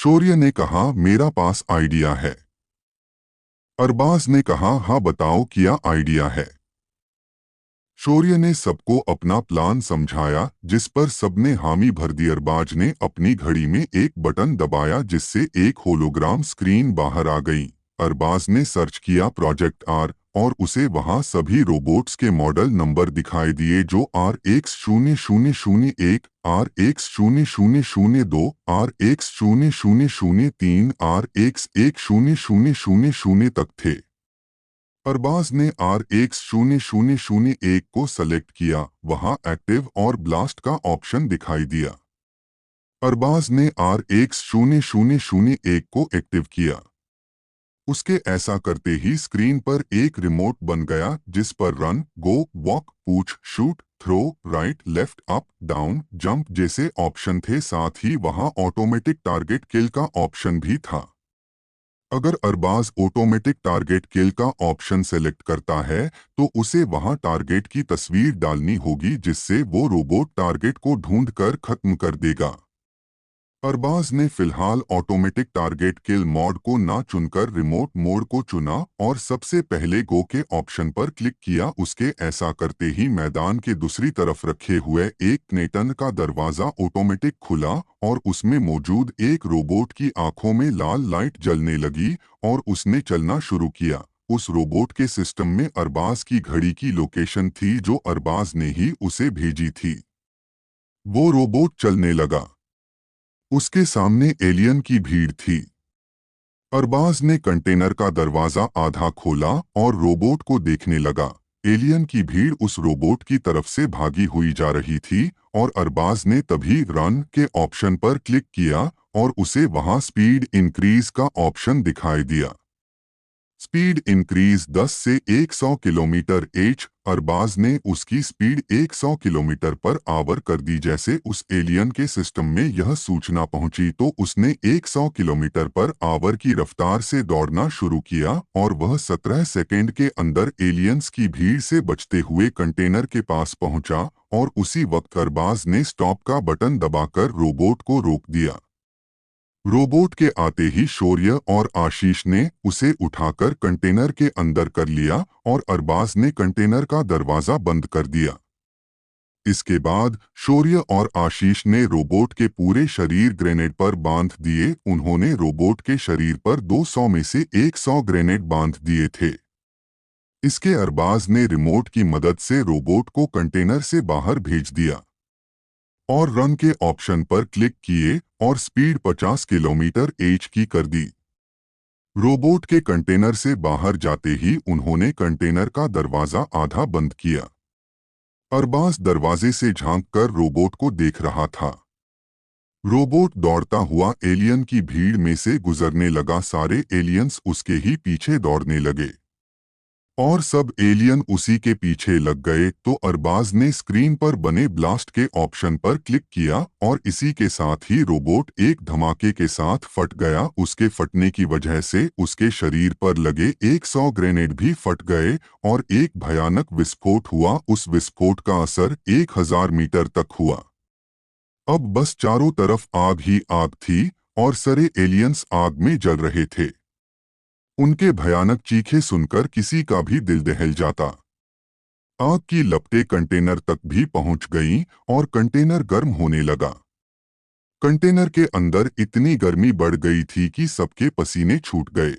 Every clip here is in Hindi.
शौर्य ने कहा, मेरा पास आइडिया है। अरबाज ने कहा, हाँ बताओ क्या आइडिया है। शौर्य ने सबको अपना प्लान समझाया, जिस पर सबने हामी भर दी। अरबाज ने अपनी घड़ी में एक बटन दबाया जिससे एक होलोग्राम स्क्रीन बाहर आ गई। अरबाज ने सर्च किया प्रोजेक्ट आर और उसे वहां सभी रोबोट्स के मॉडल नंबर दिखाई दिए जो RX0001, RX0002, RX0003, RX1000 तक थे। अरबाज ने RX0001 को सेलेक्ट किया, वहां एक्टिव और ब्लास्ट का ऑप्शन दिखाई दिया। अरबाज ने RX0001 को एक्टिव किया। उसके ऐसा करते ही स्क्रीन पर एक रिमोट बन गया जिस पर run, go, walk, push, shoot, throw, right, left, up, down, jump जैसे ऑप्शन थे। साथ ही वहां ऑटोमेटिक टारगेट किल का ऑप्शन भी था। अगर अरबाज ऑटोमेटिक टारगेट किल का ऑप्शन सेलेक्ट करता है तो उसे वहां टारगेट की तस्वीर डालनी होगी जिससे वो रोबोट टारगेट को ढूंढकर खत्म कर देगा। अरबाज ने फिलहाल ऑटोमेटिक टारगेट किल मोड को ना चुनकर रिमोट मोड को चुना और सबसे पहले गो के ऑप्शन पर क्लिक किया। उसके ऐसा करते ही मैदान के दूसरी तरफ रखे हुए एक नेटन का दरवाजा ऑटोमेटिक खुला और उसमें मौजूद एक रोबोट की आंखों में लाल लाइट जलने लगी और उसने चलना शुरू किया। उस रोबोट के सिस्टम में अरबाज की घड़ी की लोकेशन थी जो अरबाज ने ही उसे भेजी थी। वो रोबोट चलने लगा। उसके सामने एलियन की भीड़ थी। अरबाज ने कंटेनर का दरवाजा आधा खोला और रोबोट को देखने लगा। एलियन की भीड़ उस रोबोट की तरफ से भागी हुई जा रही थी और अरबाज ने तभी रन के ऑप्शन पर क्लिक किया और उसे वहां स्पीड इंक्रीज का ऑप्शन दिखाई दिया। स्पीड इंक्रीज 10 से 100 किलोमीटर एच। अरबाज ने उसकी स्पीड 100 किलोमीटर पर आवर कर दी। जैसे उस एलियन के सिस्टम में यह सूचना पहुंची तो उसने 100 किलोमीटर पर आवर की रफ्तार से दौड़ना शुरू किया और वह 17 सेकेंड के अंदर एलियंस की भीड़ से बचते हुए कंटेनर के पास पहुंचा और उसी वक्त अरबाज ने स्टॉप का बटन दबाकर रोबोट को रोक दिया। रोबोट के आते ही शौर्य और आशीष ने उसे उठाकर कंटेनर के अंदर कर लिया और अरबाज ने कंटेनर का दरवाजा बंद कर दिया। इसके बाद शौर्य और आशीष ने रोबोट के पूरे शरीर ग्रेनेड पर बांध दिए। उन्होंने रोबोट के शरीर पर 200 में से 100 ग्रेनेड बांध दिए थे। इसके अरबाज ने रिमोट की मदद से रोबोट को कंटेनर से बाहर भेज दिया और रन के ऑप्शन पर क्लिक किए और स्पीड 50 किलोमीटर एच की कर दी। रोबोट के कंटेनर से बाहर जाते ही उन्होंने कंटेनर का दरवाजा आधा बंद किया। अरबाज दरवाजे से झांककर रोबोट को देख रहा था। रोबोट दौड़ता हुआ एलियन की भीड़ में से गुजरने लगा। सारे एलियंस उसके ही पीछे दौड़ने लगे और सब एलियन उसी के पीछे लग गए। तो अरबाज ने स्क्रीन पर बने ब्लास्ट के ऑप्शन पर क्लिक किया और इसी के साथ ही रोबोट एक धमाके के साथ फट गया। उसके फटने की वजह से उसके शरीर पर लगे 100 ग्रेनेड भी फट गए और एक भयानक विस्फोट हुआ। उस विस्फोट का असर 1000 मीटर तक हुआ। अब बस चारों तरफ आग ही आग थी और सारे एलियंस आग में जल रहे थे। उनके भयानक चीखें सुनकर किसी का भी दिल दहल जाता। आग की लपटें कंटेनर तक भी पहुंच गईं और कंटेनर गर्म होने लगा। कंटेनर के अंदर इतनी गर्मी बढ़ गई थी कि सबके पसीने छूट गए।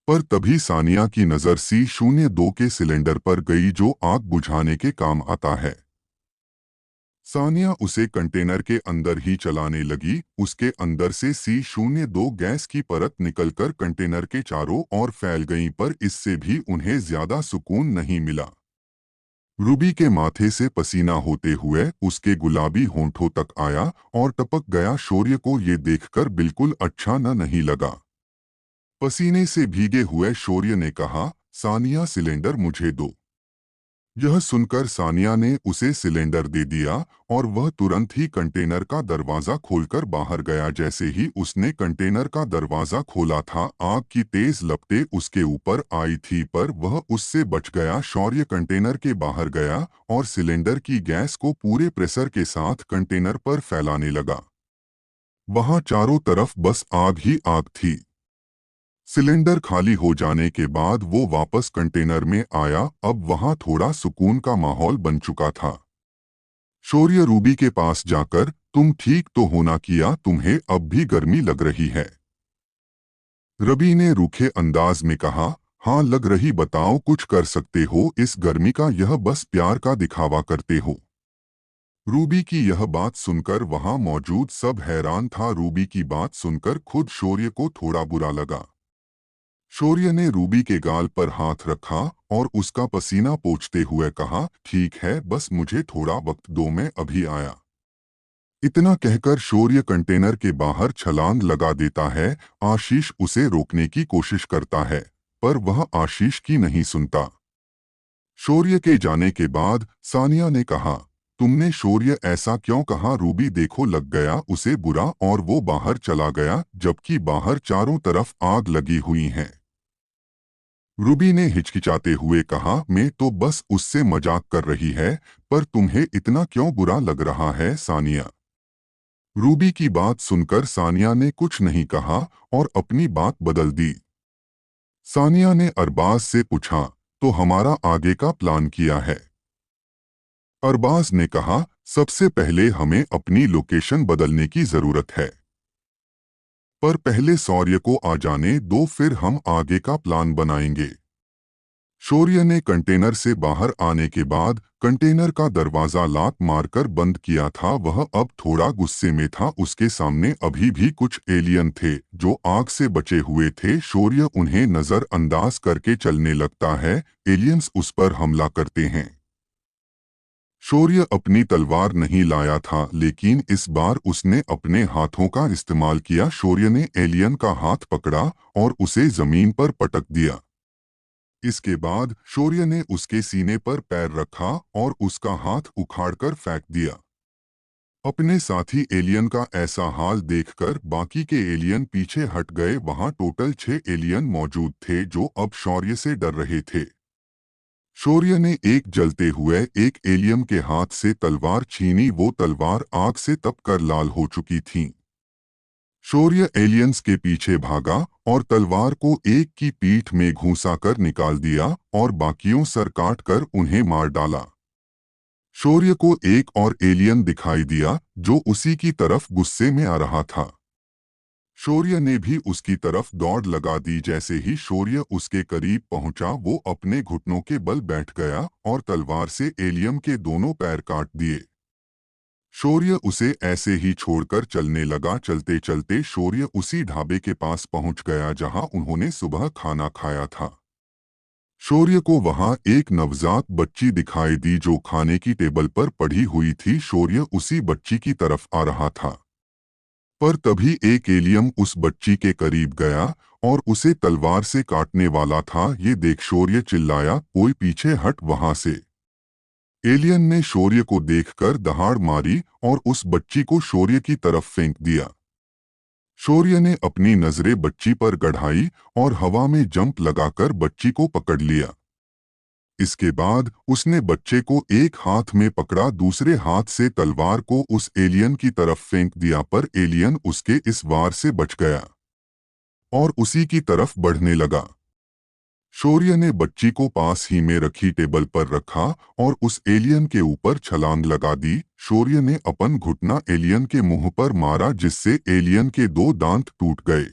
पर तभी सानिया की नज़र C02 के सिलेंडर पर गई जो आग बुझाने के काम आता है। सानिया उसे कंटेनर के अंदर ही चलाने लगी। उसके अंदर से C02 गैस की परत निकलकर कंटेनर के चारों ओर फैल गई पर इससे भी उन्हें ज्यादा सुकून नहीं मिला। रूबी के माथे से पसीना होते हुए उसके गुलाबी होंठों तक आया और टपक गया। शौर्य को ये देखकर बिल्कुल अच्छा नहीं लगा। पसीने से भीगे हुए शौर्य ने कहा, सानिया सिलेंडर मुझे दो। यह सुनकर सानिया ने उसे सिलेंडर दे दिया और वह तुरंत ही कंटेनर का दरवाजा खोलकर बाहर गया। जैसे ही उसने कंटेनर का दरवाजा खोला था आग की तेज लपटें उसके ऊपर आई थी पर वह उससे बच गया। शौर्य कंटेनर के बाहर गया और सिलेंडर की गैस को पूरे प्रेशर के साथ कंटेनर पर फैलाने लगा। वहां चारों तरफ बस आग ही आग थी। सिलेंडर खाली हो जाने के बाद वो वापस कंटेनर में आया। अब वहां थोड़ा सुकून का माहौल बन चुका था। शौर्य रूबी के पास जाकर, तुम ठीक तो होना किया, तुम्हें अब भी गर्मी लग रही है? रवि ने रूखे अंदाज में कहा, हाँ लग रही, बताओ कुछ कर सकते हो इस गर्मी का, यह बस प्यार का दिखावा करते हो। रूबी की यह बात सुनकर वहां मौजूद सब हैरान था। रूबी की बात सुनकर खुद शौर्य को थोड़ा बुरा लगा। शौर्य ने रूबी के गाल पर हाथ रखा और उसका पसीना पोंछते हुए कहा, ठीक है, बस मुझे थोड़ा वक्त दो, मैं अभी आया। इतना कहकर शौर्य कंटेनर के बाहर छलांग लगा देता है। आशीष उसे रोकने की कोशिश करता है, पर वह आशीष की नहीं सुनता। शौर्य के जाने के बाद सानिया ने कहा, तुमने शौर्य ऐसा क्यों कहा? रूबी देखो लग गया उसे बुरा और वो बाहर चला गया, जबकि बाहर चारों तरफ आग लगी हुई है। रूबी ने हिचकिचाते हुए कहा, मैं तो बस उससे मजाक कर रही है, पर तुम्हें इतना क्यों बुरा लग रहा है सानिया? रूबी की बात सुनकर सानिया ने कुछ नहीं कहा और अपनी बात बदल दी। सानिया ने अरबाज से पूछा, तो हमारा आगे का प्लान किया है? अरबाज ने कहा, सबसे पहले हमें अपनी लोकेशन बदलने की जरूरत है, पर पहले शौर्य को आ जाने दो, फिर हम आगे का प्लान बनाएंगे। शौर्य ने कंटेनर से बाहर आने के बाद कंटेनर का दरवाजा लात मारकर बंद किया था। वह अब थोड़ा गुस्से में था। उसके सामने अभी भी कुछ एलियन थे जो आग से बचे हुए थे। शौर्य उन्हें नजरअंदाज करके चलने लगता है। एलियंस उस पर हमला करते हैं। शौर्य अपनी तलवार नहीं लाया था, लेकिन इस बार उसने अपने हाथों का इस्तेमाल किया। शौर्य ने एलियन का हाथ पकड़ा और उसे जमीन पर पटक दिया। इसके बाद शौर्य ने उसके सीने पर पैर रखा और उसका हाथ उखाड़कर फेंक दिया। अपने साथी एलियन का ऐसा हाल देखकर बाकी के एलियन पीछे हट गए। वहां टोटल 6 एलियन मौजूद थे जो अब शौर्य से डर रहे थे। शौर्य ने एक जलते हुए एक एलियन के हाथ से तलवार छीनी। वो तलवार आग से तपकर लाल हो चुकी थी। शौर्य एलियंस के पीछे भागा और तलवार को एक की पीठ में घुसाकर निकाल दिया और बाकियों सर काट कर उन्हें मार डाला। शौर्य को एक और एलियन दिखाई दिया जो उसी की तरफ गुस्से में आ रहा था। शौर्य ने भी उसकी तरफ दौड़ लगा दी। जैसे ही शौर्य उसके करीब पहुंचा, वो अपने घुटनों के बल बैठ गया और तलवार से एलियन के दोनों पैर काट दिए। शौर्य उसे ऐसे ही छोड़कर चलने लगा। चलते चलते शौर्य उसी ढाबे के पास पहुंच गया जहां उन्होंने सुबह खाना खाया था। शौर्य को वहां एक नवजात बच्ची दिखाई दी जो खाने की टेबल पर पड़ी हुई थी। शौर्य उसी बच्ची की तरफ आ रहा था, पर तभी एक एलियन उस बच्ची के करीब गया और उसे तलवार से काटने वाला था। ये देख शौर्य चिल्लाया, कोई पीछे हट वहां से। एलियन ने शौर्य को देखकर दहाड़ मारी और उस बच्ची को शौर्य की तरफ फेंक दिया। शौर्य ने अपनी नजरें बच्ची पर गड़ाई और हवा में जंप लगाकर बच्ची को पकड़ लिया। इसके बाद उसने बच्चे को एक हाथ में पकड़ा, दूसरे हाथ से तलवार को उस एलियन की तरफ फेंक दिया, पर एलियन उसके इस वार से बच गया और उसी की तरफ बढ़ने लगा। शौर्य ने बच्ची को पास ही में रखी टेबल पर रखा और उस एलियन के ऊपर छलांग लगा दी। शौर्य ने अपन घुटना एलियन के मुंह पर मारा जिससे एलियन के 2 दांत टूट गए।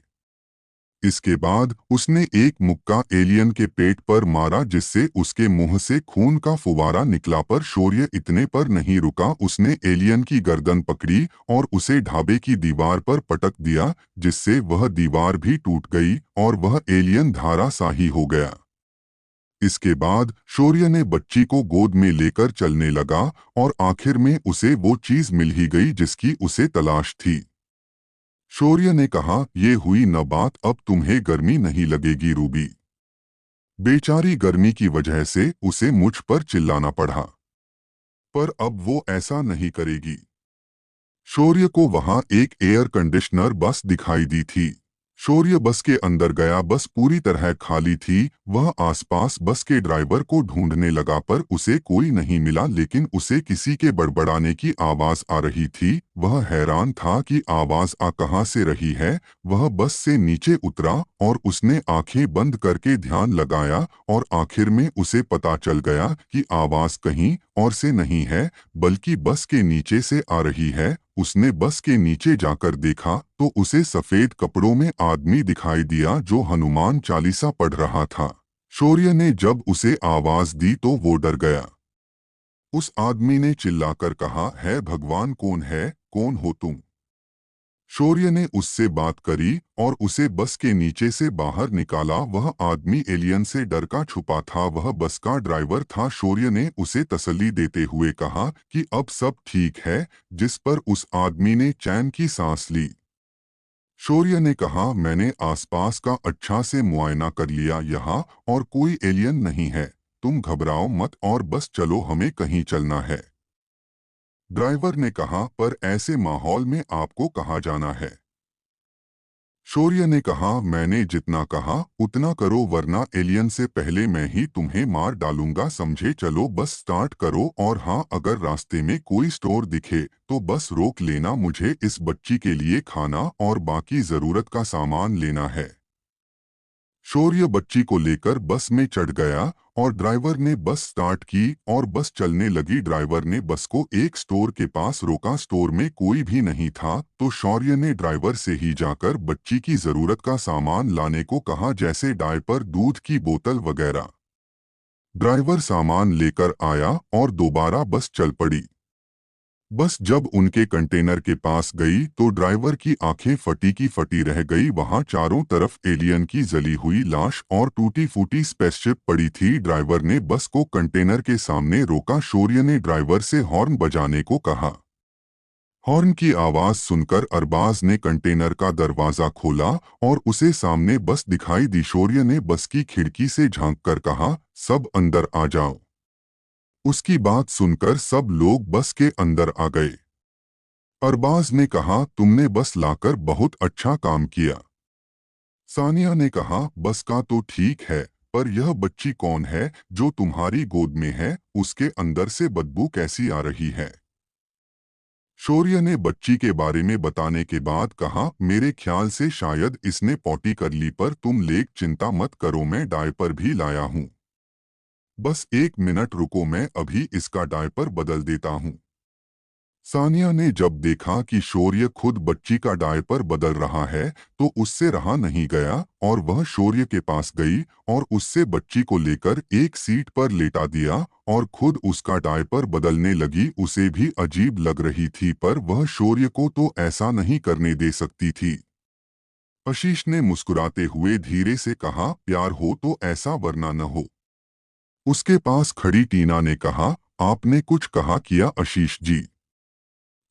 इसके बाद उसने एक मुक्का एलियन के पेट पर मारा जिससे उसके मुंह से खून का फुवारा निकला। पर शौर्य इतने पर नहीं रुका। उसने एलियन की गर्दन पकड़ी और उसे ढाबे की दीवार पर पटक दिया जिससे वह दीवार भी टूट गई और वह एलियन धराशायी हो गया। इसके बाद शौर्य ने बच्ची को गोद में लेकर चलने लगा और आखिर में उसे वो चीज मिल ही गई जिसकी उसे तलाश थी। शौर्य ने कहा, ये हुई न बात, अब तुम्हें गर्मी नहीं लगेगी रूबी। बेचारी गर्मी की वजह से उसे मुझ पर चिल्लाना पड़ा, पर अब वो ऐसा नहीं करेगी। शौर्य को वहां एक एयर कंडीशनर बस दिखाई दी थी। शौर्य बस के अंदर गया। बस पूरी तरह खाली थी। वह आसपास बस के ड्राइवर को ढूंढने लगा पर उसे कोई नहीं मिला, लेकिन उसे किसी के बड़बड़ाने की आवाज आ रही थी। वह हैरान था कि आवाज आ कहाँ से रही है। वह बस से नीचे उतरा और उसने आंखें बंद करके ध्यान लगाया और आखिर में उसे पता चल गया कि आवाज कहीं और से नहीं है बल्कि बस के नीचे से आ रही है। उसने बस के नीचे जाकर देखा तो उसे सफेद कपड़ों में आदमी दिखाई दिया जो हनुमान चालीसा पढ़ रहा था। शौर्य ने जब उसे आवाज दी तो वो डर गया। उस आदमी ने चिल्लाकर कहा, है भगवान, कौन है, कौन हो तुम? शौर्य ने उससे बात करी और उसे बस के नीचे से बाहर निकाला। वह आदमी एलियन से डर का छुपा था। वह बस का ड्राइवर था। शौर्य ने उसे तसल्ली देते हुए कहा कि अब सब ठीक है, जिस पर उस आदमी ने चैन की सांस ली। शौर्य ने कहा, मैंने आसपास का अच्छा से मुआयना कर लिया, यहाँ और कोई एलियन नहीं है। तुम घबराओ मत और बस चलो, हमें कहीं चलना है। ड्राइवर ने कहा, पर ऐसे माहौल में आपको कहाँ जाना है? शौर्य ने कहा, मैंने जितना कहा उतना करो वरना एलियन से पहले मैं ही तुम्हें मार डालूंगा, समझे? चलो बस स्टार्ट करो, और हाँ, अगर रास्ते में कोई स्टोर दिखे तो बस रोक लेना। मुझे इस बच्ची के लिए खाना और बाकी जरूरत का सामान लेना है। शौर्य बच्ची को लेकर बस में चढ़ गया और ड्राइवर ने बस स्टार्ट की और बस चलने लगी। ड्राइवर ने बस को एक स्टोर के पास रोका। स्टोर में कोई भी नहीं था तो शौर्य ने ड्राइवर से ही जाकर बच्ची की जरूरत का सामान लाने को कहा, जैसे डायपर, दूध की बोतल वगैरह। ड्राइवर सामान लेकर आया और दोबारा बस चल पड़ी। बस जब उनके कंटेनर के पास गई तो ड्राइवर की आंखें फटी की फटी रह गई। वहां चारों तरफ एलियन की जली हुई लाश और टूटी फूटी स्पेसशिप पड़ी थी। ड्राइवर ने बस को कंटेनर के सामने रोका। शौर्य ने ड्राइवर से हॉर्न बजाने को कहा। हॉर्न की आवाज सुनकर अरबाज ने कंटेनर का दरवाजा खोला और उसे सामने बस दिखाई दी। शौर्य ने बस की खिड़की से झांककर कहा, सब अंदर आ जाओ। उसकी बात सुनकर सब लोग बस के अंदर आ गए। अरबाज ने कहा, तुमने बस लाकर बहुत अच्छा काम किया। सानिया ने कहा, बस का तो ठीक है, पर यह बच्ची कौन है जो तुम्हारी गोद में है? उसके अंदर से बदबू कैसी आ रही है? शौर्य ने बच्ची के बारे में बताने के बाद कहा, मेरे ख्याल से शायद इसने पॉटी कर ली, पर तुम लेक चिंता मत करो, मैं डायपर भी लाया हूँ। बस एक मिनट रुको, मैं अभी इसका डायपर बदल देता हूँ। सानिया ने जब देखा कि शौर्य खुद बच्ची का डायपर बदल रहा है तो उससे रहा नहीं गया और वह शौर्य के पास गई और उससे बच्ची को लेकर एक सीट पर लेटा दिया और खुद उसका डायपर बदलने लगी। उसे भी अजीब लग रही थी पर वह शौर्य को तो ऐसा नहीं करने दे सकती थी। आशीष ने मुस्कुराते हुए धीरे से कहा, प्यार हो तो ऐसा, वरना न हो। उसके पास खड़ी टीना ने कहा, आपने कुछ कहा किया आशीष जी?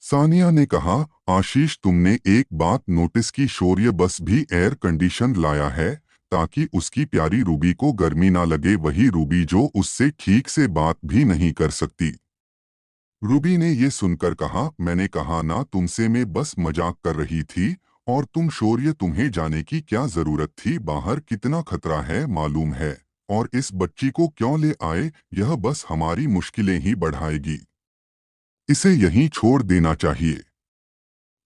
सानिया ने कहा, आशीष, तुमने एक बात नोटिस की? शौर्य बस भी एयर कंडीशन लाया है ताकि उसकी प्यारी रूबी को गर्मी ना लगे। वही रूबी जो उससे ठीक से बात भी नहीं कर सकती। रूबी ने ये सुनकर कहा, मैंने कहा ना तुमसे, मैं बस मजाक कर रही थी। और तुम शौर्य, तुम्हें जाने की क्या जरूरत थी? बाहर कितना खतरा है मालूम है? और इस बच्ची को क्यों ले आए? यह बस हमारी मुश्किलें ही बढ़ाएगी। इसे यहीं छोड़ देना चाहिए।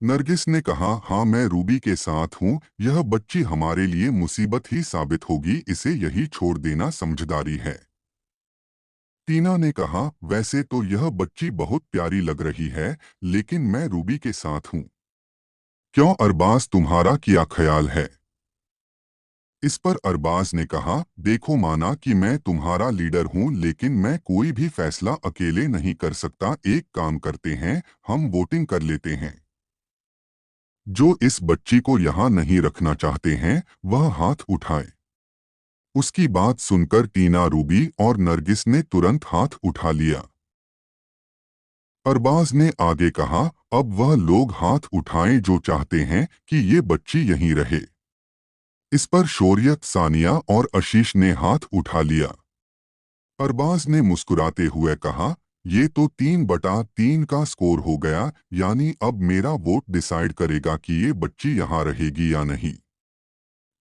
नरगिस ने कहा, हाँ, मैं रूबी के साथ हूँ। यह बच्ची हमारे लिए मुसीबत ही साबित होगी, इसे यही छोड़ देना समझदारी है। टीना ने कहा, वैसे तो यह बच्ची बहुत प्यारी लग रही है, लेकिन मैं रूबी के साथ हूँ। क्यों अरबाज, तुम्हारा क्या ख्याल है? इस पर अरबाज ने कहा, देखो माना कि मैं तुम्हारा लीडर हूँ, लेकिन मैं कोई भी फैसला अकेले नहीं कर सकता। एक काम करते हैं, हम वोटिंग कर लेते हैं। जो इस बच्ची को यहाँ नहीं रखना चाहते हैं वह हाथ उठाए। उसकी बात सुनकर टीना, रूबी और नरगिस ने तुरंत हाथ उठा लिया। अरबाज ने आगे कहा, अब वह लोग हाथ उठाएं जो चाहते हैं कि ये बच्ची यहीं रहे। इस पर शौर्य, सानिया और आशीष ने हाथ उठा लिया। अरबाज ने मुस्कुराते हुए कहा, ये तो 3/3 का स्कोर हो गया, यानी अब मेरा वोट डिसाइड करेगा कि ये बच्ची यहाँ रहेगी या नहीं।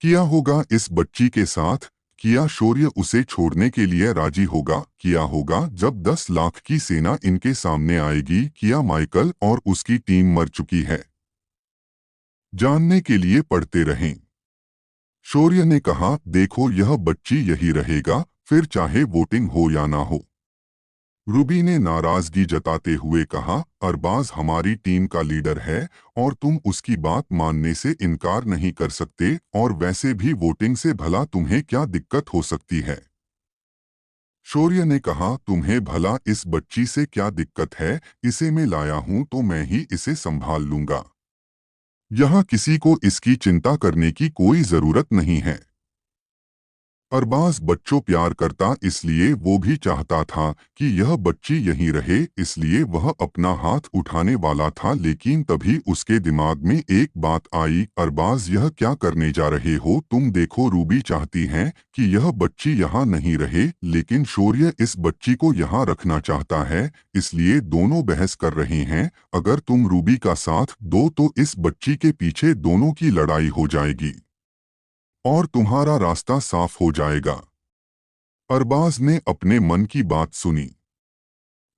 किया होगा इस बच्ची के साथ? किया शौर्य उसे छोड़ने के लिए राजी होगा? किया होगा जब 10 लाख की सेना इनके सामने आएगी? किया माइकल और उसकी टीम मर चुकी है? जानने के लिए पढ़ते रहें। शौर्य ने कहा, देखो यह बच्ची यही रहेगा, फिर चाहे वोटिंग हो या ना हो। रूबी ने नाराजगी जताते हुए कहा, अरबाज हमारी टीम का लीडर है और तुम उसकी बात मानने से इनकार नहीं कर सकते, और वैसे भी वोटिंग से भला तुम्हें क्या दिक्कत हो सकती है? शौर्य ने कहा, तुम्हें भला इस बच्ची से क्या दिक्कत है? इसे मैं लाया हूं तो मैं ही इसे संभाल लूंगा। यहाँ किसी को इसकी चिंता करने की कोई जरूरत नहीं है। अरबाज बच्चों प्यार करता, इसलिए वो भी चाहता था कि यह बच्ची यहीं रहे, इसलिए वह अपना हाथ उठाने वाला था, लेकिन तभी उसके दिमाग में एक बात आई, अरबाज यह क्या करने जा रहे हो तुम? देखो रूबी चाहती हैं कि यह बच्ची यहाँ नहीं रहे, लेकिन शौर्य इस बच्ची को यहाँ रखना चाहता है, इसलिए दोनों बहस कर रहे हैं। अगर तुम रूबी का साथ दो तो इस बच्ची के पीछे दोनों की लड़ाई हो जाएगी और तुम्हारा रास्ता साफ हो जाएगा। अरबाज ने अपने मन की बात सुनी।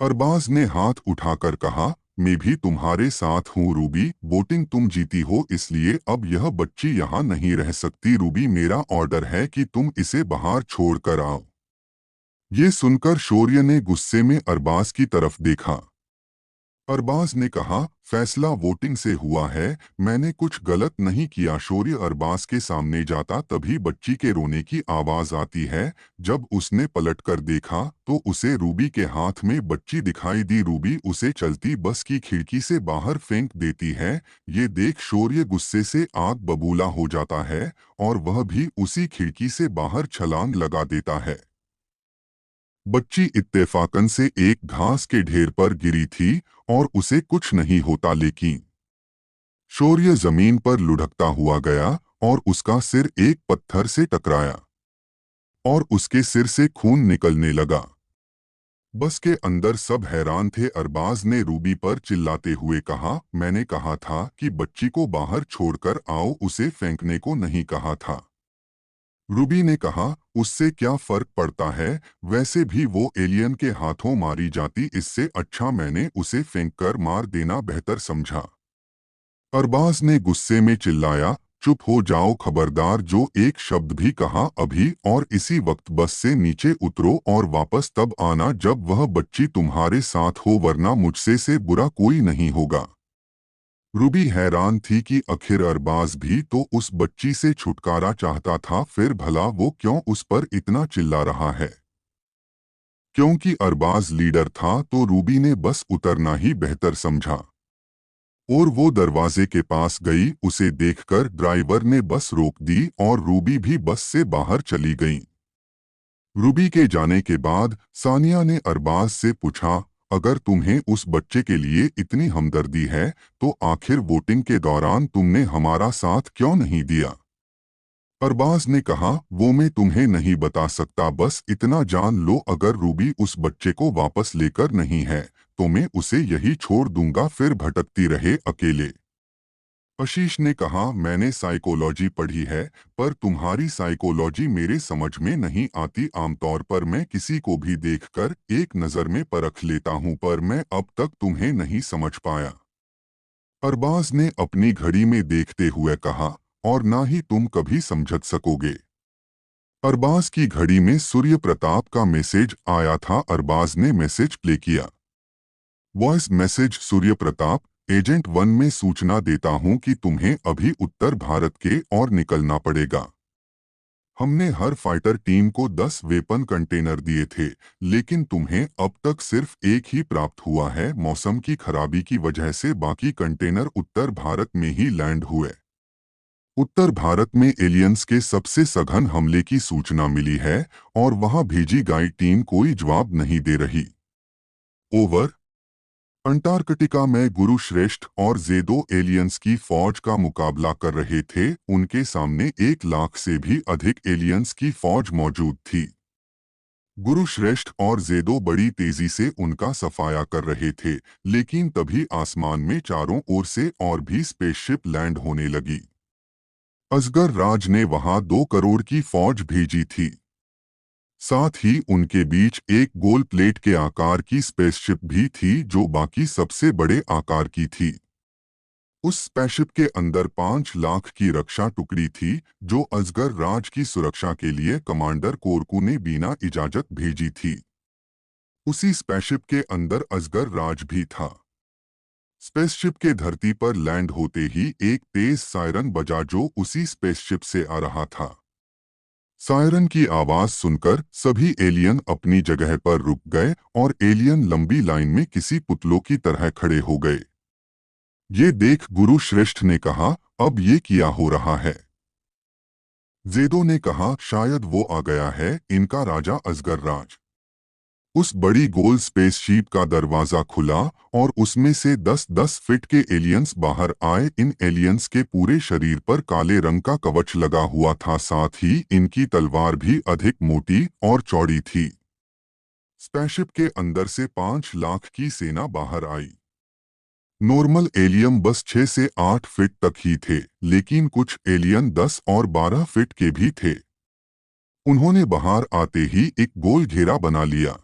अरबाज ने हाथ उठाकर कहा, मैं भी तुम्हारे साथ हूँ रूबी, वोटिंग तुम जीती हो, इसलिए अब यह बच्ची यहाँ नहीं रह सकती। रूबी मेरा ऑर्डर है कि तुम इसे बाहर छोड़कर आओ। ये सुनकर शौर्य ने गुस्से में अरबाज की तरफ देखा। अरबाज ने कहा, फैसला वोटिंग से हुआ है, मैंने कुछ गलत नहीं किया। शौर्य अरबाज के सामने जाता तभी बच्ची के रोने की आवाज आती है। जब उसने पलटकर देखा तो उसे रूबी के हाथ में बच्ची दिखाई दी। रूबी उसे चलती बस की खिड़की से बाहर फेंक देती है। ये देख शौर्य गुस्से से आग बबूला हो जाता है और वह भी उसी खिड़की से बाहर छलांग लगा देता है। बच्ची इत्तेफाकन से एक घास के ढेर पर गिरी थी और उसे कुछ नहीं होता, लेकिन शौर्य जमीन पर लुढ़कता हुआ गया और उसका सिर एक पत्थर से टकराया और उसके सिर से खून निकलने लगा। बस के अंदर सब हैरान थे। अरबाज ने रूबी पर चिल्लाते हुए कहा, मैंने कहा था कि बच्ची को बाहर छोड़कर आओ, उसे फेंकने को नहीं कहा था। रूबी ने कहा, उससे क्या फर्क पड़ता है, वैसे भी वो एलियन के हाथों मारी जाती, इससे अच्छा मैंने उसे फेंककर मार देना बेहतर समझा। अरबाज ने गुस्से में चिल्लाया, चुप हो जाओ खबरदार, जो एक शब्द भी कहा अभी और इसी वक्त बस से नीचे उतरो और वापस तब आना जब वह बच्ची तुम्हारे साथ हो, वरना मुझसे से बुरा कोई नहीं होगा। रूबी हैरान थी कि आखिर अरबाज भी तो उस बच्ची से छुटकारा चाहता था, फिर भला वो क्यों उस पर इतना चिल्ला रहा है? क्योंकि अरबाज लीडर था तो रूबी ने बस उतरना ही बेहतर समझा और वो दरवाजे के पास गई। उसे देखकर ड्राइवर ने बस रोक दी और रूबी भी बस से बाहर चली गई। रूबी के जाने के बाद सानिया ने अरबाज से पूछा, अगर तुम्हें उस बच्चे के लिए इतनी हमदर्दी है तो आखिर वोटिंग के दौरान तुमने हमारा साथ क्यों नहीं दिया? अरबाज ने कहा, वो मैं तुम्हें नहीं बता सकता, बस इतना जान लो अगर रूबी उस बच्चे को वापस लेकर नहीं है तो मैं उसे यही छोड़ दूंगा, फिर भटकती रहे अकेले। आशीष ने कहा, मैंने साइकोलॉजी पढ़ी है पर तुम्हारी साइकोलॉजी मेरे समझ में नहीं आती। आमतौर पर मैं किसी को भी देखकर एक नज़र में परख लेता हूँ, पर मैं अब तक तुम्हें नहीं समझ पाया। अरबाज ने अपनी घड़ी में देखते हुए कहा, और ना ही तुम कभी समझ सकोगे। अरबाज की घड़ी में सूर्य प्रताप का मैसेज आया था। अरबाज ने मैसेज प्ले किया। Voice message, Surya Pratap, agent 1 में सूचना देता हूं कि तुम्हें अभी उत्तर भारत के और निकलना पड़ेगा। हमने हर फाइटर टीम को 10 वेपन कंटेनर दिए थे, लेकिन तुम्हें अब तक सिर्फ एक ही प्राप्त हुआ है। मौसम की खराबी की वजह से बाकी कंटेनर उत्तर भारत में ही लैंड हुए। उत्तर भारत में एलियंस के सबसे सघन हमले की सूचना मिली है और वहां भेजी गई टीम कोई जवाब नहीं दे रही। ओवर। अंटार्कटिका में गुरु श्रेष्ठ और जेदो एलियंस की फौज का मुकाबला कर रहे थे। उनके सामने 1 लाख से भी अधिक एलियंस की फौज मौजूद थी। गुरु श्रेष्ठ और जेदो बड़ी तेजी से उनका सफाया कर रहे थे, लेकिन तभी आसमान में चारों ओर से और भी स्पेसशिप लैंड होने लगी। असगर राज ने वहां 2 करोड़ की फौज भेजी थी। साथ ही उनके बीच एक गोल प्लेट के आकार की स्पेसशिप भी थी जो बाकी सबसे बड़े आकार की थी। उस स्पेसशिप के अंदर 5 लाख की रक्षा टुकड़ी थी जो असगर राज की सुरक्षा के लिए कमांडर कोरकू ने बिना इजाजत भेजी थी। उसी स्पेसशिप के अंदर असगर राज भी था। स्पेसशिप के धरती पर लैंड होते ही एक तेज सायरन बजा जो उसी स्पेसशिप से आ रहा था। सायरन की आवाज सुनकर सभी एलियन अपनी जगह पर रुक गए और एलियन लंबी लाइन में किसी पुतलों की तरह खड़े हो गए। ये देख गुरु श्रेष्ठ ने कहा, अब ये क्या हो रहा है? जेदो ने कहा, शायद वो आ गया है, इनका राजा असगर राज। उस बड़ी गोल स्पेसशिप का दरवाजा खुला और उसमें से 10-10 फीट के एलियंस बाहर आए। इन एलियंस के पूरे शरीर पर काले रंग का कवच लगा हुआ था, साथ ही इनकी तलवार भी अधिक मोटी और चौड़ी थी। स्पेसशिप के अंदर से 5 लाख की सेना बाहर आई। नॉर्मल एलियन बस 6 से 8 फीट तक ही थे, लेकिन कुछ एलियन 10 और 12 फीट के भी थे। उन्होंने बाहर आते ही एक गोल घेरा बना लिया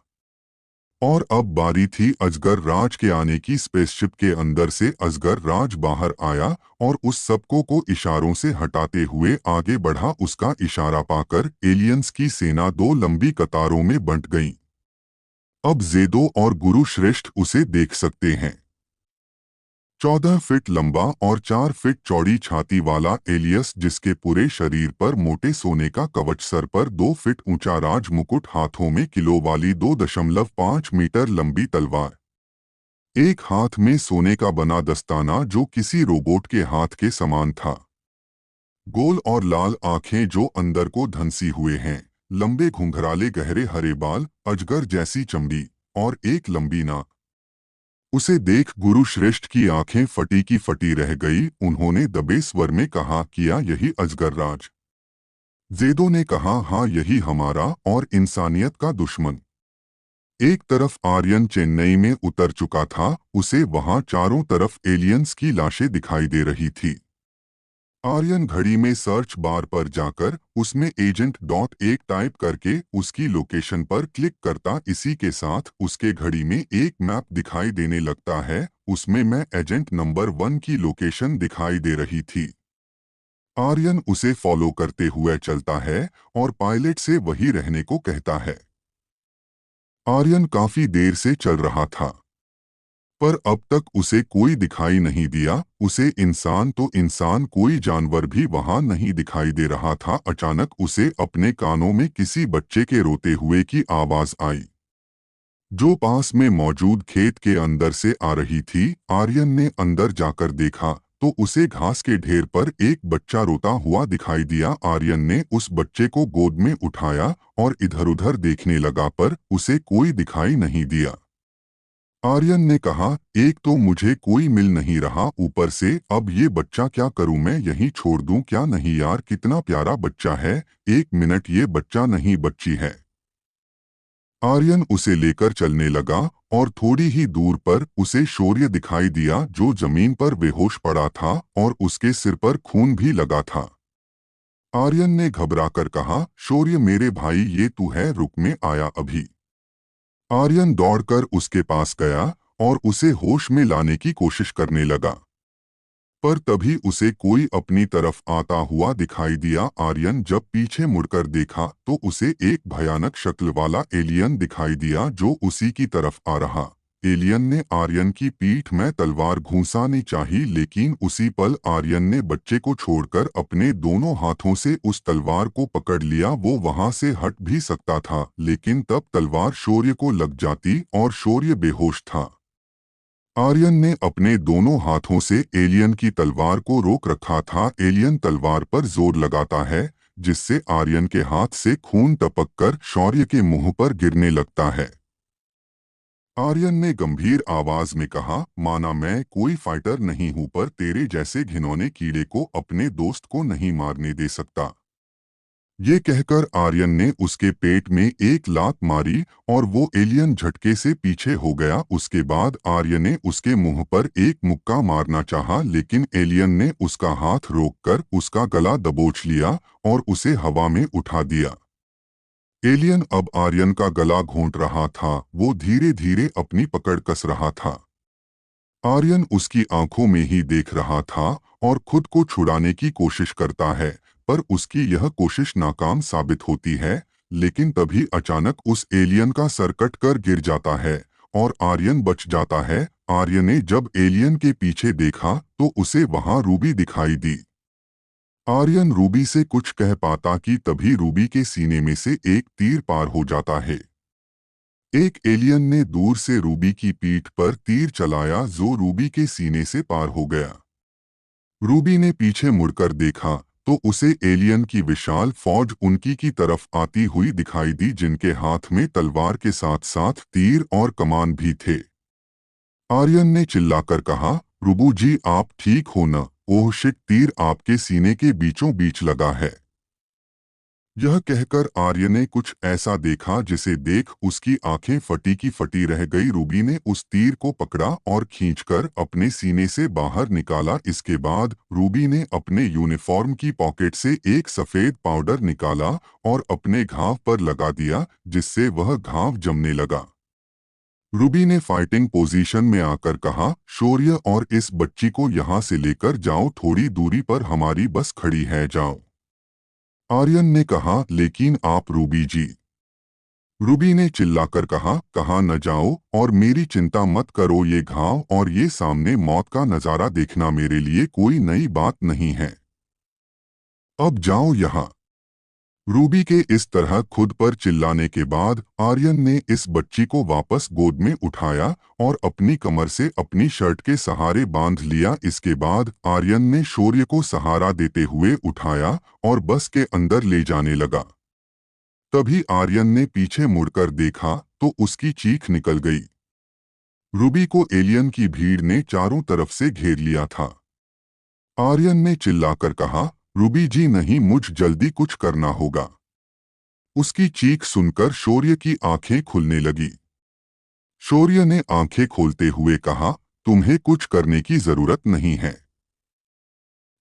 और अब बारी थी अजगर राज के आने की। स्पेसशिप के अंदर से अजगर राज बाहर आया और उस सबको को इशारों से हटाते हुए आगे बढ़ा। उसका इशारा पाकर एलियंस की सेना 2 लंबी कतारों में बंट गई। अब जेदो और गुरु श्रेष्ठ उसे देख सकते हैं। 14 फीट लंबा और 4 फीट चौड़ी छाती वाला एलियस, जिसके पूरे शरीर पर मोटे सोने का कवच, सर पर 2 फीट ऊंचा राज मुकुट, हाथों में किलो वाली 2.5 मीटर लंबी तलवार, एक हाथ में सोने का बना दस्ताना जो किसी रोबोट के हाथ के समान था, गोल और लाल आंखें जो अंदर को धंसी हुए हैं, लंबे घुंघराले गहरे हरे बाल, अजगर जैसी चमड़ी और एक लंबी नाक। उसे देख गुरु श्रेष्ठ की आंखें फटी की फटी रह गई। उन्होंने दबे स्वर में कहा, किया यही अजगर राज? जेदो ने कहा, हाँ, यही हमारा और इंसानियत का दुश्मन। एक तरफ आर्यन चेन्नई में उतर चुका था, उसे वहां चारों तरफ एलियंस की लाशें दिखाई दे रही थी। आर्यन घड़ी में सर्च बार पर जाकर उसमें एजेंट.1 टाइप करके उसकी लोकेशन पर क्लिक करता। इसी के साथ उसके घड़ी में एक मैप दिखाई देने लगता है। उसमें मैं एजेंट नंबर 1 की लोकेशन दिखाई दे रही थी। आर्यन उसे फॉलो करते हुए चलता है और पायलट से वही रहने को कहता है। आर्यन काफी देर से चल रहा था पर अब तक उसे कोई दिखाई नहीं दिया। उसे इंसान तो इंसान, कोई जानवर भी वहां नहीं दिखाई दे रहा था। अचानक उसे अपने कानों में किसी बच्चे के रोते हुए की आवाज आई जो पास में मौजूद खेत के अंदर से आ रही थी। आर्यन ने अंदर जाकर देखा तो उसे घास के ढेर पर एक बच्चा रोता हुआ दिखाई दिया। आर्यन ने उस बच्चे को गोद में उठाया और इधर-उधर देखने लगा पर उसे कोई दिखाई नहीं दिया। आर्यन ने कहा, एक तो मुझे कोई मिल नहीं रहा, ऊपर से अब ये बच्चा, क्या करूं मैं? यहीं छोड़ दूं क्या? नहीं यार, कितना प्यारा बच्चा है। 1 मिनट, ये बच्चा नहीं बच्ची है। आर्यन उसे लेकर चलने लगा और थोड़ी ही दूर पर उसे शौर्य दिखाई दिया जो जमीन पर बेहोश पड़ा था और उसके सिर पर खून भी लगा था। आर्यन ने घबराकर कहा, शौर्य मेरे भाई, ये तू है? रुक, में आया अभी। आर्यन दौड़कर उसके पास गया और उसे होश में लाने की कोशिश करने लगा पर तभी उसे कोई अपनी तरफ आता हुआ दिखाई दिया। आर्यन जब पीछे मुड़कर देखा तो उसे एक भयानक शक्ल वाला एलियन दिखाई दिया जो उसी की तरफ आ रहा। एलियन ने आर्यन की पीठ में तलवार घुसानी चाही, लेकिन उसी पल आर्यन ने बच्चे को छोड़कर अपने दोनों हाथों से उस तलवार को पकड़ लिया। वो वहां से हट भी सकता था, लेकिन तब तलवार शौर्य को लग जाती और शौर्य बेहोश था। आर्यन ने अपने दोनों हाथों से एलियन की तलवार को रोक रखा था। एलियन तलवार पर जोर लगाता है जिससे आर्यन के हाथ से खून टपककर शौर्य के मुंह पर गिरने लगता है। आर्यन ने गंभीर आवाज में कहा, माना मैं कोई फाइटर नहीं हूं पर तेरे जैसे घिनौने कीड़े को अपने दोस्त को नहीं मारने दे सकता। ये कहकर आर्यन ने उसके पेट में एक लात मारी और वो एलियन झटके से पीछे हो गया। उसके बाद आर्यन ने उसके मुंह पर एक मुक्का मारना चाहा, लेकिन एलियन ने उसका हाथ रोककर उसका गला दबोच लिया और उसे हवा में उठा दिया। एलियन अब आर्यन का गला घोंट रहा था। वो धीरे धीरे अपनी पकड़ कस रहा था। आर्यन उसकी आंखों में ही देख रहा था और खुद को छुड़ाने की कोशिश करता है, पर उसकी यह कोशिश नाकाम साबित होती है। लेकिन तभी अचानक उस एलियन का सर कट कर गिर जाता है और आर्यन बच जाता है। आर्यन ने जब एलियन के पीछे देखा तो उसे वहां रूबी दिखाई दी। आर्यन रूबी से कुछ कह पाता कि तभी रूबी के सीने में से एक तीर पार हो जाता है। एक एलियन ने दूर से रूबी की पीठ पर तीर चलाया जो रूबी के सीने से पार हो गया। रूबी ने पीछे मुड़कर देखा तो उसे एलियन की विशाल फौज उनकी की तरफ आती हुई दिखाई दी, जिनके हाथ में तलवार के साथ साथ तीर और कमान भी थे। आर्यन ने चिल्लाकर कहा, रूबू जी आप ठीक हो न? ओह शिट, तीर आपके सीने के बीचों बीच लगा है। यह कहकर आर्य ने कुछ ऐसा देखा जिसे देख उसकी आंखें फटी की फटी रह गई। रूबी ने उस तीर को पकड़ा और खींचकर अपने सीने से बाहर निकाला। इसके बाद रूबी ने अपने यूनिफॉर्म की पॉकेट से एक सफेद पाउडर निकाला और अपने घाव पर लगा दिया, जिससे वह घाव जमने लगा। रूबी ने फाइटिंग पोजीशन में आकर कहा, शौर्य और इस बच्ची को यहाँ से लेकर जाओ, थोड़ी दूरी पर हमारी बस खड़ी है, जाओ। आर्यन ने कहा, लेकिन आप रूबी जी। रूबी ने चिल्लाकर कहा, कहाँ न जाओ और मेरी चिंता मत करो, ये घाव और ये सामने मौत का नज़ारा देखना मेरे लिए कोई नई बात नहीं है। अब जाओ यहाँ। रूबी के इस तरह खुद पर चिल्लाने के बाद आर्यन ने इस बच्ची को वापस गोद में उठाया और अपनी कमर से अपनी शर्ट के सहारे बांध लिया। इसके बाद आर्यन ने शौर्य को सहारा देते हुए उठाया और बस के अंदर ले जाने लगा। तभी आर्यन ने पीछे मुड़कर देखा तो उसकी चीख निकल गई। रूबी को एलियन की भीड़ ने चारों तरफ से घेर लिया था। आर्यन ने चिल्लाकर कहा, रूबी जी नहीं, मुझ जल्दी कुछ करना होगा। उसकी चीख सुनकर शौर्य की आंखें खुलने लगी। शौर्य ने आंखें खोलते हुए कहा, तुम्हें कुछ करने की जरूरत नहीं है।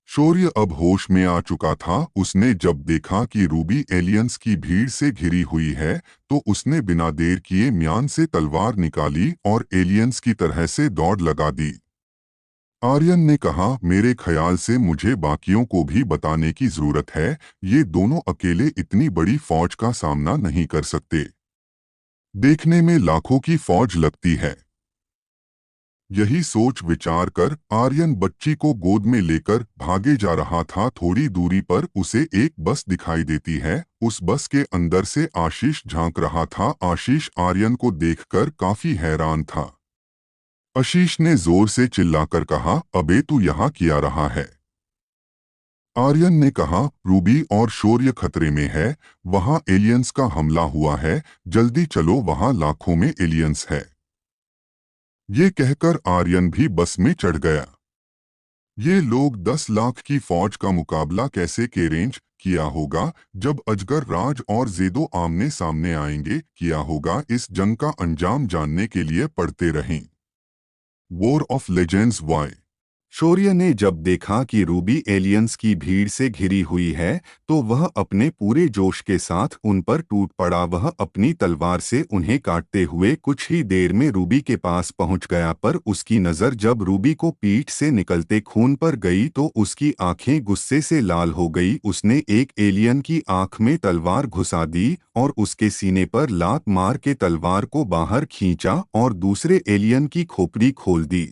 शौर्य अब होश में आ चुका था। उसने जब देखा कि रूबी एलियंस की भीड़ से घिरी हुई है तो उसने बिना देर किए म्यान से तलवार निकाली और एलियंस की तरह से दौड़ लगा दी। आर्यन ने कहा, मेरे ख्याल से मुझे बाकियों को भी बताने की जरूरत है। ये दोनों अकेले इतनी बड़ी फौज का सामना नहीं कर सकते। देखने में लाखों की फौज लगती है। यही सोच विचार कर आर्यन बच्ची को गोद में लेकर भागे जा रहा था। थोड़ी दूरी पर उसे एक बस दिखाई देती है। उस बस के अंदर से आशीष झांक रहा था। आशीष आर्यन को देखकर काफी हैरान था। आशीष ने जोर से चिल्लाकर कहा, अबे तू यहाँ क्या रहा है? आर्यन ने कहा, रूबी और शौर्य खतरे में है। वहाँ एलियंस का हमला हुआ है, जल्दी चलो, वहाँ लाखों में एलियंस है। ये कहकर आर्यन भी बस में चढ़ गया। ये लोग 10 लाख की फौज का मुकाबला कैसे अरेंज किया होगा जब अजगर राज और जेदो आमने सामने आएंगे? किया होगा इस जंग का अंजाम जानने के लिए पढ़ते रहें वॉर ऑफ लेजेंड्स वाई। शौर्य ने जब देखा कि रूबी एलियंस की भीड़ से घिरी हुई है तो वह अपने पूरे जोश के साथ उन पर टूट पड़ा। वह अपनी तलवार से उन्हें काटते हुए कुछ ही देर में रूबी के पास पहुंच गया, पर उसकी नज़र जब रूबी को पीठ से निकलते खून पर गई तो उसकी आंखें गुस्से से लाल हो गई। उसने एक एलियन की आंख में तलवार घुसा दी और उसके सीने पर लात मार के तलवार को बाहर खींचा और दूसरे एलियन की खोपड़ी खोल दी।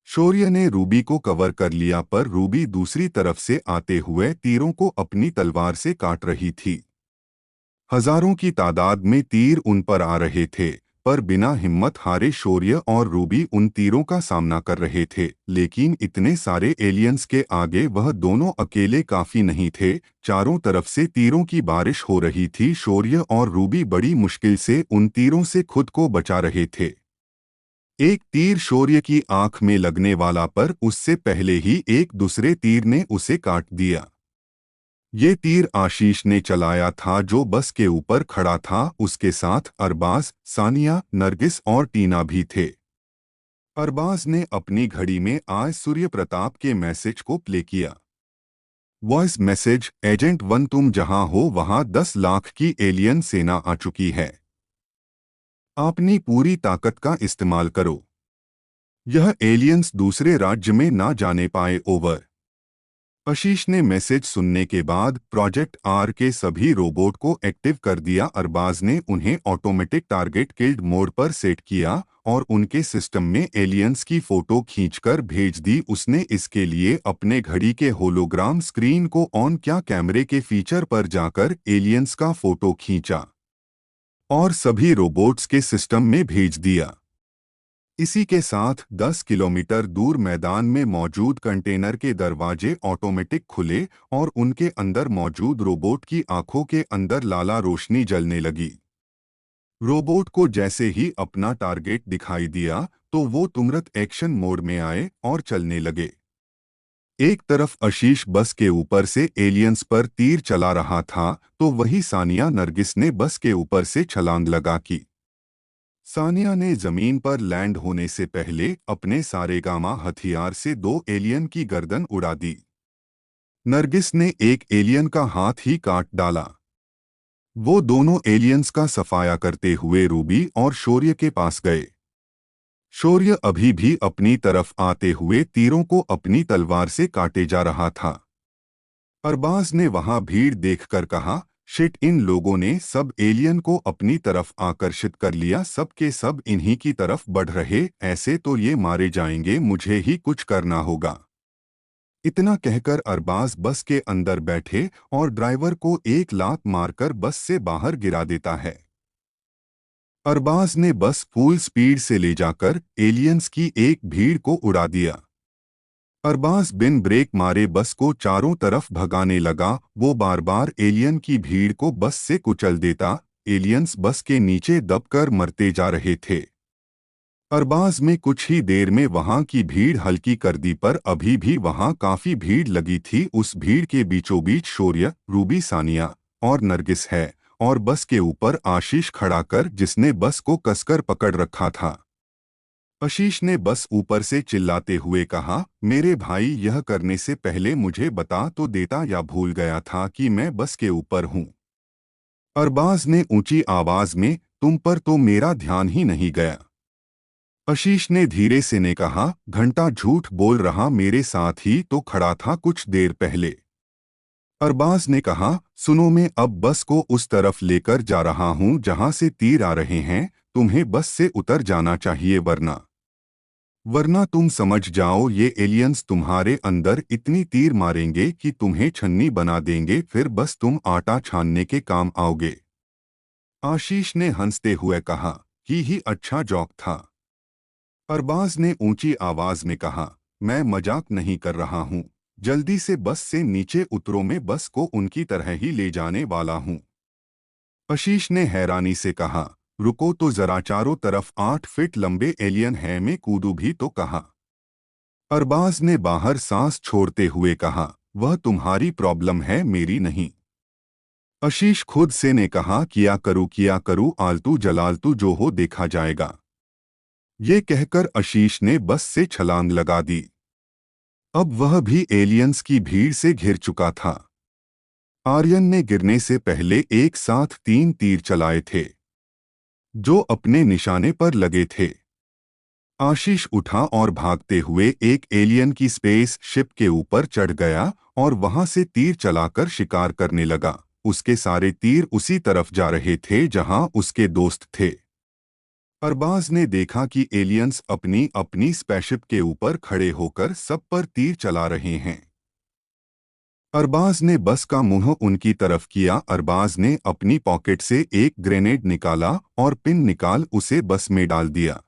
शौर्य ने रूबी को कवर कर लिया, पर रूबी दूसरी तरफ से आते हुए तीरों को अपनी तलवार से काट रही थी। हजारों की तादाद में तीर उन पर आ रहे थे, पर बिना हिम्मत हारे शौर्य और रूबी उन तीरों का सामना कर रहे थे। लेकिन इतने सारे एलियंस के आगे वह दोनों अकेले काफी नहीं थे। चारों तरफ से तीरों की बारिश हो रही थी। शौर्य और रूबी बड़ी मुश्किल से उन तीरों से खुद को बचा रहे थे। एक तीर शौर्य की आंख में लगने वाला, पर उससे पहले ही एक दूसरे तीर ने उसे काट दिया। ये तीर आशीष ने चलाया था, जो बस के ऊपर खड़ा था। उसके साथ अरबाज, सानिया, नरगिस और टीना भी थे। अरबाज ने अपनी घड़ी में आज सूर्य प्रताप के मैसेज को प्ले किया। वॉइस मैसेज: एजेंट 1, तुम जहां हो वहां 10 लाख की एलियन सेना आ चुकी है। अपनी पूरी ताकत का इस्तेमाल करो। यह एलियंस दूसरे राज्य में ना जाने पाए। ओवर। आशीष ने मैसेज सुनने के बाद प्रोजेक्ट आर के सभी रोबोट को एक्टिव कर दिया। अरबाज ने उन्हें ऑटोमेटिक टारगेट किल्ड मोड पर सेट किया और उनके सिस्टम में एलियंस की फोटो खींचकर भेज दी। उसने इसके लिए अपने घड़ी के होलोग्राम स्क्रीन को ऑन किया, कैमरे के फीचर पर जाकर एलियंस का फोटो खींचा और सभी रोबोट्स के सिस्टम में भेज दिया। इसी के साथ 10 किलोमीटर दूर मैदान में मौजूद कंटेनर के दरवाजे ऑटोमेटिक खुले और उनके अंदर मौजूद रोबोट की आंखों के अंदर लाला रोशनी जलने लगी। रोबोट को जैसे ही अपना टारगेट दिखाई दिया तो वो तुरंत एक्शन मोड में आए और चलने लगे। एक तरफ आशीष बस के ऊपर से एलियंस पर तीर चला रहा था तो वही सानिया नरगिस ने बस के ऊपर से छलांग लगा की। सानिया ने जमीन पर लैंड होने से पहले अपने सारेगामा हथियार से 2 एलियन की गर्दन उड़ा दी। नरगिस ने एक एलियन का हाथ ही काट डाला। वो दोनों एलियंस का सफाया करते हुए रूबी और शौर्य के पास गए। शौर्य अभी भी अपनी तरफ आते हुए तीरों को अपनी तलवार से काटे जा रहा था। अरबाज ने वहां भीड़ देखकर कहा, शिट, इन लोगों ने सब एलियन को अपनी तरफ आकर्षित कर लिया। सब के सब इन्हीं की तरफ बढ़ रहे, ऐसे तो ये मारे जाएंगे, मुझे ही कुछ करना होगा। इतना कहकर अरबाज बस के अंदर बैठे और ड्राइवर को एक लात मारकर बस से बाहर गिरा देता है। अरबाज ने बस फुल स्पीड से ले जाकर एलियंस की एक भीड़ को उड़ा दिया। अरबाज बिन ब्रेक मारे बस को चारों तरफ भगाने लगा। वो बार बार एलियन की भीड़ को बस से कुचल देता। एलियंस बस के नीचे दबकर मरते जा रहे थे। अरबाज में कुछ ही देर में वहां की भीड़ हल्की कर दी, पर अभी भी वहां काफी भीड़ लगी थी। उस भीड़ के बीचों बीच शौर्य, रूबी, सानिया और नरगिस है और बस के ऊपर आशीष खड़ा कर जिसने बस को कसकर पकड़ रखा था। आशीष ने बस ऊपर से चिल्लाते हुए कहा, मेरे भाई, यह करने से पहले मुझे बता तो देता, या भूल गया था कि मैं बस के ऊपर हूं। अरबाज ने ऊंची आवाज में, तुम पर तो मेरा ध्यान ही नहीं गया। आशीष ने धीरे से ने कहा, घंटा झूठ बोल रहा, मेरे साथ ही तो खड़ा था कुछ देर पहले। अरबाज ने कहा, सुनो, मैं अब बस को उस तरफ लेकर जा रहा हूं जहां से तीर आ रहे हैं। तुम्हें बस से उतर जाना चाहिए, वरना तुम समझ जाओ ये एलियंस तुम्हारे अंदर इतनी तीर मारेंगे कि तुम्हें छन्नी बना देंगे, फिर बस तुम आटा छानने के काम आओगे। आशीष ने हंसते हुए कहा, ही अच्छा जोक था। अरबाज ने ऊंची आवाज में कहा, मैं मजाक नहीं कर रहा हूं, जल्दी से बस से नीचे उतरो, मैं बस को उनकी तरह ही ले जाने वाला हूं। आशीष ने हैरानी से कहा, रुको तो जरा, चारों तरफ 8 फीट लंबे एलियन हैं, मैं कूदूं भी तो कहा। अरबाज ने बाहर सांस छोड़ते हुए कहा, वह तुम्हारी प्रॉब्लम है, मेरी नहीं। आशीष खुद से ने कहा, किया करूँ आलतू जलालतू, जो हो देखा जाएगा। ये कहकर आशीष ने बस से छलांग लगा दी। अब वह भी एलियंस की भीड़ से घिर चुका था। आर्यन ने गिरने से पहले एक साथ 3 तीर चलाए थे जो अपने निशाने पर लगे थे। आशीष उठा और भागते हुए एक एलियन की स्पेस शिप के ऊपर चढ़ गया और वहां से तीर चलाकर शिकार करने लगा। उसके सारे तीर उसी तरफ जा रहे थे जहां उसके दोस्त थे। अरबाज ने देखा कि एलियंस अपनी अपनी स्पेसशिप के ऊपर खड़े होकर सब पर तीर चला रहे हैं। अरबाज ने बस का मुंह उनकी तरफ किया। अरबाज ने अपनी पॉकेट से एक ग्रेनेड निकाला और पिन निकाल उसे बस में डाल दिया।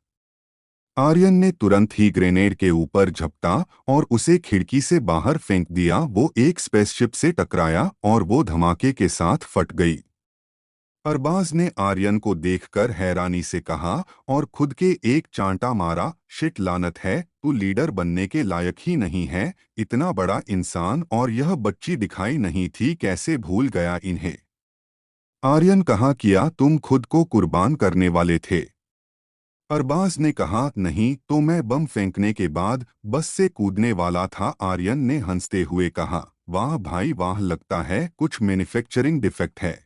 आर्यन ने तुरंत ही ग्रेनेड के ऊपर झपटा और उसे खिड़की से बाहर फेंक दिया। वो एक स्पेसशिप से टकराया और वो धमाके के साथ फट गई। अरबाज ने आर्यन को देखकर हैरानी से कहा और खुद के एक चांटा मारा। शिट, लानत है, तू लीडर बनने के लायक ही नहीं है। इतना बड़ा इंसान और यह बच्ची दिखाई नहीं थी, कैसे भूल गया इन्हें। आर्यन कहा, किया तुम खुद को कुर्बान करने वाले थे? अरबाज ने कहा, नहीं तो मैं बम फेंकने के बाद बस से कूदने वाला था। आर्यन ने हंसते हुए कहा, वाह भाई वाह, लगता है कुछ मैन्युफैक्चरिंग डिफेक्ट है।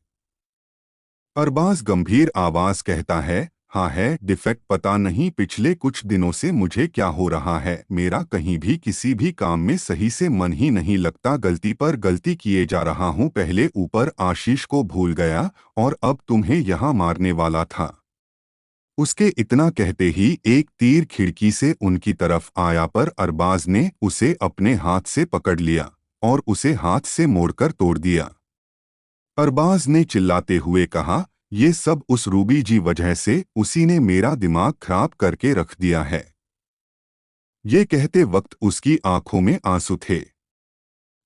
अरबाज गंभीर आवाज कहता है, हाँ है डिफेक्ट। पता नहीं पिछले कुछ दिनों से मुझे क्या हो रहा है, मेरा कहीं भी किसी भी काम में सही से मन ही नहीं लगता। गलती पर गलती किए जा रहा हूँ। पहले ऊपर आशीष को भूल गया और अब तुम्हें यहाँ मारने वाला था। उसके इतना कहते ही एक तीर खिड़की से उनकी तरफ आया, पर अरबाज ने उसे अपने हाथ से पकड़ लिया और उसे हाथ से मोड़कर तोड़ दिया। अरबाज ने चिल्लाते हुए कहा, ये सब उस रूबी जी वजह से, उसी ने मेरा दिमाग खराब करके रख दिया है। ये कहते वक्त उसकी आंखों में आंसू थे।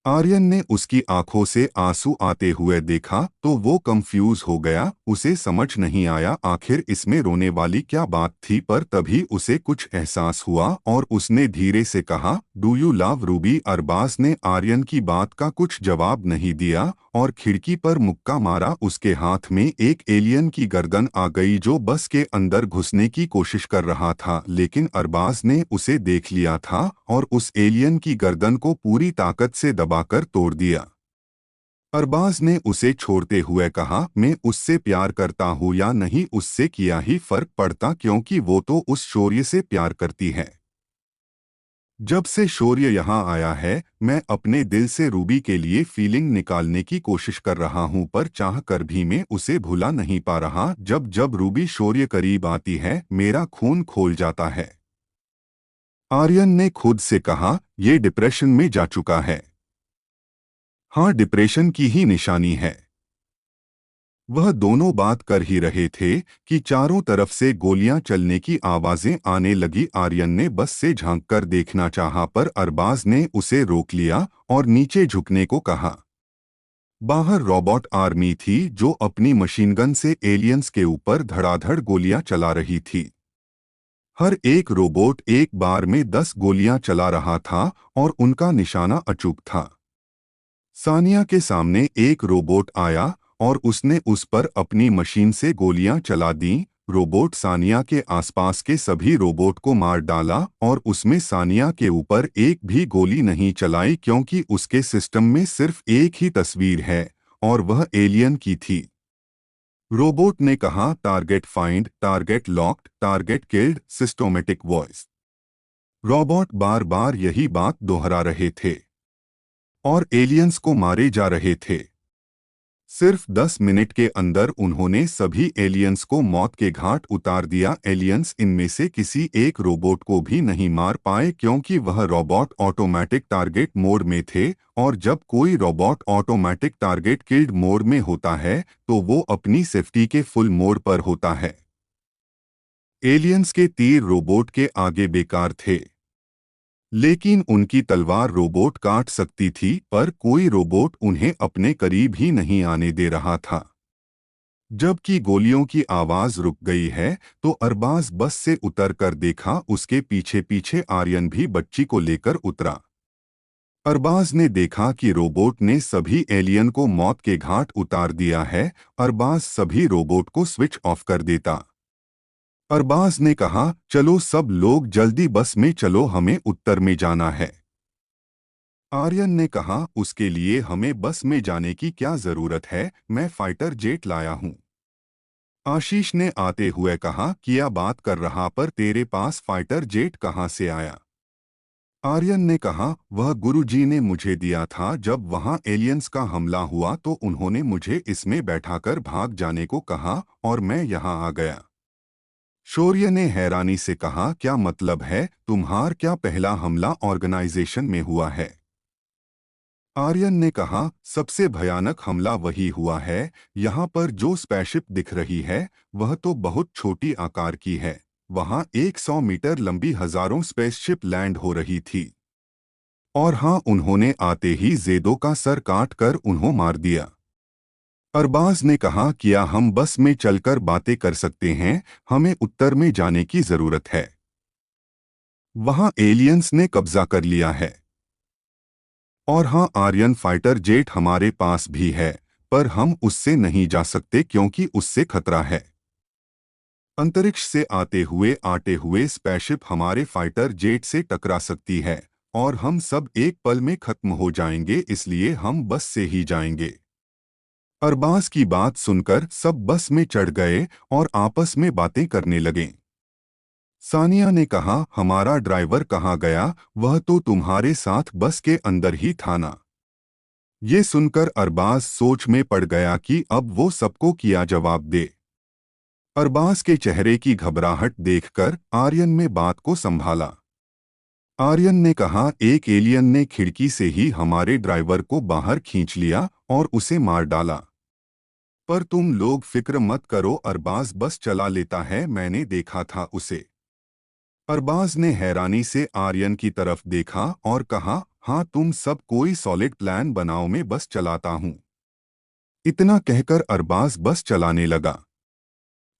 आर्यन ने उसकी आंखों से आंसू आते हुए देखा तो वो कंफ्यूज हो गया। उसे समझ नहीं आया आखिर इसमें रोने वाली क्या बात थी, पर तभी उसे कुछ एहसास हुआ और उसने धीरे से कहा, do you love Ruby? Arbaaz ने आर्यन की बात का कुछ जवाब नहीं दिया और खिड़की पर मुक्का मारा। उसके हाथ में एक एलियन की गर्दन आ गई जो बस के अंदर घुसने की कोशिश कर रहा था, लेकिन अरबाज ने उसे देख लिया था और उस एलियन की गर्दन को पूरी ताकत से दबाकर तोड़ दिया। अरबाज ने उसे छोड़ते हुए कहा, मैं उससे प्यार करता हूँ या नहीं उससे क्या ही फर्क पड़ता, क्योंकि वो तो उस शौर्य से प्यार करती है। जब से शौर्य यहाँ आया है मैं अपने दिल से रूबी के लिए फीलिंग निकालने की कोशिश कर रहा हूँ, पर चाह कर भी मैं उसे भुला नहीं पा रहा। जब जब रूबी शौर्य करीब आती है मेरा खून खोल जाता है। आर्यन ने खुद से कहा, ये डिप्रेशन में जा चुका है। हाँ, डिप्रेशन की ही निशानी है। वह दोनों बात कर ही रहे थे कि चारों तरफ से गोलियां चलने की आवाजें आने लगी। आर्यन ने बस से झांककर देखना चाहा, पर अरबाज ने उसे रोक लिया और नीचे झुकने को कहा। बाहर रोबोट आर्मी थी जो अपनी मशीनगन से एलियंस के ऊपर धड़ाधड़ गोलियां चला रही थी। हर एक रोबोट एक बार में 10 गोलियां चला रहा था और उनका निशाना अचूक था। सानिया के सामने एक रोबोट आया और उसने उस पर अपनी मशीन से गोलियां चला दीं। रोबोट सानिया के आसपास के सभी रोबोट को मार डाला और उसमें सानिया के ऊपर एक भी गोली नहीं चलाई, क्योंकि उसके सिस्टम में सिर्फ एक ही तस्वीर है और वह एलियन की थी। रोबोट ने कहा, target find, target locked, target killed, systematic voice. Robot बार बार यही बात दोहरा रहे थे और एलियंस को मारे जा रहे थे। सिर्फ 10 मिनट के अंदर उन्होंने सभी एलियंस को मौत के घाट उतार दिया। एलियंस इनमें से किसी एक रोबोट को भी नहीं मार पाए, क्योंकि वह रोबोट ऑटोमेटिक टारगेट मोड में थे और जब कोई robot automatic target killed mode में होता है तो वो अपनी सेफ्टी के फुल मोड पर होता है। एलियंस के तीर रोबोट के आगे बेकार थे, लेकिन उनकी तलवार रोबोट काट सकती थी, पर कोई रोबोट उन्हें अपने करीब ही नहीं आने दे रहा था। जबकि गोलियों की आवाज रुक गई है तो अरबाज बस से उतर कर देखा, उसके पीछे पीछे आर्यन भी बच्ची को लेकर उतरा। अरबाज ने देखा कि रोबोट ने सभी एलियन को मौत के घाट उतार दिया है। अरबाज सभी रोबोट को स्विच ऑफ कर देता। अरबाज ने कहा, चलो सब लोग जल्दी बस में चलो, हमें उत्तर में जाना है। आर्यन ने कहा, उसके लिए हमें बस में जाने की क्या जरूरत है, मैं फाइटर जेट लाया हूं। आशीष ने आते हुए कहा, क्या बात कर रहा, पर तेरे पास फाइटर जेट कहां से आया? आर्यन ने कहा, वह गुरुजी ने मुझे दिया था। जब वहां एलियंस का हमला हुआ तो उन्होंने मुझे इसमें बैठाकर भाग जाने को कहा और मैं यहां आ गया। शौर्य ने हैरानी से कहा, क्या मतलब है? तुम्हारा क्या पहला हमला ऑर्गेनाइजेशन में हुआ है? आर्यन ने कहा, सबसे भयानक हमला वही हुआ है। यहाँ पर जो स्पेसशिप दिख रही है वह तो बहुत छोटी आकार की है। वहाँ 100 मीटर लंबी हजारों स्पेसशिप लैंड हो रही थी। और हाँ, उन्होंने आते ही जेदो का सर काट कर उन्हों मार दिया। अरबाज ने कहा, क्या हम बस में चलकर बातें कर सकते हैं? हमें उत्तर में जाने की जरूरत है। वहां एलियंस ने कब्जा कर लिया है। और हाँ, आर्यन फाइटर जेट हमारे पास भी है, पर हम उससे नहीं जा सकते क्योंकि उससे खतरा है। अंतरिक्ष से आते हुए स्पेसशिप हमारे फाइटर जेट से टकरा सकती है और हम सब एक पल में खत्म हो जाएंगे, इसलिए हम बस से ही जाएंगे। अरबाज की बात सुनकर सब बस में चढ़ गए और आपस में बातें करने लगे। सानिया ने कहा, हमारा ड्राइवर कहाँ गया? वह तो तुम्हारे साथ बस के अंदर ही था ना। ये सुनकर अरबाज सोच में पड़ गया कि अब वो सबको क्या जवाब दे। अरबाज के चेहरे की घबराहट देखकर आर्यन ने बात को संभाला। आर्यन ने कहा, एक एलियन ने खिड़की से ही हमारे ड्राइवर को बाहर खींच लिया और उसे मार डाला। पर तुम लोग फिक्र मत करो, अरबाज बस चला लेता है, मैंने देखा था उसे। अरबाज ने हैरानी से आर्यन की तरफ देखा और कहा, हाँ, तुम सब कोई सॉलिड प्लान बनाओ, मैं बस चलाता हूँ। इतना कहकर अरबाज बस चलाने लगा।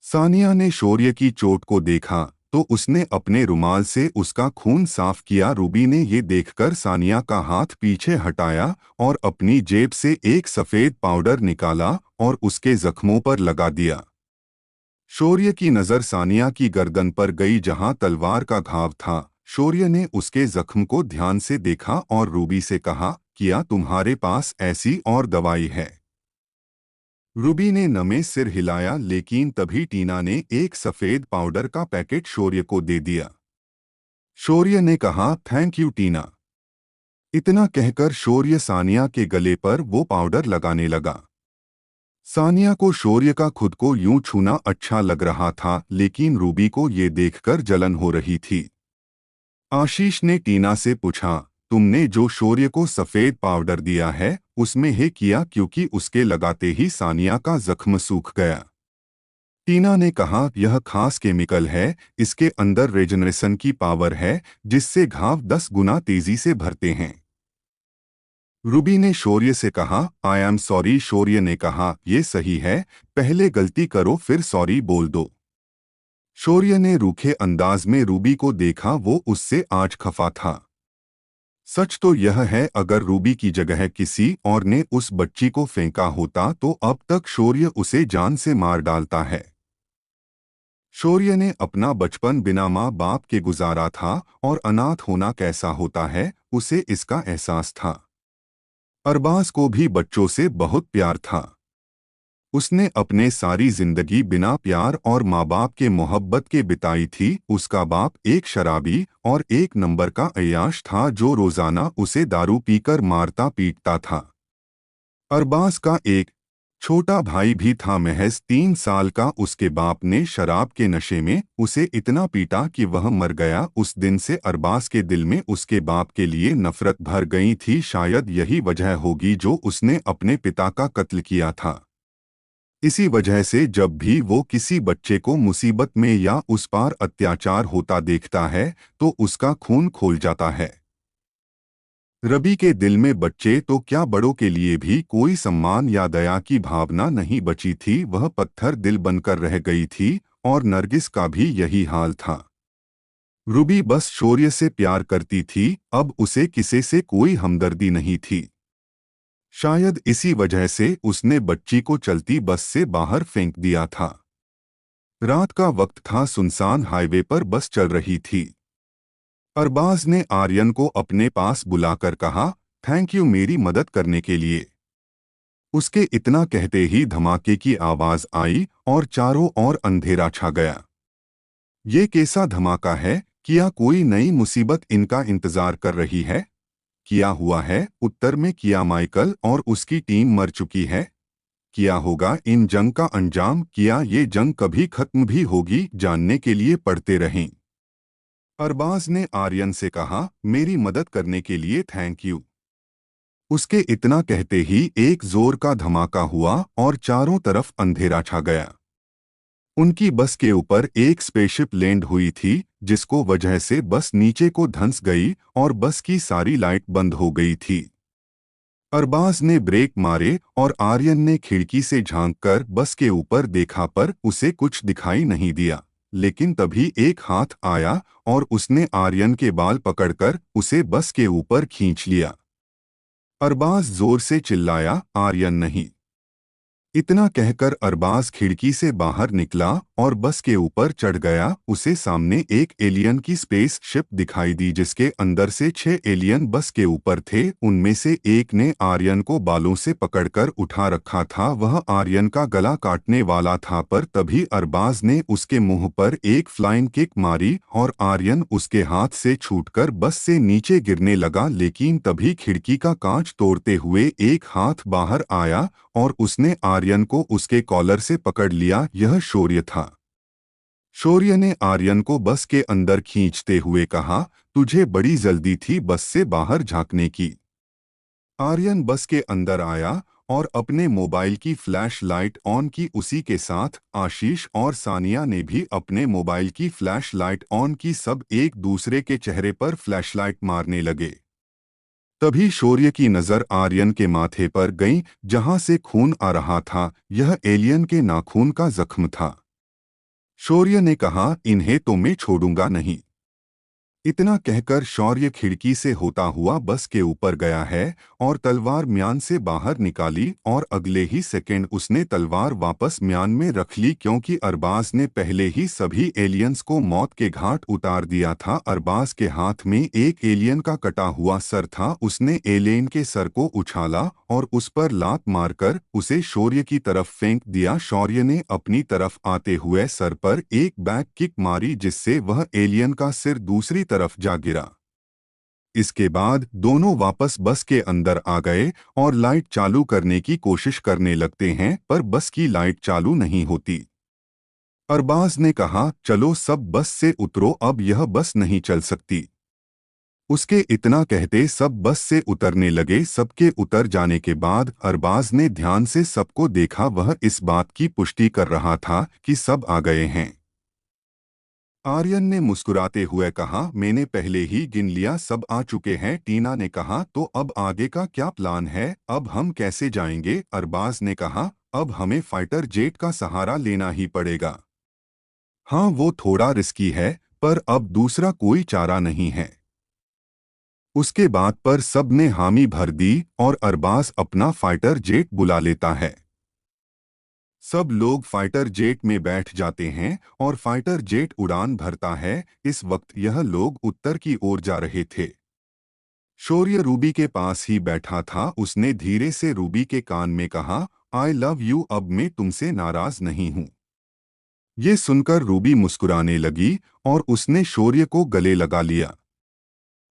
सानिया ने शौर्य की चोट को देखा तो उसने अपने रुमाल से उसका खून साफ किया। रूबी ने ये देखकर सानिया का हाथ पीछे हटाया और अपनी जेब से एक सफेद पाउडर निकाला और उसके जख्मों पर लगा दिया। शौर्य की नज़र सानिया की गर्दन पर गई जहां तलवार का घाव था। शौर्य ने उसके जख्म को ध्यान से देखा और रूबी से कहा, क्या तुम्हारे पास ऐसी और दवाई है? रूबी ने नमे सिर हिलाया, लेकिन तभी टीना ने एक सफेद पाउडर का पैकेट शौर्य को दे दिया। शौर्य ने कहा, थैंक यू टीना। इतना कहकर शौर्य सानिया के गले पर वो पाउडर लगाने लगा। सानिया को शौर्य का खुद को यूं छूना अच्छा लग रहा था, लेकिन रूबी को ये देखकर जलन हो रही थी। आशीष ने टीना से पूछा, तुमने जो शौर्य को सफेद पाउडर दिया है उसमें है किया, क्योंकि उसके लगाते ही सानिया का जख्म सूख गया। टीना ने कहा, यह खास केमिकल है, इसके अंदर रेजनरेशन की पावर है जिससे घाव 10 गुना तेजी से भरते हैं। रूबी ने शौर्य से कहा, आई एम सॉरी। शौर्य ने कहा, ये सही है, पहले गलती करो फिर सॉरी बोल दो। शौर्य ने रूखे अंदाज में रूबी को देखा, वो उससे आज खफा था। सच तो यह है, अगर रूबी की जगह किसी और ने उस बच्ची को फेंका होता तो अब तक शौर्य उसे जान से मार डालता है। शौर्य ने अपना बचपन बिना माँ बाप के गुजारा था और अनाथ होना कैसा होता है उसे इसका एहसास था। अरबाज को भी बच्चों से बहुत प्यार था। उसने अपने सारी जिंदगी बिना प्यार और माँ बाप के मोहब्बत के बिताई थी। उसका बाप एक शराबी और एक नंबर का अय्याश था जो रोजाना उसे दारू पीकर मारता पीटता था। अरबाज का एक छोटा भाई भी था, महज 3 साल का। उसके बाप ने शराब के नशे में उसे इतना पीटा कि वह मर गया। उस दिन से अरबाज के दिल में उसके बाप के लिए नफरत भर गई थी। शायद यही वजह होगी जो उसने अपने पिता का कत्ल किया था। इसी वजह से जब भी वो किसी बच्चे को मुसीबत में या उस पर अत्याचार होता देखता है तो उसका खून खोल जाता है। रवि के दिल में बच्चे तो क्या, बड़ों के लिए भी कोई सम्मान या दया की भावना नहीं बची थी। वह पत्थर दिल बनकर रह गई थी और नरगिस का भी यही हाल था। रूबी बस शौर्य से प्यार करती थी, अब उसे किसी से कोई हमदर्दी नहीं थी। शायद इसी वजह से उसने बच्ची को चलती बस से बाहर फेंक दिया था। रात का वक्त था, सुनसान हाईवे पर बस चल रही थी। अरबाज ने आर्यन को अपने पास बुलाकर कहा, थैंक यू मेरी मदद करने के लिए। उसके इतना कहते ही धमाके की आवाज आई और चारों ओर अंधेरा छा गया। ये कैसा धमाका है? क्या कोई नई मुसीबत इनका इंतजार कर रही है? क्या हुआ है? उत्तर में किया माइकल और उसकी टीम मर चुकी है। क्या होगा इन जंग का अंजाम? क्या ये जंग कभी खत्म भी होगी? जानने के लिए पढ़ते रहें। अरबाज ने आर्यन से कहा, मेरी मदद करने के लिए थैंक यू। उसके इतना कहते ही एक जोर का धमाका हुआ और चारों तरफ अंधेरा छा गया। उनकी बस के ऊपर एक स्पेसशिप लैंड हुई थी, जिसको वजह से बस नीचे को धंस गई और बस की सारी लाइट बंद हो गई थी। अरबाज ने ब्रेक मारे और आर्यन ने खिड़की से झांककर बस के ऊपर देखा पर उसे कुछ दिखाई नहीं दिया। लेकिन तभी एक हाथ आया और उसने आर्यन के बाल पकड़कर उसे बस के ऊपर खींच लिया। अरबाज जोर से चिल्लाया, आर्यन नहीं। इतना कहकर अरबाज खिड़की से बाहर निकला और बस के ऊपर चढ़ गया। उसे सामने एक एलियन की स्पेस शिप दिखाई दी जिसके अंदर से 6 एलियन बस के ऊपर थे। उनमें से एक ने आर्यन को बालों से पकड़कर उठा रखा था। वह आर्यन का गला काटने वाला था पर तभी अरबाज ने उसके मुंह पर एक फ्लाइंग किक मारी और आर्यन उसके हाथ से छूटकर बस से नीचे गिरने लगा। लेकिन तभी खिड़की का कांच तोड़ते हुए एक हाथ बाहर आया और उसने आर्यन को उसके कॉलर से पकड़ लिया। यह शौर्य था। शौर्य ने आर्यन को बस के अंदर खींचते हुए कहा, तुझे बड़ी जल्दी थी बस से बाहर झांकने की। आर्यन बस के अंदर आया और अपने मोबाइल की फ्लैश लाइट ऑन की। उसी के साथ आशीष और सानिया ने भी अपने मोबाइल की फ्लैश लाइट ऑन की। सब एक दूसरे के चेहरे पर फ्लैशलाइट मारने लगे। तभी शौर्य की नजर आर्यन के माथे पर गई जहां से खून आ रहा था। यह एलियन के नाखून का जख्म था। शौर्य ने कहा, इन्हें तो मैं छोड़ूंगा नहीं। इतना कहकर शौर्य खिड़की से होता हुआ बस के ऊपर गया है और तलवार म्यान से बाहर निकाली और अगले ही सेकंड उसने तलवार वापस म्यान में रख ली क्योंकि अरबाज ने पहले ही सभी एलियंस को मौत के घाट उतार दिया था। अरबाज के हाथ में एक एलियन का कटा हुआ सर था। उसने एलियन के सर को उछाला और उस पर लात मारकर उसे शौर्य की तरफ फेंक दिया। शौर्य ने अपनी तरफ आते हुए सर पर एक बैक किक मारी जिससे वह एलियन का सिर दूसरी तरफ जा गिरा। इसके बाद दोनों वापस बस के अंदर आ गए और लाइट चालू करने की कोशिश करने लगते हैं पर बस की लाइट चालू नहीं होती। अरबाज ने कहा, चलो सब बस से उतरो, अब यह बस नहीं चल सकती। उसके इतना कहते सब बस से उतरने लगे। सबके उतर जाने के बाद अरबाज ने ध्यान से सबको देखा। वह इस बात की पुष्टि कर रहा था कि सब आ गए हैं। आर्यन ने मुस्कुराते हुए कहा, मैंने पहले ही गिन लिया, सब आ चुके हैं। टीना ने कहा, तो अब आगे का क्या प्लान है, अब हम कैसे जाएंगे? अरबाज ने कहा, अब हमें फाइटर जेट का सहारा लेना ही पड़ेगा। हाँ, वो थोड़ा रिस्की है पर अब दूसरा कोई चारा नहीं है। उसके बात पर सब ने हामी भर दी और अरबाज अपना फाइटर जेट बुला लेता है। सब लोग फाइटर जेट में बैठ जाते हैं और फाइटर जेट उड़ान भरता है। इस वक्त यह लोग उत्तर की ओर जा रहे थे। शौर्य रूबी के पास ही बैठा था। उसने धीरे से रूबी के कान में कहा, आई लव यू, अब मैं तुमसे नाराज नहीं हूँ। ये सुनकर रूबी मुस्कुराने लगी और उसने शौर्य को गले लगा लिया।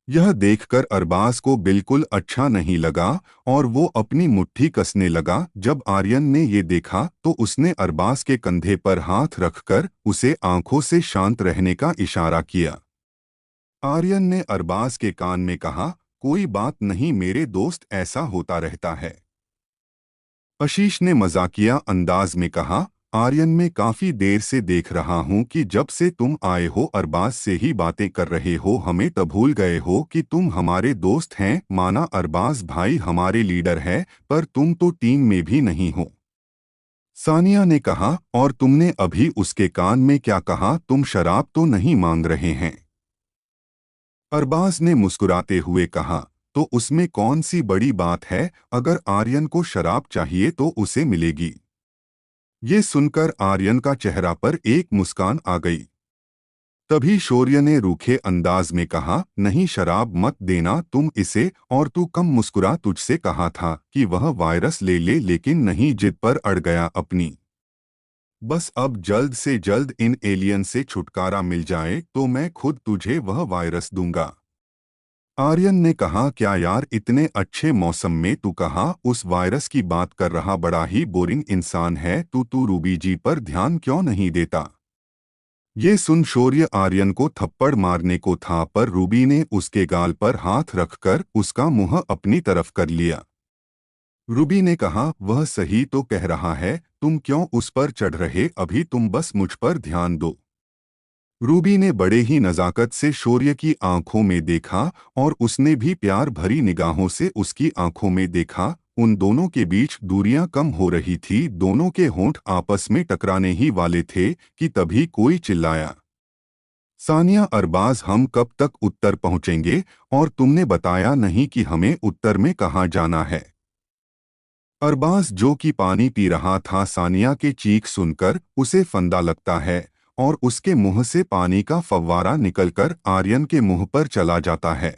यह देखकर अरबाज को बिल्कुल अच्छा नहीं लगा और वो अपनी मुट्ठी कसने लगा। जब आर्यन ने ये देखा तो उसने अरबाज के कंधे पर हाथ रखकर उसे आंखों से शांत रहने का इशारा किया। आर्यन ने अरबाज के कान में कहा, कोई बात नहीं मेरे दोस्त, ऐसा होता रहता है। आशीष ने मजाकिया अंदाज में कहा, आर्यन मैं काफी देर से देख रहा हूं कि जब से तुम आए हो अरबाज से ही बातें कर रहे हो, हमें तो भूल गए हो कि तुम हमारे दोस्त हैं। माना अरबाज भाई हमारे लीडर है पर तुम तो टीम में भी नहीं हो। सानिया ने कहा, और तुमने अभी उसके कान में क्या कहा, तुम शराब तो नहीं मांग रहे हैं? अरबाज ने मुस्कुराते हुए कहा, तो उसमें कौन सी बड़ी बात है, अगर आर्यन को शराब चाहिए तो उसे मिलेगी। ये सुनकर आर्यन का चेहरा पर एक मुस्कान आ गई। तभी शौर्य ने रूखे अंदाज में कहा, नहीं शराब मत देना तुम इसे, और तू कम मुस्कुरा, तुझसे कहा था कि वह वायरस ले ले लेकिन नहीं, जिद पर अड़ गया अपनी। बस अब जल्द से जल्द इन एलियन से छुटकारा मिल जाए तो मैं खुद तुझे वह वायरस दूंगा। आर्यन ने कहा, क्या यार इतने अच्छे मौसम में तू कहाँ उस वायरस की बात कर रहा, बड़ा ही बोरिंग इंसान है तू रूबी जी पर ध्यान क्यों नहीं देता? ये सुन शौर्य आर्यन को थप्पड़ मारने को था पर रूबी ने उसके गाल पर हाथ रखकर उसका मुंह अपनी तरफ कर लिया। रूबी ने कहा, वह सही तो कह रहा है, तुम क्यों उस पर चढ़ रहे, अभी तुम बस मुझ पर ध्यान दो। रूबी ने बड़े ही नज़ाकत से शौर्य की आंखों में देखा और उसने भी प्यार भरी निगाहों से उसकी आंखों में देखा। उन दोनों के बीच दूरियां कम हो रही थी, दोनों के होंठ आपस में टकराने ही वाले थे कि तभी कोई चिल्लाया, सानिया अरबाज, हम कब तक उत्तर पहुंचेंगे? और तुमने बताया नहीं कि हमें उत्तर में कहाँ जाना है। अरबाज, जो कि पानी पी रहा था, सानिया के चीख सुनकर उसे फंदा लगता है और उसके मुंह से पानी का फव्वारा निकलकर आर्यन के मुंह पर चला जाता है।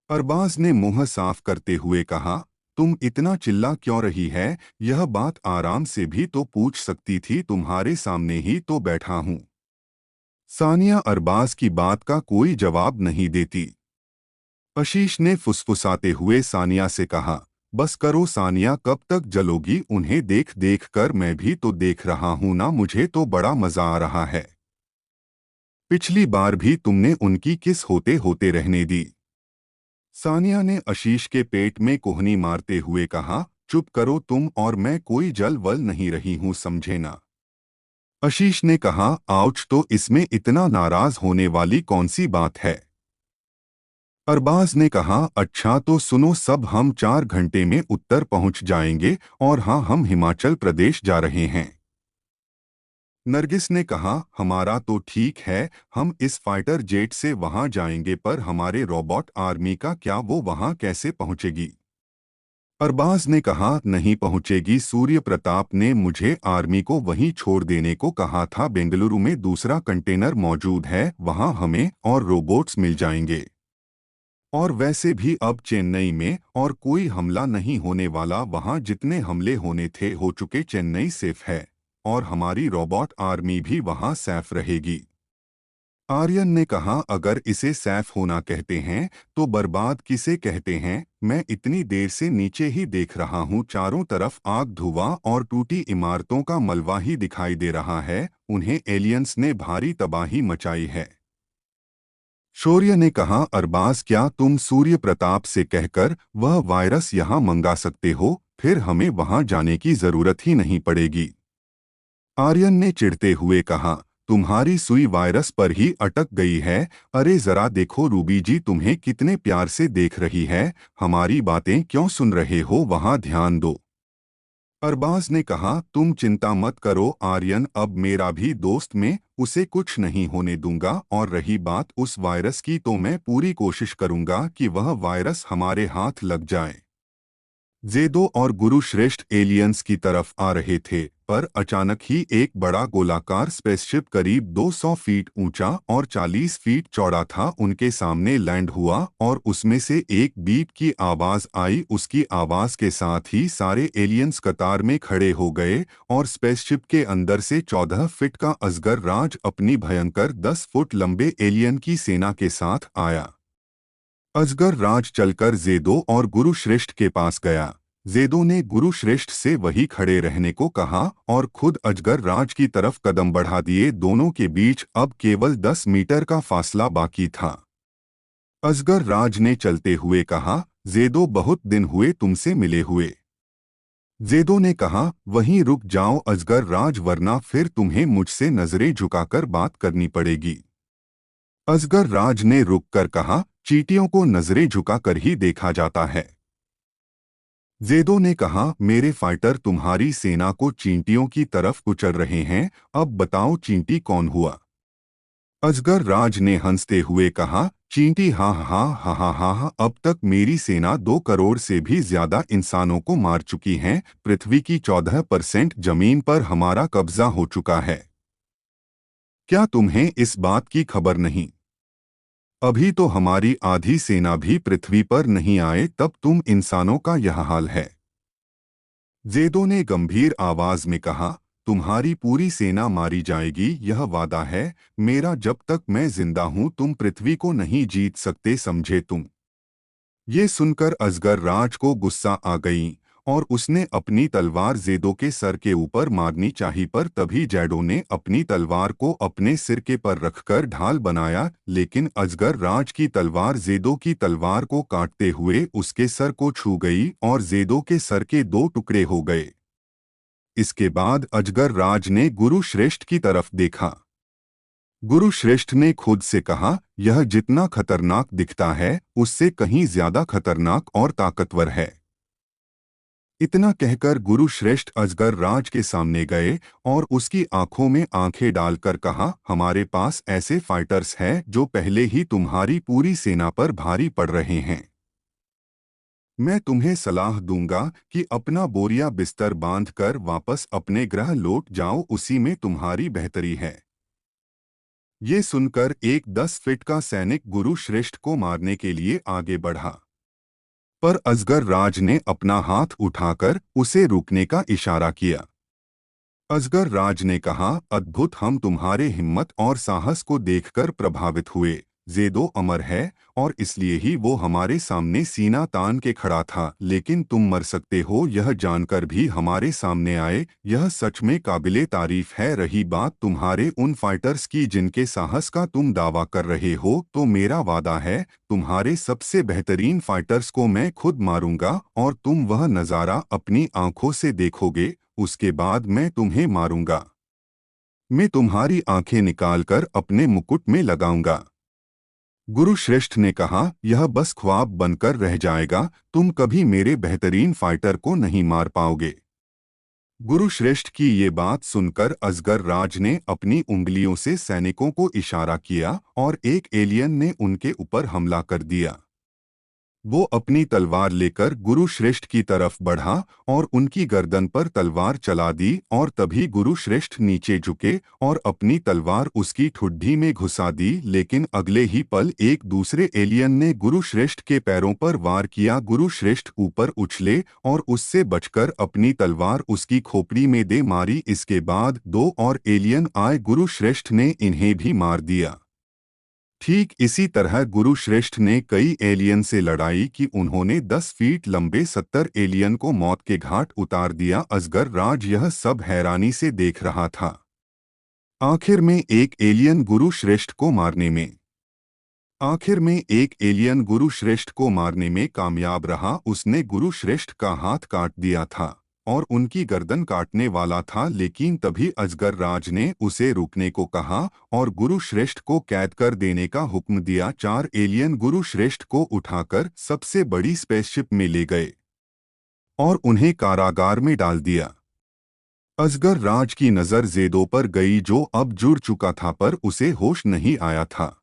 अरबाज ने मुंह साफ करते हुए कहा, तुम इतना चिल्ला क्यों रही है? यह बात आराम से भी तो पूछ सकती थी, तुम्हारे सामने ही तो बैठा हूं। सानिया अरबाज की बात का कोई जवाब नहीं देती। आशीष ने फुसफुसाते हुए सानिया से कहा, बस करो सानिया, कब तक जलोगी? उन्हें देख देख कर मैं भी तो देख रहा हूं ना, मुझे तो बड़ा मजा आ रहा है। पिछली बार भी तुमने उनकी किस होते होते रहने दी। सानिया ने आशीष के पेट में कोहनी मारते हुए कहा, चुप करो तुम, और मैं कोई जल वल नहीं रही हूं, समझे ना। आशीष ने कहा, आउच, तो इसमें इतना नाराज होने वाली कौन सी बात है? अरबाज ने कहा, अच्छा तो सुनो सब, हम 4 घंटे में उत्तर पहुंच जाएंगे और हाँ, हम हिमाचल प्रदेश जा रहे हैं। नरगिस ने कहा, हमारा तो ठीक है, हम इस फाइटर जेट से वहां जाएंगे, पर हमारे रोबोट आर्मी का क्या, वो वहां कैसे पहुंचेगी? अरबाज ने कहा, नहीं पहुंचेगी, सूर्य प्रताप ने मुझे आर्मी को वहीं छोड़ देने को कहा था। बेंगलुरु में दूसरा कंटेनर मौजूद है, वहां हमें और रोबोट्स मिल जाएंगे। और वैसे भी अब चेन्नई में और कोई हमला नहीं होने वाला, वहां जितने हमले होने थे हो चुके, चेन्नई सेफ है और हमारी रोबोट आर्मी भी वहां सेफ रहेगी। आर्यन ने कहा, अगर इसे सैफ होना कहते हैं तो बर्बाद किसे कहते हैं? मैं इतनी देर से नीचे ही देख रहा हूँ, चारों तरफ आग, धुआं और टूटी इमारतों का मलबा ही दिखाई दे रहा है। उन्हें एलियंस ने भारी तबाही मचाई है। शौर्य ने कहा, अरबाज, क्या तुम सूर्य प्रताप से कहकर वह वायरस यहाँ मंगा सकते हो? फिर हमें वहाँ जाने की जरूरत ही नहीं पड़ेगी। आर्यन ने चिढ़ते हुए कहा, तुम्हारी सुई वायरस पर ही अटक गई है। अरे जरा देखो रूबी जी, तुम्हें कितने प्यार से देख रही है, हमारी बातें क्यों सुन रहे हो? वहाँ ध्यान दो। अरबाज ने कहा, तुम चिंता मत करो आर्यन, अब मेरा भी दोस्त, में उसे कुछ नहीं होने दूंगा। और रही बात उस वायरस की, तो मैं पूरी कोशिश करूंगा कि वह वायरस हमारे हाथ लग जाए। जेदो और गुरु श्रेष्ठ एलियंस की तरफ आ रहे थे, पर अचानक ही एक बड़ा गोलाकार स्पेसशिप करीब 200 फीट ऊंचा और 40 फीट चौड़ा था, उनके सामने लैंड हुआ और उसमें से एक बीप की आवाज आई। उसकी आवाज के साथ ही सारे एलियंस कतार में खड़े हो गए और स्पेसशिप के अंदर से 14 फीट का अजगर राज अपनी भयंकर 10 फुट लंबे एलियन की सेना के साथ आया। अजगर राज चलकर जेदो और गुरु श्रेष्ठ के पास गया। जेदो ने गुरु श्रेष्ठ से वही खड़े रहने को कहा और खुद अजगर राज की तरफ कदम बढ़ा दिए। दोनों के बीच अब केवल 10 मीटर का फासला बाकी था। अजगर राज ने चलते हुए कहा, जेदो, बहुत दिन हुए तुमसे मिले हुए। जेदो ने कहा, वहीं रुक जाओ अजगर राज, वरना फिर तुम्हें मुझसे नजरें झुकाकर बात करनी पड़ेगी। अजगर राज ने रुककर कहा, चींटियों को नजरें झुकाकर ही देखा जाता है। जेदो ने कहा, मेरे फाइटर तुम्हारी सेना को चींटियों की तरफ कुचल रहे हैं, अब बताओ चींटी कौन हुआ? अजगर राज ने हंसते हुए कहा, चींटी, हा हा हा हा हा हा, अब तक मेरी सेना 2 करोड़ से भी ज्यादा इंसानों को मार चुकी है। पृथ्वी की 14% जमीन पर हमारा कब्जा हो चुका है। क्या तुम्हें इस बात की खबर नहीं? अभी तो हमारी आधी सेना भी पृथ्वी पर नहीं आए, तब तुम इंसानों का यह हाल है। जेदो ने गंभीर आवाज में कहा, तुम्हारी पूरी सेना मारी जाएगी, यह वादा है मेरा, जब तक मैं जिंदा हूं तुम पृथ्वी को नहीं जीत सकते, समझे तुम? ये सुनकर अजगर राज को गुस्सा आ गई और उसने अपनी तलवार जेदो के सर के ऊपर मारनी चाही, पर तभी जैडो ने अपनी तलवार को अपने सिर के पर रखकर ढाल बनाया, लेकिन अजगर राज की तलवार जेदो की तलवार को काटते हुए उसके सर को छू गई और जेदो के सर के 2 टुकड़े हो गए। इसके बाद अजगर राज ने गुरु श्रेष्ठ की तरफ देखा। गुरु श्रेष्ठ ने खुद से कहा, यह जितना खतरनाक दिखता है उससे कहीं ज्यादा खतरनाक और ताकतवर है। इतना कहकर गुरु श्रेष्ठ अजगर राज के सामने गए और उसकी आंखों में आंखें डालकर कहा, हमारे पास ऐसे फाइटर्स हैं जो पहले ही तुम्हारी पूरी सेना पर भारी पड़ रहे हैं। मैं तुम्हें सलाह दूंगा कि अपना बोरिया बिस्तर बांधकर वापस अपने ग्रह लौट जाओ, उसी में तुम्हारी बेहतरी है। ये सुनकर एक 10 फीट का सैनिक गुरु श्रेष्ठ को मारने के लिए आगे बढ़ा, पर अजगर राज ने अपना हाथ उठाकर उसे रुकने का इशारा किया। अजगर राज ने कहा, अद्भुत, हम तुम्हारे हिम्मत और साहस को देखकर प्रभावित हुए। जेदो अमर है और इसलिए ही वो हमारे सामने सीना तान के खड़ा था, लेकिन तुम मर सकते हो यह जानकर भी हमारे सामने आए, यह सच में काबिले तारीफ है। रही बात तुम्हारे उन फाइटर्स की जिनके साहस का तुम दावा कर रहे हो, तो मेरा वादा है तुम्हारे सबसे बेहतरीन फाइटर्स को मैं खुद मारूंगा और तुम वह नज़ारा अपनी आंखों से देखोगे। उसके बाद मैं तुम्हें मारूंगा। मैं तुम्हारी आंखें निकालकर अपने मुकुट में लगाऊंगा। गुरु श्रेष्ठ ने कहा, यह बस ख्वाब बनकर रह जाएगा, तुम कभी मेरे बेहतरीन फाइटर को नहीं मार पाओगे। गुरु श्रेष्ठ की ये बात सुनकर अजगर राज ने अपनी उंगलियों से सैनिकों को इशारा किया और एक एलियन ने उनके ऊपर हमला कर दिया। वो अपनी तलवार लेकर गुरु श्रेष्ठ की तरफ बढ़ा और उनकी गर्दन पर तलवार चला दी और तभी गुरु श्रेष्ठ नीचे झुके और अपनी तलवार उसकी ठुड्डी में घुसा दी, लेकिन अगले ही पल एक दूसरे एलियन ने गुरु श्रेष्ठ के पैरों पर वार किया। गुरु श्रेष्ठ ऊपर उछले और उससे बचकर अपनी तलवार उसकी खोपड़ी में दे मारी। इसके बाद दो और एलियन आए, गुरु श्रेष्ठ ने इन्हें भी मार दिया। ठीक इसी तरह गुरु श्रेष्ठ ने कई एलियन से लड़ाई की, उन्होंने 10 फीट लंबे 70 एलियन को मौत के घाट उतार दिया। अजगर राज यह सब हैरानी से देख रहा था। आखिर में एक एलियन गुरु श्रेष्ठ को मारने में कामयाब रहा। उसने गुरु श्रेष्ठ का हाथ काट दिया था और उनकी गर्दन काटने वाला था, लेकिन तभी अजगर राज ने उसे रुकने को कहा और गुरु श्रेष्ठ को कैद कर देने का हुक्म दिया। 4 एलियन गुरु श्रेष्ठ को उठाकर सबसे बड़ी स्पेसशिप में ले गए और उन्हें कारागार में डाल दिया। अजगर राज की नज़र जेदो पर गई जो अब जुड़ चुका था, पर उसे होश नहीं आया था।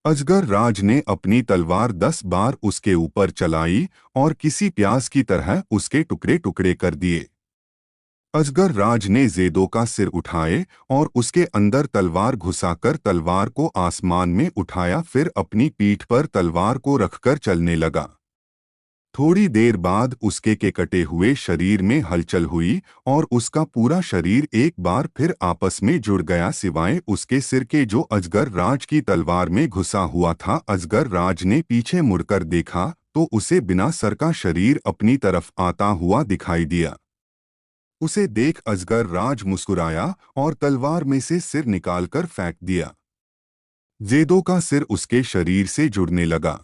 अजगर राज ने अपनी तलवार 10 बार उसके ऊपर चलाई और किसी प्याज की तरह उसके टुकड़े टुकड़े कर दिए। अजगर राज ने जेदो का सिर उठाए और उसके अंदर तलवार घुसाकर तलवार को आसमान में उठाया, फिर अपनी पीठ पर तलवार को रखकर चलने लगा। थोड़ी देर बाद उसके के कटे हुए शरीर में हलचल हुई और उसका पूरा शरीर एक बार फिर आपस में जुड़ गया, सिवाय उसके सिर के जो अजगर राज की तलवार में घुसा हुआ था। अजगर राज ने पीछे मुड़कर देखा तो उसे बिना सर का शरीर अपनी तरफ आता हुआ दिखाई दिया। उसे देख अजगर राज मुस्कुराया और तलवार में से सिर निकालकर फेंक दिया। जेदो का सिर उसके शरीर से जुड़ने लगा।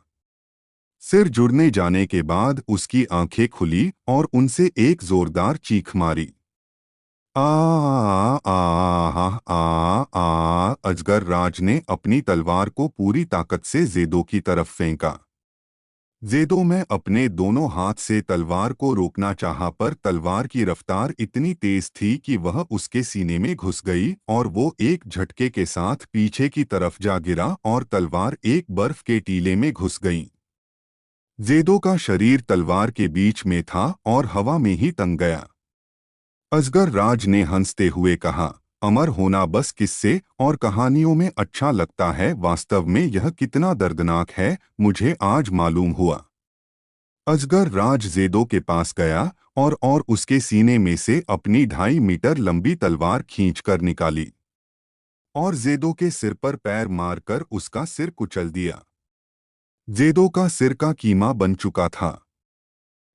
सिर जुड़ने जाने के बाद उसकी आंखें खुली और उनसे एक जोरदार चीख मारी। आ आ आ आ आ। अजगर राज ने अपनी तलवार को पूरी ताकत से जेदो की तरफ फेंका। जेदो में अपने दोनों हाथ से तलवार को रोकना चाहा, पर तलवार की रफ्तार इतनी तेज थी कि वह उसके सीने में घुस गई और वो एक झटके के साथ पीछे की तरफ जा गिरा और तलवार एक बर्फ के टीले में घुस गई। जेदो का शरीर तलवार के बीच में था और हवा में ही तंग गया। अजगर राज ने हंसते हुए कहा, अमर होना बस किस्से और कहानियों में अच्छा लगता है, वास्तव में यह कितना दर्दनाक है मुझे आज मालूम हुआ। अजगर राज जेदो के पास गया और उसके सीने में से अपनी 2.5 मीटर लंबी तलवार खींचकर निकाली और जेदो के सिर पर पैर मारकर उसका सिर कुचल दिया। जेदो का सिर का कीमा बन चुका था।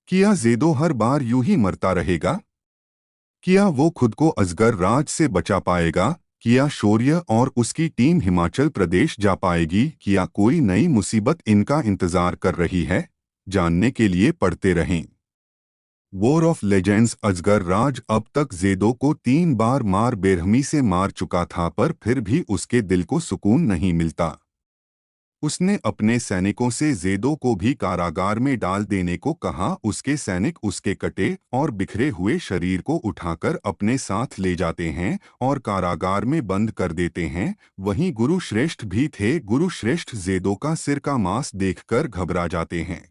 क्या जेदो हर बार यूं ही मरता रहेगा? क्या वो खुद को अजगर राज से बचा पाएगा? क्या शौर्य और उसकी टीम हिमाचल प्रदेश जा पाएगी? क्या कोई नई मुसीबत इनका इंतजार कर रही है? जानने के लिए पढ़ते रहें। War of legends. अजगर राज अब तक जेदो को 3 बार बेरहमी से मार चुका था, पर फिर भी उसके दिल को सुकून नहीं मिलता। उसने अपने सैनिकों से जेदो को भी कारागार में डाल देने को कहा। उसके सैनिक उसके कटे और बिखरे हुए शरीर को उठाकर अपने साथ ले जाते हैं और कारागार में बंद कर देते हैं। वहीं गुरु श्रेष्ठ भी थे। गुरु श्रेष्ठ जेदो का सिर का मांस देखकर घबरा जाते हैं।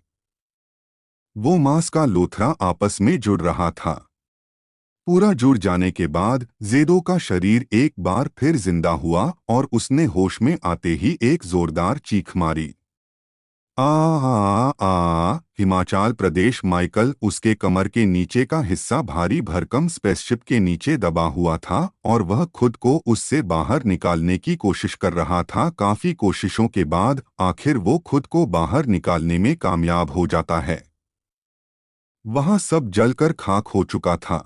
वो मांस का लोथड़ा आपस में जुड़ रहा था। पूरा जुड़ जाने के बाद जेदो का शरीर एक बार फिर जिंदा हुआ और उसने होश में आते ही एक जोरदार चीख मारी। आ आ आ। हिमाचल प्रदेश। माइकल। उसके कमर के नीचे का हिस्सा भारी भरकम स्पेसशिप के नीचे दबा हुआ था और वह खुद को उससे बाहर निकालने की कोशिश कर रहा था। काफी कोशिशों के बाद आखिर वो खुद को बाहर निकालने में कामयाब हो जाता है। वहां सब जलकर खाक हो चुका था।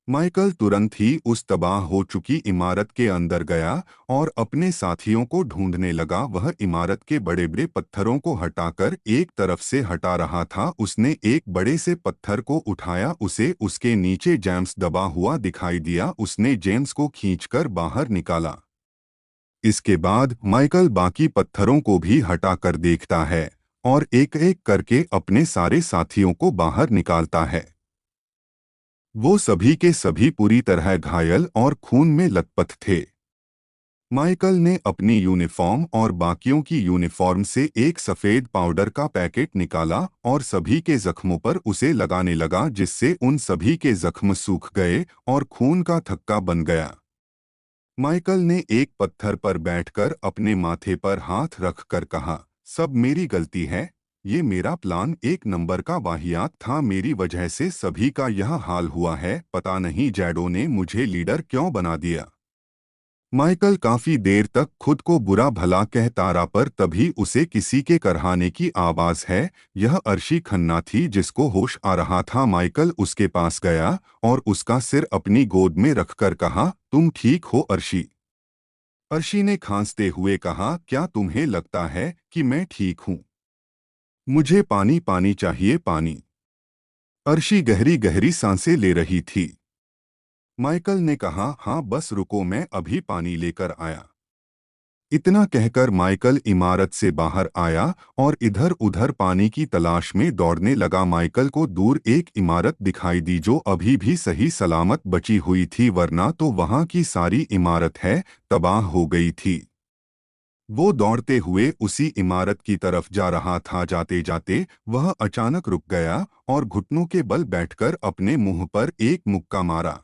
माइकल तुरंत ही उस तबाह हो चुकी इमारत के अंदर गया और अपने साथियों को ढूंढने लगा। वह इमारत के बड़े बड़े पत्थरों को हटाकर एक तरफ से हटा रहा था। उसने एक बड़े से पत्थर को उठाया। उसे उसके नीचे जेम्स दबा हुआ दिखाई दिया। उसने जेम्स को खींचकर बाहर निकाला। इसके बाद माइकल बाकी पत्थरों को भी हटाकर देखता है और एक एक करके अपने सारे साथियों को बाहर निकालता है। वो सभी के सभी पूरी तरह घायल और खून में लथपथ थे। माइकल ने अपनी यूनिफॉर्म और बाकियों की यूनिफॉर्म से एक सफ़ेद पाउडर का पैकेट निकाला और सभी के जख्मों पर उसे लगाने लगा, जिससे उन सभी के जख्म सूख गए और खून का थक्का बन गया। माइकल ने एक पत्थर पर बैठकर अपने माथे पर हाथ रखकर कहा, सब मेरी गलती है। ये मेरा प्लान एक नंबर का वाहियात था। मेरी वजह से सभी का यह हाल हुआ है। पता नहीं जैडो ने मुझे लीडर क्यों बना दिया। माइकल काफी देर तक खुद को बुरा भला कहता रहा, पर तभी उसे किसी के करहाने की आवाज है। यह अर्शी खन्ना थी, जिसको होश आ रहा था। माइकल उसके पास गया और उसका सिर अपनी गोद में रखकर कहा, तुम ठीक हो अर्शी? अर्शी ने खांसते हुए कहा, क्या तुम्हें लगता है कि मैं ठीक हूँ? मुझे पानी पानी चाहिए, पानी। अर्शी गहरी गहरी सांसें ले रही थी। माइकल ने कहा, हाँ बस रुको, मैं अभी पानी लेकर आया। इतना कहकर माइकल इमारत से बाहर आया और इधर उधर पानी की तलाश में दौड़ने लगा। माइकल को दूर एक इमारत दिखाई दी जो अभी भी सही सलामत बची हुई थी, वरना तो वहां की सारी इमारत है तबाह हो गई थी। वो दौड़ते हुए उसी इमारत की तरफ जा रहा था। जाते जाते वह अचानक रुक गया और घुटनों के बल बैठकर अपने मुंह पर एक मुक्का मारा।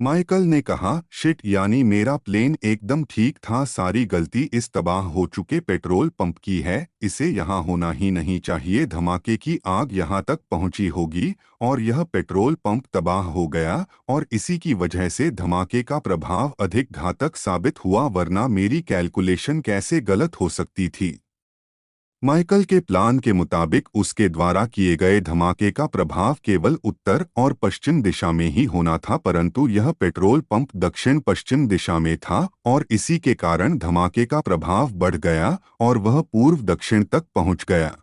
माइकल ने कहा, शिट, यानी मेरा प्लेन एकदम ठीक था। सारी गलती इस तबाह हो चुके पेट्रोल पंप की है। इसे यहाँ होना ही नहीं चाहिए। धमाके की आग यहाँ तक पहुँची होगी और यह पेट्रोल पंप तबाह हो गया और इसी की वजह से धमाके का प्रभाव अधिक घातक साबित हुआ, वरना मेरी कैलकुलेशन कैसे गलत हो सकती थी। माइकल के प्लान के मुताबिक उसके द्वारा किए गए धमाके का प्रभाव केवल उत्तर और पश्चिम दिशा में ही होना था, परंतु यह पेट्रोल पंप दक्षिण पश्चिम दिशा में था और इसी के कारण धमाके का प्रभाव बढ़ गया और वह पूर्व दक्षिण तक पहुंच गया।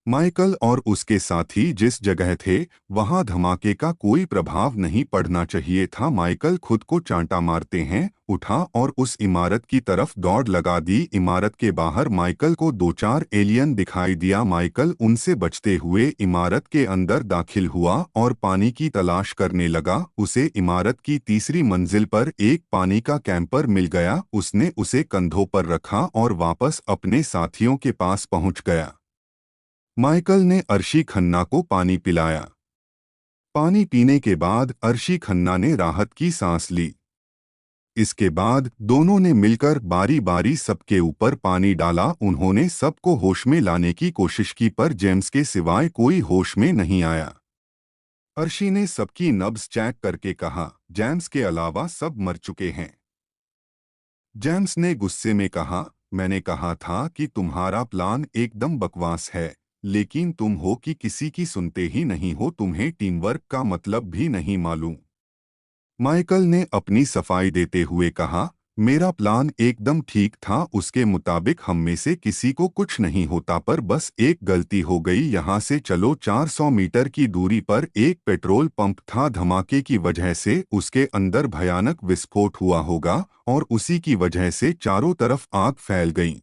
माइकल और उसके साथी जिस जगह थे वहां धमाके का कोई प्रभाव नहीं पड़ना चाहिए था। माइकल खुद को चांटा मारते हैं उठा और उस इमारत की तरफ दौड़ लगा दी। इमारत के बाहर माइकल को 2-4 एलियन दिखाई दिया। माइकल उनसे बचते हुए इमारत के अंदर दाखिल हुआ और पानी की तलाश करने लगा। उसे इमारत की तीसरी मंजिल पर एक पानी का कैंपर मिल गया। उसने उसे कंधों पर रखा और वापस अपने साथियों के पास पहुंच गया। माइकल ने अर्शी खन्ना को पानी पिलाया। पानी पीने के बाद अर्शी खन्ना ने राहत की सांस ली। इसके बाद दोनों ने मिलकर बारी बारी सबके ऊपर पानी डाला। उन्होंने सबको होश में लाने की कोशिश की, पर जेम्स के सिवाय कोई होश में नहीं आया। अर्शी ने सबकी नब्ज चेक करके कहा, जेम्स के अलावा सब मर चुके हैं। जेम्स ने गुस्से में कहा, मैंने कहा था कि तुम्हारा प्लान एकदम बकवास है, लेकिन तुम हो कि किसी की सुनते ही नहीं हो। तुम्हें टीम वर्क का मतलब भी नहीं मालूम। माइकल ने अपनी सफाई देते हुए कहा, मेरा प्लान एकदम ठीक था, उसके मुताबिक हम में से किसी को कुछ नहीं होता, पर बस एक गलती हो गई। यहाँ से चलो 400 मीटर की दूरी पर एक पेट्रोल पंप था। धमाके की वजह से उसके अंदर भयानक विस्फोट हुआ होगा और उसी की वजह से चारों तरफ आग फैल गई।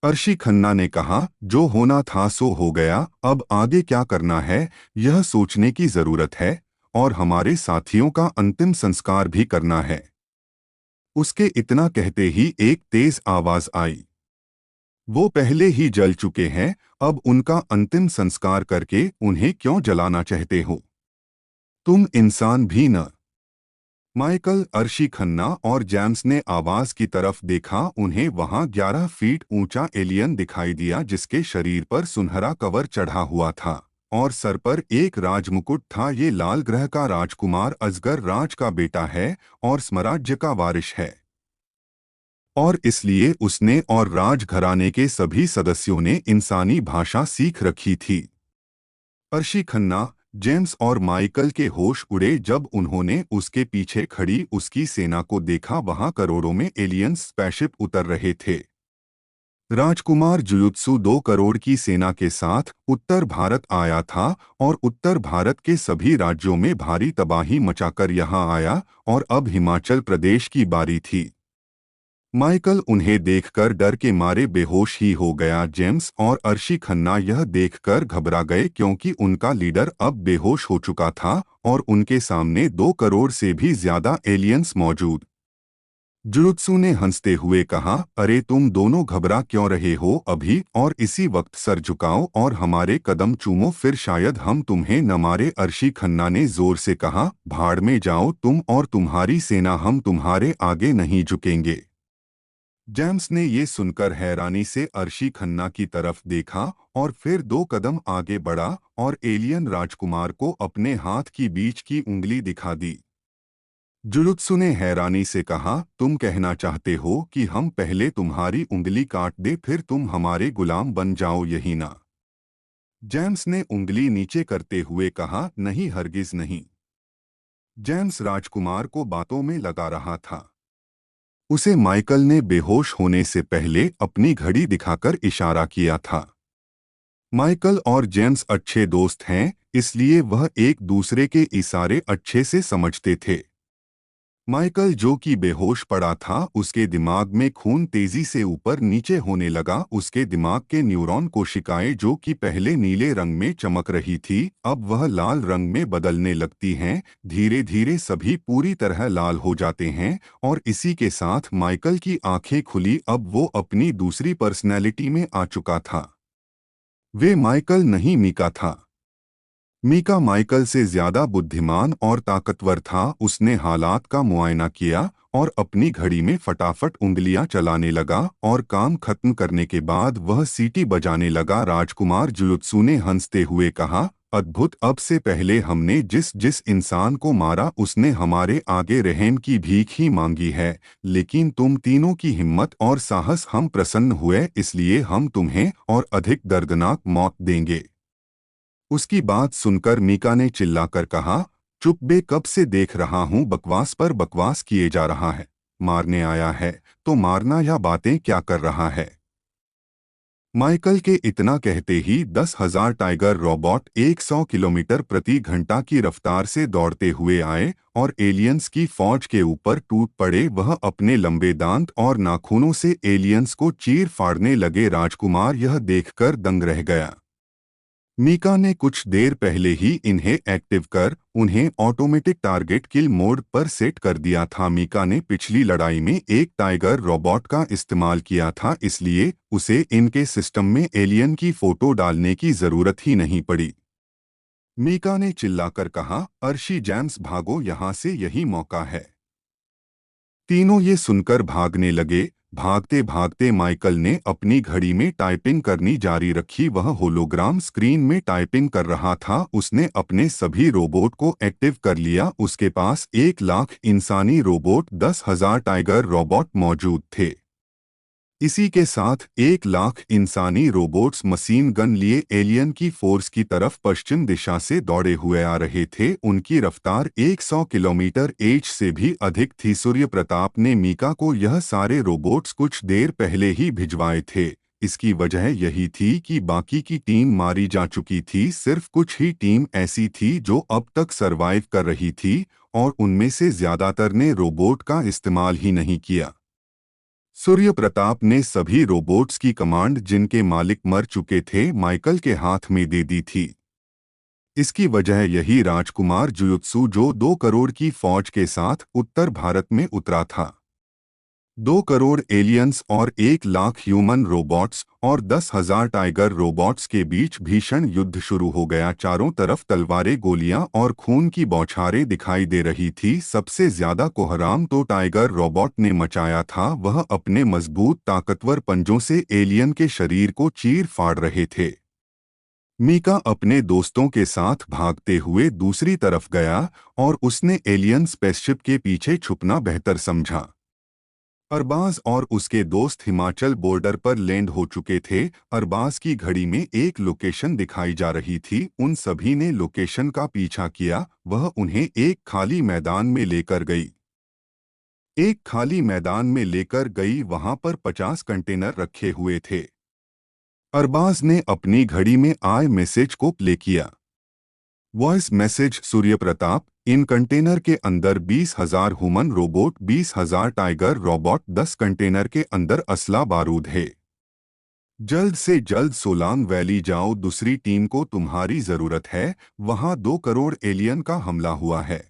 अर्शी खन्ना ने कहा, जो होना था सो हो गया, अब आगे क्या करना है यह सोचने की जरूरत है, और हमारे साथियों का अंतिम संस्कार भी करना है। उसके इतना कहते ही एक तेज आवाज आई, वो पहले ही जल चुके हैं, अब उनका अंतिम संस्कार करके उन्हें क्यों जलाना चाहते हो? तुम इंसान भी न। माइकल, अर्शी खन्ना और जेम्स ने आवाज की तरफ देखा। उन्हें वहां 11 फीट ऊंचा एलियन दिखाई दिया, जिसके शरीर पर सुनहरा कवर चढ़ा हुआ था और सर पर एक राजमुकुट था। ये लाल ग्रह का राजकुमार अजगर राज का बेटा है और साम्राज्य का वारिस है, और इसलिए उसने और राजघराने के सभी सदस्यों ने इंसानी भाषा सीख रखी थी। अर्शी खन्ना, जेम्स और माइकल के होश उड़े जब उन्होंने उसके पीछे खड़ी उसकी सेना को देखा। वहां करोड़ों में एलियंस स्पेसशिप उतर रहे थे। राजकुमार जुयुत्सु 2 करोड़ की सेना के साथ उत्तर भारत आया था और उत्तर भारत के सभी राज्यों में भारी तबाही मचाकर यहां आया, और अब हिमाचल प्रदेश की बारी थी। माइकल उन्हें देखकर डर के मारे बेहोश ही हो गया। जेम्स और अर्शी खन्ना यह देखकर घबरा गए, क्योंकि उनका लीडर अब बेहोश हो चुका था और उनके सामने 2 करोड़ से भी ज्यादा एलियंस मौजूद। जुजुत्सु ने हंसते हुए कहा, अरे तुम दोनों घबरा क्यों रहे हो अभी, और इसी वक्त सर झुकाओ और हमारे कदम चूमो, फिर शायद हम तुम्हें न मारे। अर्शी खन्ना ने जोर से कहा, भाड़ में जाओ तुम और तुम्हारी सेना, हम तुम्हारे आगे नहीं झुकेंगे। जेम्स ने ये सुनकर हैरानी से अर्शी खन्ना की तरफ देखा और फिर 2 कदम आगे बढ़ा और एलियन राजकुमार को अपने हाथ की बीच की उंगली दिखा दी। जुजुत्सु ने हैरानी से कहा, तुम कहना चाहते हो कि हम पहले तुम्हारी उंगली काट दे फिर तुम हमारे गुलाम बन जाओ, यही ना? जेम्स ने उंगली नीचे करते हुए कहा, नहीं हरगिज नहीं। जेम्स राजकुमार को बातों में लगा रहा था। उसे माइकल ने बेहोश होने से पहले अपनी घड़ी दिखाकर इशारा किया था। माइकल और जेम्स अच्छे दोस्त हैं, इसलिए वह एक दूसरे के इशारे अच्छे से समझते थे। माइकल, जो कि बेहोश पड़ा था, उसके दिमाग में खून तेजी से ऊपर नीचे होने लगा। उसके दिमाग के न्यूरॉन कोशिकाएं, जो कि पहले नीले रंग में चमक रही थी, अब वह लाल रंग में बदलने लगती हैं। धीरे धीरे सभी पूरी तरह लाल हो जाते हैं और इसी के साथ माइकल की आंखें खुली। अब वो अपनी दूसरी पर्सनैलिटी में आ चुका था। वे माइकल नहीं, मीका था। मीका माइकल से ज्यादा बुद्धिमान और ताकतवर था। उसने हालात का मुआयना किया और अपनी घड़ी में फटाफट उंगलियां चलाने लगा और काम खत्म करने के बाद वह सीटी बजाने लगा। राजकुमार जुजुत्सु ने हंसते हुए कहा, अद्भुत, अब से पहले हमने जिस जिस इंसान को मारा उसने हमारे आगे रहम की भीख ही मांगी है, लेकिन तुम तीनों की हिम्मत और साहस हम प्रसन्न हुए, इसलिए हम तुम्हें और अधिक दर्दनाक मौत देंगे। उसकी बात सुनकर मीका ने चिल्लाकर कहा, चुप बे, कब से देख रहा हूं बकवास पर बकवास किए जा रहा है। मारने आया है तो मारना, या बातें क्या कर रहा है? माइकल के इतना कहते ही 10,000 टाइगर रोबोट 100 किलोमीटर प्रति घंटा की रफ्तार से दौड़ते हुए आए और एलियंस की फौज के ऊपर टूट पड़े। वह अपने लंबे दांत और नाखूनों से एलियंस को चीर फाड़ने लगे। राजकुमार यह देखकर दंग रह गया। मीका ने कुछ देर पहले ही इन्हें एक्टिव कर उन्हें ऑटोमेटिक टारगेट किल मोड पर सेट कर दिया था। मीका ने पिछली लड़ाई में एक टाइगर रोबोट का इस्तेमाल किया था, इसलिए उसे इनके सिस्टम में एलियन की फोटो डालने की जरूरत ही नहीं पड़ी। मीका ने चिल्लाकर कहा, अर्शी, जेम्स, भागो यहाँ से, यही मौका है। तीनों ये सुनकर भागने लगे। भागते भागते माइकल ने अपनी घड़ी में टाइपिंग करनी जारी रखी। वह होलोग्राम स्क्रीन में टाइपिंग कर रहा था। उसने अपने सभी रोबोट को एक्टिव कर लिया। उसके पास 1 लाख इंसानी रोबोट, 10,000 टाइगर रोबोट मौजूद थे। इसी के साथ 1 लाख इंसानी रोबोट्स मशीन गन लिए एलियन की फोर्स की तरफ पश्चिम दिशा से दौड़े हुए आ रहे थे। उनकी रफ्तार 100 किलोमीटर एच से भी अधिक थी। सूर्य प्रताप ने मीका को यह सारे रोबोट्स कुछ देर पहले ही भिजवाए थे। इसकी वजह यही थी कि बाकी की टीम मारी जा चुकी थी। सिर्फ कुछ ही टीम ऐसी थी जो अब तक सरवाइव कर रही थी और उनमें से ज्यादातर ने रोबोट का इस्तेमाल ही नहीं किया। सूर्य प्रताप ने सभी रोबोट्स की कमांड जिनके मालिक मर चुके थे माइकल के हाथ में दे दी थी। इसकी वजह यही राजकुमार जुयुत्सु जो 2 करोड़ की फौज के साथ उत्तर भारत में उतरा था। 2 करोड़ एलियंस और 1 लाख ह्यूमन रोबोट्स और 10,000 टाइगर रोबोट्स के बीच भीषण युद्ध शुरू हो गया। चारों तरफ तलवारें, गोलियां और खून की बौछारें दिखाई दे रही थी। सबसे ज्यादा कोहराम तो टाइगर रोबोट ने मचाया था। वह अपने मजबूत ताकतवर पंजों से एलियन के शरीर को चीर फाड़ रहे थे। मीका अपने दोस्तों के साथ भागते हुए दूसरी तरफ गया और उसने एलियन स्पेसशिप के पीछे छुपना बेहतर समझा। अरबाज और उसके दोस्त हिमाचल बॉर्डर पर लैंड हो चुके थे। अरबाज की घड़ी में एक लोकेशन दिखाई जा रही थी। उन सभी ने लोकेशन का पीछा किया। वह उन्हें एक खाली मैदान में लेकर गई। वहां पर 50 कंटेनर रखे हुए थे। अरबाज ने अपनी घड़ी में आए मैसेज को प्ले किया। वॉइस मैसेज: सूर्य प्रताप, इन कंटेनर के अंदर 20,000 human robot, 20,000 tiger robot, 10 container के अंदर असला बारूद है। जल्द से जल्द सोलांग वैली जाओ, दूसरी टीम को तुम्हारी जरूरत है। वहां 2 करोड़ एलियन का हमला हुआ है।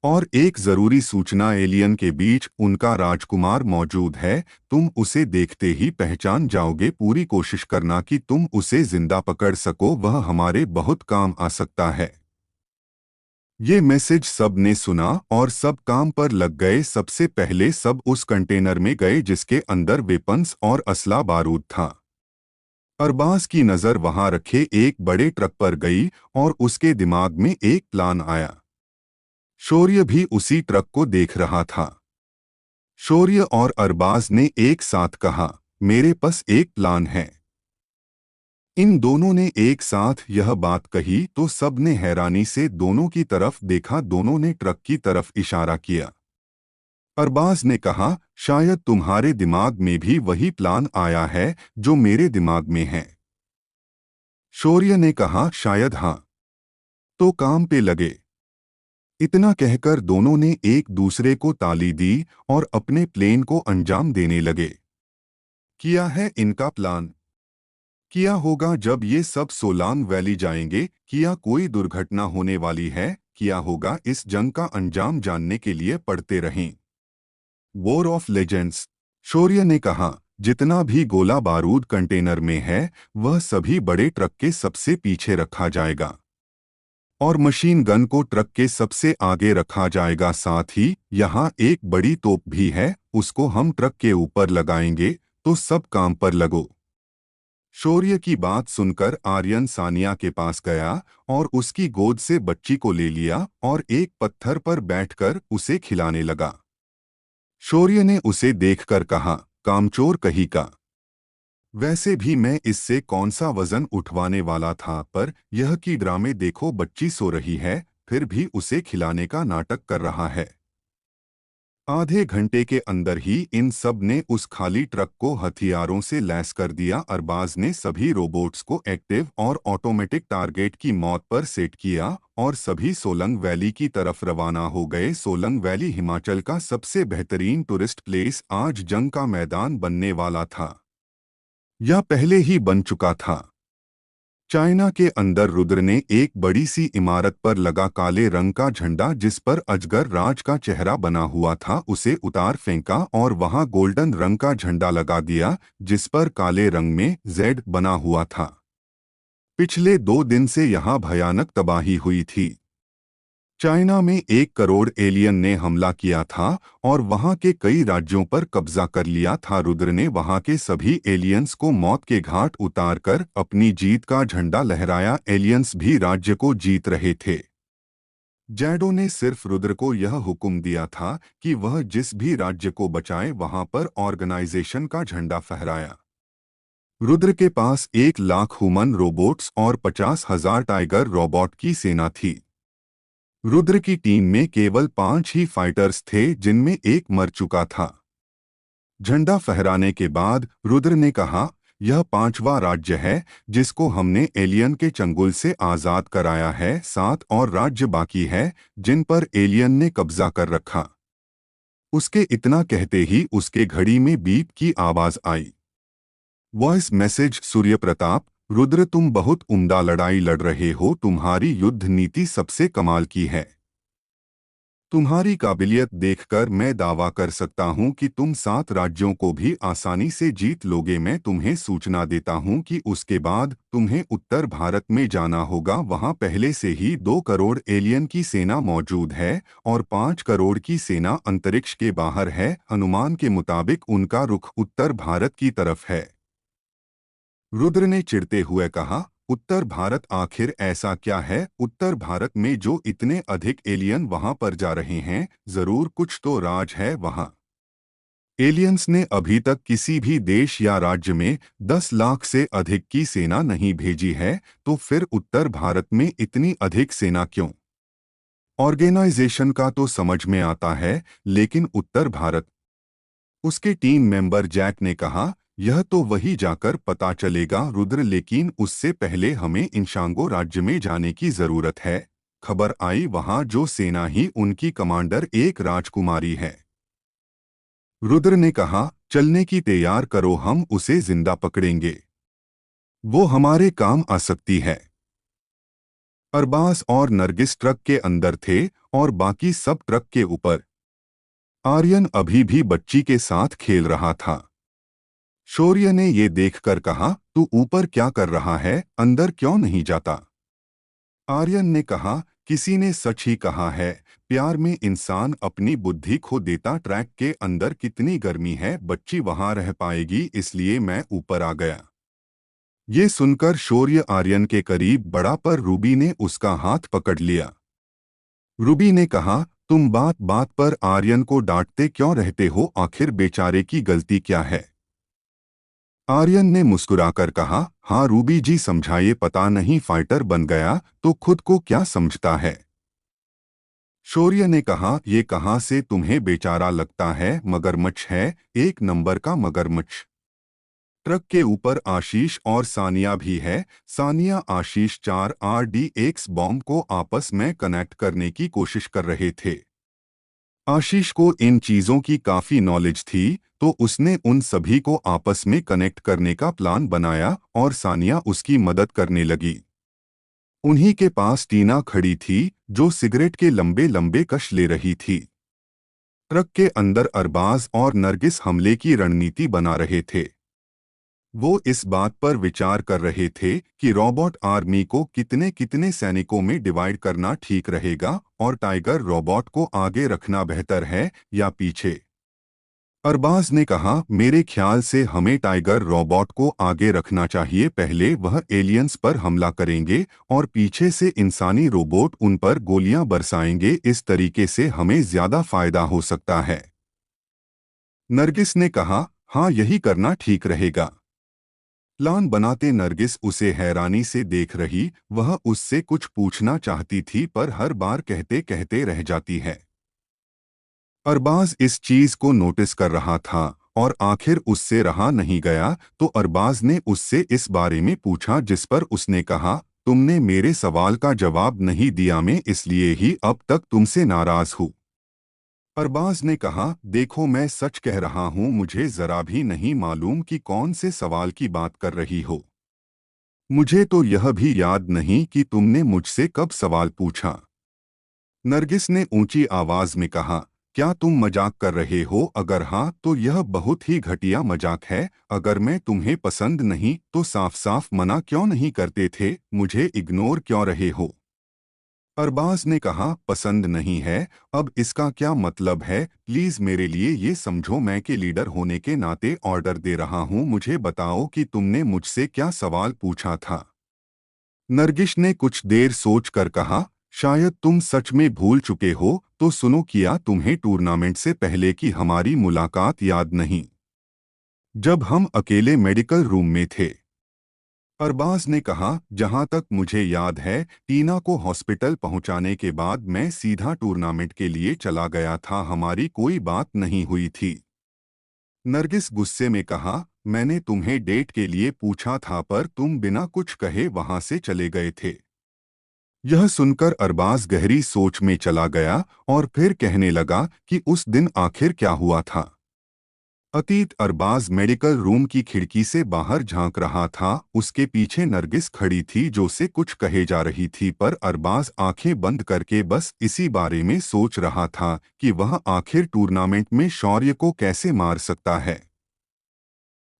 और एक जरूरी सूचना, एलियन के बीच उनका राजकुमार मौजूद है। तुम उसे देखते ही पहचान जाओगे। पूरी कोशिश करना कि तुम उसे जिंदा पकड़ सको, वह हमारे बहुत काम आ सकता है। ये मैसेज सब ने सुना और सब काम पर लग गए। सबसे पहले सब उस कंटेनर में गए जिसके अंदर वेपन्स और असला बारूद था। अरबाज की नजर वहां रखे एक बड़े ट्रक पर गई और उसके दिमाग में एक प्लान आया। शौर्य भी उसी ट्रक को देख रहा था। शौर्य और अरबाज ने एक साथ कहा, मेरे पास एक प्लान है। इन दोनों ने एक साथ यह बात कही तो सब ने हैरानी से दोनों की तरफ देखा। दोनों ने ट्रक की तरफ इशारा किया। अरबाज ने कहा, शायद तुम्हारे दिमाग में भी वही प्लान आया है जो मेरे दिमाग में है। शौर्य ने कहा, शायद हाँ। तो काम पे लगे। इतना कहकर दोनों ने एक दूसरे को ताली दी और अपने प्लेन को अंजाम देने लगे। किया है इनका प्लान। किया होगा जब ये सब सोलांग वैली जाएंगे। किया कोई दुर्घटना होने वाली है। किया होगा इस जंग का अंजाम जानने के लिए पढ़ते रहें वॉर ऑफ लेजेंड्स। शौर्य ने कहा, जितना भी गोला बारूद कंटेनर में है वह सभी बड़े ट्रक के सबसे पीछे रखा जाएगा और मशीन गन को ट्रक के सबसे आगे रखा जाएगा। साथ ही यहाँ एक बड़ी तोप भी है, उसको हम ट्रक के ऊपर लगाएंगे। तो सब काम पर लगो। शौर्य की बात सुनकर आर्यन सानिया के पास गया और उसकी गोद से बच्ची को ले लिया और एक पत्थर पर बैठकर उसे खिलाने लगा। शौर्य ने उसे देखकर कहा, कामचोर कहीं का। वैसे भी मैं इससे कौन सा वजन उठवाने वाला था, पर यह कि ड्रामे देखो, बच्ची सो रही है फिर भी उसे खिलाने का नाटक कर रहा है। आधे घंटे के अंदर ही इन सब ने उस खाली ट्रक को हथियारों से लैस कर दिया। अरबाज ने सभी रोबोट्स को एक्टिव और ऑटोमेटिक टारगेट की मौत पर सेट किया और सभी सोलंग वैली की तरफ रवाना हो गए। सोलंग वैली हिमाचल का सबसे बेहतरीन टूरिस्ट प्लेस आज जंग का मैदान बनने वाला था या पहले ही बन चुका था। चाइना के अंदर रुद्र ने एक बड़ी सी इमारत पर लगा काले रंग का झंडा जिस पर अजगर राज का चेहरा बना हुआ था, उसे उतार फेंका और वहां गोल्डन रंग का झंडा लगा दिया जिस पर काले रंग में जेड बना हुआ था। पिछले 2 दिन से यहां भयानक तबाही हुई थी। चाइना में 1 करोड़ एलियन ने हमला किया था और वहां के कई राज्यों पर कब्जा कर लिया था। रुद्र ने वहां के सभी एलियंस को मौत के घाट उतारकर अपनी जीत का झंडा लहराया। एलियंस भी राज्य को जीत रहे थे। जैडो ने सिर्फ रुद्र को यह हुक्म दिया था कि वह जिस भी राज्य को बचाए वहां पर ऑर्गेनाइजेशन का झंडा फहराया। रुद्र के पास 1 लाख ह्यूमन रोबोट्स और 50,000 टाइगर रोबोट की सेना थी। रुद्र की टीम में केवल 5 ही फाइटर्स थे जिनमें एक मर चुका था। झंडा फहराने के बाद रुद्र ने कहा, यह 5वां राज्य है जिसको हमने एलियन के चंगुल से आजाद कराया है। 7 और राज्य बाकी है जिन पर एलियन ने कब्जा कर रखा। उसके इतना कहते ही उसके घड़ी में बीप की आवाज आई। वॉइस मैसेज सूर्य प्रताप, रुद्र तुम बहुत उम्दा लड़ाई लड़ रहे हो। तुम्हारी युद्ध नीति सबसे कमाल की है। तुम्हारी काबिलियत देखकर मैं दावा कर सकता हूं कि तुम 7 राज्यों को भी आसानी से जीत लोगे। मैं तुम्हें सूचना देता हूं कि उसके बाद तुम्हें उत्तर भारत में जाना होगा। वहां पहले से ही 2 करोड़ एलियन की सेना मौजूद है और 5 करोड़ की सेना अंतरिक्ष के बाहर है। अनुमान के मुताबिक उनका रुख उत्तर भारत की तरफ है। रुद्र ने चिढ़ते हुए कहा, उत्तर भारत? आखिर ऐसा क्या है उत्तर भारत में जो इतने अधिक एलियन वहां पर जा रहे हैं? जरूर कुछ तो राज है वहां। एलियंस ने अभी तक किसी भी देश या राज्य में 10 लाख से अधिक की सेना नहीं भेजी है, तो फिर उत्तर भारत में इतनी अधिक सेना क्यों? ऑर्गेनाइजेशन का तो समझ में आता है, लेकिन उत्तर भारत? उसके टीम मेंबर जैक ने कहा, यह तो वही जाकर पता चलेगा रुद्र, लेकिन उससे पहले हमें इंशांगो राज्य में जाने की जरूरत है। खबर आई वहां जो सेना ही उनकी कमांडर एक राजकुमारी है। रुद्र ने कहा, चलने की तैयार करो, हम उसे जिंदा पकड़ेंगे। वो हमारे काम आ सकती है। अरबाज और नरगिस ट्रक के अंदर थे और बाकी सब ट्रक के ऊपर। आर्यन अभी भी बच्ची के साथ खेल रहा था। शौर्य ने ये देखकर कहा, तू ऊपर क्या कर रहा है, अंदर क्यों नहीं जाता? आर्यन ने कहा, किसी ने सच ही कहा है, प्यार में इंसान अपनी बुद्धि खो देता। ट्रैक के अंदर कितनी गर्मी है, बच्ची वहां रह पाएगी, इसलिए मैं ऊपर आ गया। ये सुनकर शौर्य आर्यन के करीब बढ़ा पर रूबी ने उसका हाथ पकड़ लिया। रूबी ने कहा, तुम बात बात पर आर्यन को डांटते क्यों रहते हो? आखिर बेचारे की गलती क्या है? आर्यन ने मुस्कुराकर कहा, हाँ रूबी जी समझाइए, पता नहीं फाइटर बन गया तो खुद को क्या समझता है। शौर्य ने कहा, ये कहाँ से तुम्हें बेचारा लगता है? मगरमच्छ है, 1 नंबर का मगरमच्छ। ट्रक के ऊपर आशीष और सानिया भी है। सानिया आशीष 4 RDX बॉम्ब को आपस में कनेक्ट करने की कोशिश कर रहे थे। आशीष को इन चीजों की काफी नॉलेज थी, तो उसने उन सभी को आपस में कनेक्ट करने का प्लान बनाया और सानिया उसकी मदद करने लगी। उन्हीं के पास टीना खड़ी थी जो सिगरेट के लंबे लंबे कश ले रही थी। ट्रक के अंदर अरबाज और नरगिस हमले की रणनीति बना रहे थे। वो इस बात पर विचार कर रहे थे कि रोबोट आर्मी को कितने कितने सैनिकों में डिवाइड करना ठीक रहेगा और टाइगर रोबोट को आगे रखना बेहतर है या पीछे। अरबाज ने कहा, मेरे ख्याल से हमें टाइगर रोबोट को आगे रखना चाहिए। पहले वह एलियंस पर हमला करेंगे और पीछे से इंसानी रोबोट उन पर गोलियां बरसाएंगे। इस तरीके से हमें ज्यादा फायदा हो सकता है। नरगिस ने कहा, हाँ यही करना ठीक रहेगा। प्लान बनाते नरगिस उसे हैरानी से देख रही। वह उससे कुछ पूछना चाहती थी पर हर बार कहते कहते रह जाती है। अरबाज इस चीज को नोटिस कर रहा था और आखिर उससे रहा नहीं गया, तो अरबाज ने उससे इस बारे में पूछा, जिस पर उसने कहा, तुमने मेरे सवाल का जवाब नहीं दिया, मैं इसलिए ही अब तक तुमसे नाराज हूँ। अरबाज ने कहा, देखो मैं सच कह रहा हूँ, मुझे जरा भी नहीं मालूम कि कौन से सवाल की बात कर रही हो। मुझे तो यह भी याद नहीं कि तुमने मुझसे कब सवाल पूछा। नरगिस ने ऊंची आवाज में कहा, क्या तुम मजाक कर रहे हो? अगर हाँ तो यह बहुत ही घटिया मजाक है। अगर मैं तुम्हें पसंद नहीं तो साफ साफ मना क्यों नहीं करते थे? मुझे इग्नोर क्यों रहे हो? अरबाज ने कहा, पसंद नहीं है, अब इसका क्या मतलब है? प्लीज मेरे लिए ये समझो, मैं के लीडर होने के नाते ऑर्डर दे रहा हूँ। मुझे बताओ कि तुमने मुझसे क्या सवाल पूछा था। नरगिस ने कुछ देर सोच कर कहा, शायद तुम सच में भूल चुके हो, तो सुनो, किया तुम्हें टूर्नामेंट से पहले की हमारी मुलाकात याद नहीं, जब हम अकेले मेडिकल रूम में थे? अरबाज ने कहा, जहां तक मुझे याद है, टीना को हॉस्पिटल पहुंचाने के बाद मैं सीधा टूर्नामेंट के लिए चला गया था, हमारी कोई बात नहीं हुई थी। नरगिस गुस्से में कहा, मैंने तुम्हें डेट के लिए पूछा था पर तुम बिना कुछ कहे वहां से चले गए थे। यह सुनकर अरबाज गहरी सोच में चला गया और फिर कहने लगा कि उस दिन आखिर क्या हुआ था। अतीत। अरबाज मेडिकल रूम की खिड़की से बाहर झांक रहा था, उसके पीछे नरगिस खड़ी थी जो से कुछ कहे जा रही थी, पर अरबाज आंखें बंद करके बस इसी बारे में सोच रहा था कि वह आखिर टूर्नामेंट में शौर्य को कैसे मार सकता है।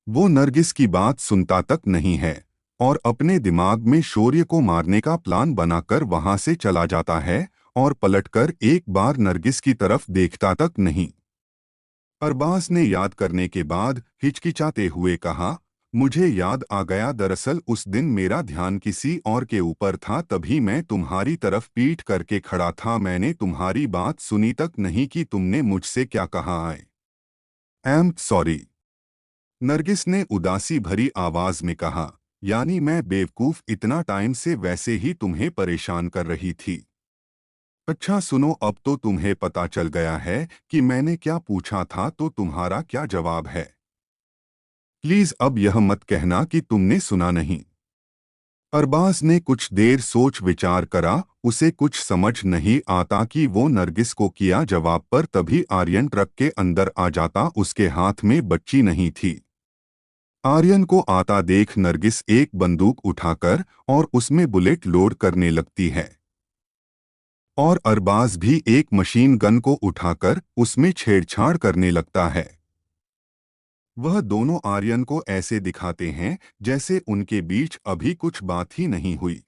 वो नरगिस की बात सुनता तक नहीं है और अपने दिमाग में शौर्य को मारने का प्लान बनाकर वहां से चला जाता है और पलटकर एक बार नरगिस की तरफ देखता तक नहीं। अरबाज ने याद करने के बाद हिचकिचाते हुए कहा, मुझे याद आ गया, दरअसल उस दिन मेरा ध्यान किसी और के ऊपर था, तभी मैं तुम्हारी तरफ पीठ करके खड़ा था, मैंने तुम्हारी बात सुनी तक नहीं कि तुमने मुझसे क्या कहा। आई एम सॉरी, नरगिस ने उदासी भरी आवाज में कहा। यानी मैं बेवकूफ, इतना टाइम से वैसे ही तुम्हें परेशान कर रही थी। अच्छा सुनो, अब तो तुम्हें पता चल गया है कि मैंने क्या पूछा था, तो तुम्हारा क्या जवाब है? प्लीज अब यह मत कहना कि तुमने सुना नहीं। अरबाज ने कुछ देर सोच विचार करा, उसे कुछ समझ नहीं आता कि वो नरगिस को किया जवाब, पर तभी आर्यन ट्रक के अंदर आ जाता, उसके हाथ में बच्ची नहीं थी। आर्यन को आता देख नरगिस एक बंदूक उठाकर और उसमें बुलेट लोड करने लगती है और अरबाज भी एक मशीन गन को उठाकर उसमें छेड़छाड़ करने लगता है। वह दोनों आर्यन को ऐसे दिखाते हैं जैसे उनके बीच अभी कुछ बात ही नहीं हुई।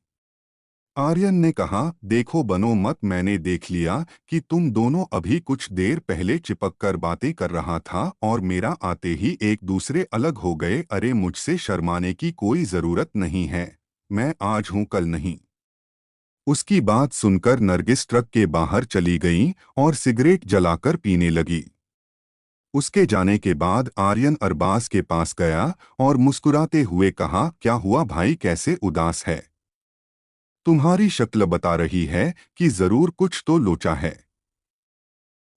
आर्यन ने कहा, देखो बनो मत, मैंने देख लिया कि तुम दोनों अभी कुछ देर पहले चिपक कर बातें कर रहा था और मेरा आते ही एक दूसरे अलग हो गए। अरे मुझसे शर्माने की कोई जरूरत नहीं है, मैं आज हूं कल नहीं। उसकी बात सुनकर नरगिस ट्रक के बाहर चली गई और सिगरेट जलाकर पीने लगी। उसके जाने के बाद आर्यन अरबाज के पास गया और मुस्कुराते हुए कहा, क्या हुआ भाई, कैसे उदास है? तुम्हारी शक्ल बता रही है कि जरूर कुछ तो लोचा है।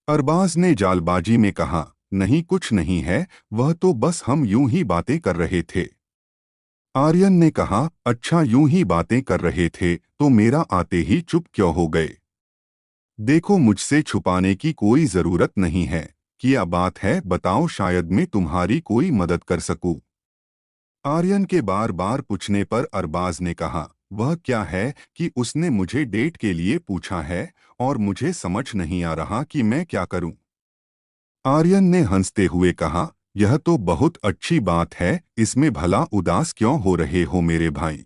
अरबाज ने जालबाजी में कहा, नहीं कुछ नहीं है, वह तो बस हम यूं ही बातें कर रहे थे। आर्यन ने कहा, अच्छा यूं ही बातें कर रहे थे तो मेरा आते ही चुप क्यों हो गए? देखो मुझसे छुपाने की कोई जरूरत नहीं है, क्या बात है बताओ, शायद मैं तुम्हारी कोई मदद कर सकूं। आर्यन के बार बार पूछने पर अरबाज ने कहा, वह क्या है कि उसने मुझे डेट के लिए पूछा है और मुझे समझ नहीं आ रहा कि मैं क्या करूं। आर्यन ने हंसते हुए कहा, यह तो बहुत अच्छी बात है, इसमें भला उदास क्यों हो रहे हो मेरे भाई?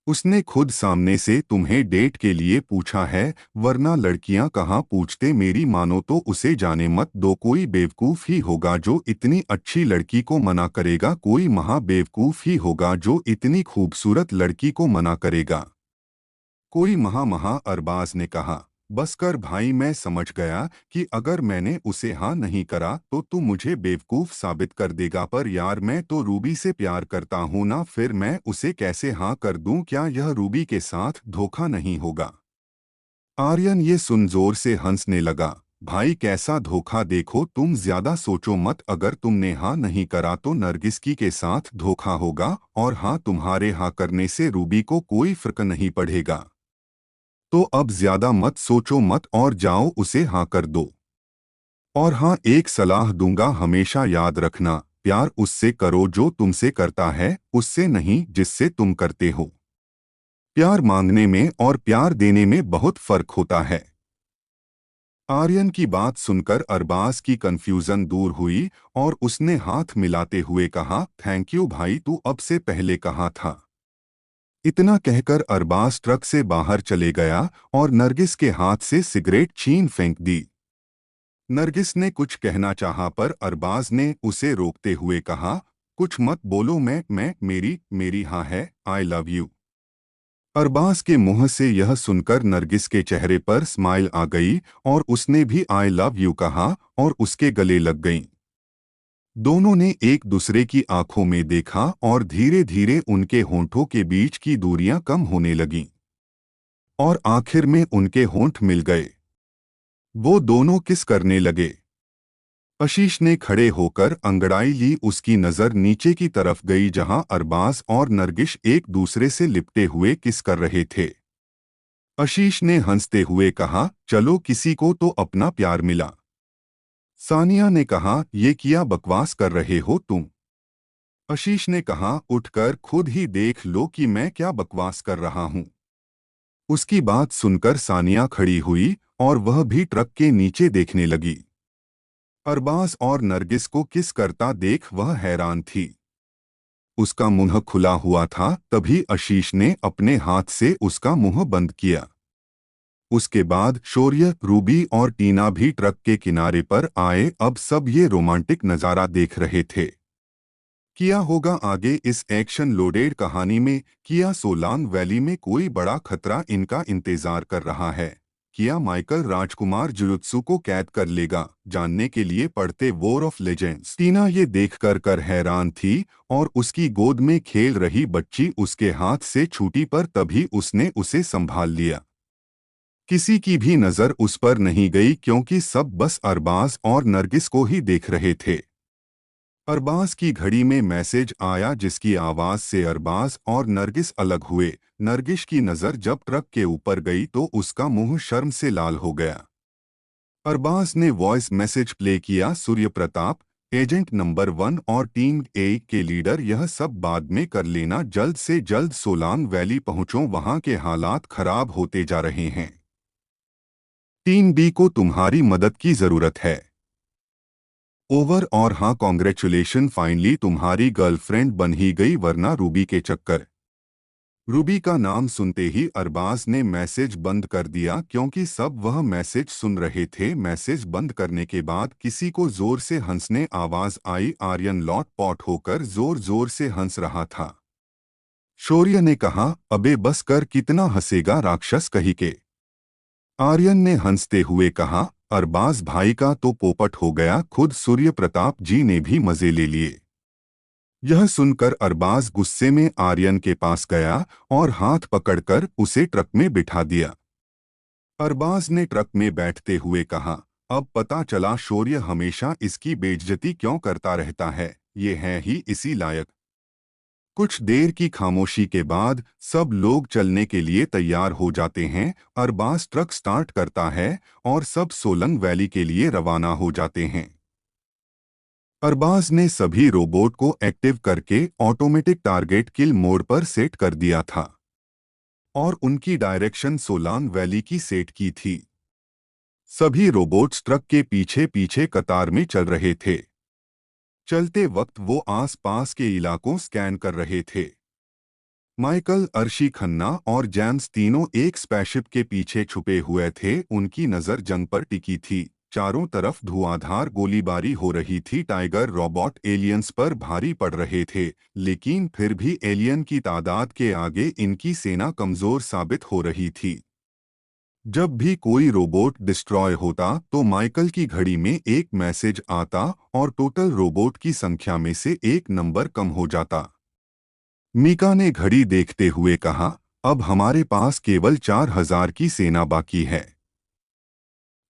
उसने खुद सामने से तुम्हें डेट के लिए पूछा है, वरना लड़कियां कहाँ पूछते, मेरी मानो तो उसे जाने मत दो, कोई बेवकूफ ही होगा जो इतनी अच्छी लड़की को मना करेगा, कोई महा बेवकूफ ही होगा जो इतनी खूबसूरत लड़की को मना करेगा। कोई महा अरबाज ने कहा, बस कर भाई, मैं समझ गया कि अगर मैंने उसे हाँ नहीं करा तो तू मुझे बेवकूफ साबित कर देगा, पर यार मैं तो रूबी से प्यार करता हूं ना, फिर मैं उसे कैसे हाँ कर दूं, क्या यह रूबी के साथ धोखा नहीं होगा? आर्यन ये सुन जोर से हंसने लगा, भाई कैसा धोखा, देखो तुम ज्यादा सोचो मत, अगर तुमने हाँ नहीं करा तो नरगिस की के साथ धोखा होगा, और हाँ तुम्हारे हाँ करने से रूबी को कोई फर्क नहीं पड़ेगा। तो अब ज्यादा मत सोचो मत और जाओ उसे हाँ कर दो। और हाँ एक सलाह दूंगा, हमेशा याद रखना, प्यार उससे करो जो तुमसे करता है, उससे नहीं जिससे तुम करते हो। प्यार मांगने में और प्यार देने में बहुत फर्क होता है। आर्यन की बात सुनकर अरबाज की कंफ्यूजन दूर हुई और उसने हाथ मिलाते हुए कहा, थैंक यू भाई, तू अब से पहले कहा था। इतना कहकर अरबाज ट्रक से बाहर चले गया और नरगिस के हाथ से सिगरेट छीन फेंक दी। नरगिस ने कुछ कहना चाहा पर अरबाज ने उसे रोकते हुए कहा, कुछ मत बोलो, मैं मेरी मेरी हाँ है, आई लव यू। अरबाज के मुंह से यह सुनकर नरगिस के चेहरे पर स्माइल आ गई और उसने भी आई लव यू कहा और उसके गले लग गईं। दोनों ने एक दूसरे की आंखों में देखा और धीरे धीरे उनके होंठों के बीच की दूरियां कम होने लगीं और आखिर में उनके होंठ मिल गए। वो दोनों किस करने लगे। आशीष ने खड़े होकर अंगड़ाई ली। उसकी नजर नीचे की तरफ गई जहां अरबाज और नरगिस एक दूसरे से लिपटे हुए किस कर रहे थे। आशीष ने हंसते हुए कहा, चलो किसी को तो अपना प्यार मिला। सानिया ने कहा, ये क्या बकवास कर रहे हो तुम। आशीष ने कहा, उठकर खुद ही देख लो कि मैं क्या बकवास कर रहा हूं। उसकी बात सुनकर सानिया खड़ी हुई और वह भी ट्रक के नीचे देखने लगी। अरबाज और नरगिस को किस करता देख वह हैरान थी। उसका मुंह खुला हुआ था। तभी आशीष ने अपने हाथ से उसका मुंह बंद किया। उसके बाद शौर्य, रूबी और टीना भी ट्रक के किनारे पर आए। अब सब ये रोमांटिक नज़ारा देख रहे थे। क्या होगा आगे इस एक्शन लोडेड कहानी में। क्या सोलांग वैली में कोई बड़ा खतरा इनका इंतजार कर रहा है। क्या माइकल राजकुमार जुजुत्सु को कैद कर लेगा। जानने के लिए पढ़ते वॉर ऑफ लेजेंड्स। टीना ये देखकर हैरान थी और उसकी गोद में खेल रही बच्ची उसके हाथ से छूटी पर तभी उसने उसे संभाल लिया। किसी की भी नजर उस पर नहीं गई क्योंकि सब बस अरबाज और नरगिस को ही देख रहे थे। अरबाज की घड़ी में मैसेज आया जिसकी आवाज से अरबाज और नरगिस अलग हुए। नरगिस की नजर जब ट्रक के ऊपर गई तो उसका मुंह शर्म से लाल हो गया। अरबाज ने वॉइस मैसेज प्ले किया, सूर्य प्रताप, एजेंट नंबर 1 और टीम ए के लीडर, यह सब बाद में कर लेना। जल्द से जल्द सोलांग वैली पहुंचो, वहां के हालात खराब होते जा रहे हैं। टीम बी को तुम्हारी मदद की जरूरत है। ओवर। और हाँ, कॉन्ग्रेचुलेशन, फाइनली तुम्हारी गर्लफ्रेंड बन ही गई, वरना रूबी के चक्कर। रूबी का नाम सुनते ही अरबाज ने मैसेज बंद कर दिया क्योंकि सब वह मैसेज सुन रहे थे। मैसेज बंद करने के बाद किसी को जोर से हंसने आवाज आई। आर्यन लौट पॉट होकर जोर जोर से हंस रहा था। शौर्य ने कहा, अबे बस कर, कितना हंसेगा राक्षस कहीं के। आर्यन ने हंसते हुए कहा, अरबाज भाई का तो पोपट हो गया। खुद सूर्य प्रताप जी ने भी मजे ले लिए। यह सुनकर अरबाज गुस्से में आर्यन के पास गया और हाथ पकड़कर उसे ट्रक में बिठा दिया। अरबाज ने ट्रक में बैठते हुए कहा, अब पता चला शौर्य हमेशा इसकी बेइज्जती क्यों करता रहता है। ये है ही इसी लायक। कुछ देर की खामोशी के बाद सब लोग चलने के लिए तैयार हो जाते हैं। अरबाज ट्रक स्टार्ट करता है और सब सोलंग वैली के लिए रवाना हो जाते हैं। अरबाज ने सभी रोबोट को एक्टिव करके ऑटोमेटिक टारगेट किल मोड पर सेट कर दिया था और उनकी डायरेक्शन सोलांग वैली की सेट की थी। सभी रोबोट्स ट्रक के पीछे पीछे कतार में चल रहे थे। चलते वक्त वो आस-पास के इलाकों स्कैन कर रहे थे। माइकल, अर्शी खन्ना और जेम्स तीनों एक स्पेसशिप के पीछे छुपे हुए थे। उनकी नज़र जंग पर टिकी थी। चारों तरफ धुआंधार गोलीबारी हो रही थी। टाइगर रोबोट एलियंस पर भारी पड़ रहे थे, लेकिन फिर भी एलियन की तादाद के आगे इनकी सेना कमजोर साबित हो रही थी। जब भी कोई रोबोट डिस्ट्रॉय होता तो माइकल की घड़ी में एक मैसेज आता और टोटल रोबोट की संख्या में से एक नंबर कम हो जाता। मीका ने घड़ी देखते हुए कहा, अब हमारे पास केवल 4000 की सेना बाकी है।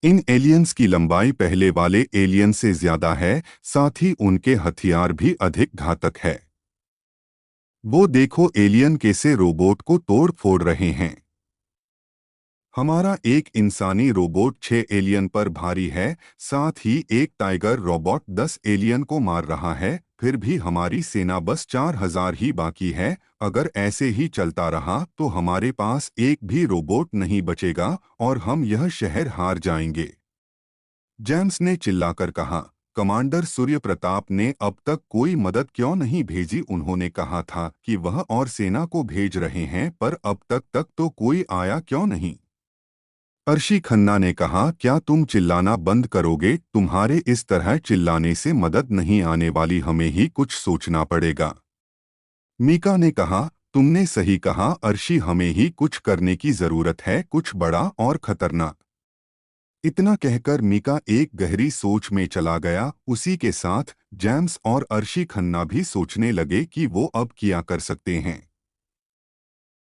इन एलियंस की लंबाई पहले वाले एलियन से ज्यादा है, साथ ही उनके हथियार भी अधिक घातक है। वो देखो एलियन कैसे रोबोट को तोड़ फोड़ रहे हैं। हमारा एक इंसानी रोबोट 6 एलियन पर भारी है, साथ ही एक टाइगर रोबोट 10 एलियन को मार रहा है। फिर भी हमारी सेना बस 4000 ही बाकी है। अगर ऐसे ही चलता रहा तो हमारे पास एक भी रोबोट नहीं बचेगा और हम यह शहर हार जाएंगे। जेम्स ने चिल्लाकर कहा, कमांडर सूर्य प्रताप ने अब तक कोई मदद क्यों नहीं भेजी। उन्होंने कहा था कि वह और सेना को भेज रहे हैं, पर अब तक तो कोई आया क्यों नहीं। अर्शी खन्ना ने कहा, क्या तुम चिल्लाना बंद करोगे। तुम्हारे इस तरह चिल्लाने से मदद नहीं आने वाली, हमें ही कुछ सोचना पड़ेगा। मीका ने कहा, तुमने सही कहा अर्शी, हमें ही कुछ करने की जरूरत है, कुछ बड़ा और खतरनाक। इतना कहकर मीका एक गहरी सोच में चला गया। उसी के साथ जेम्स और अर्शी खन्ना भी सोचने लगे कि वो अब क्या कर सकते हैं।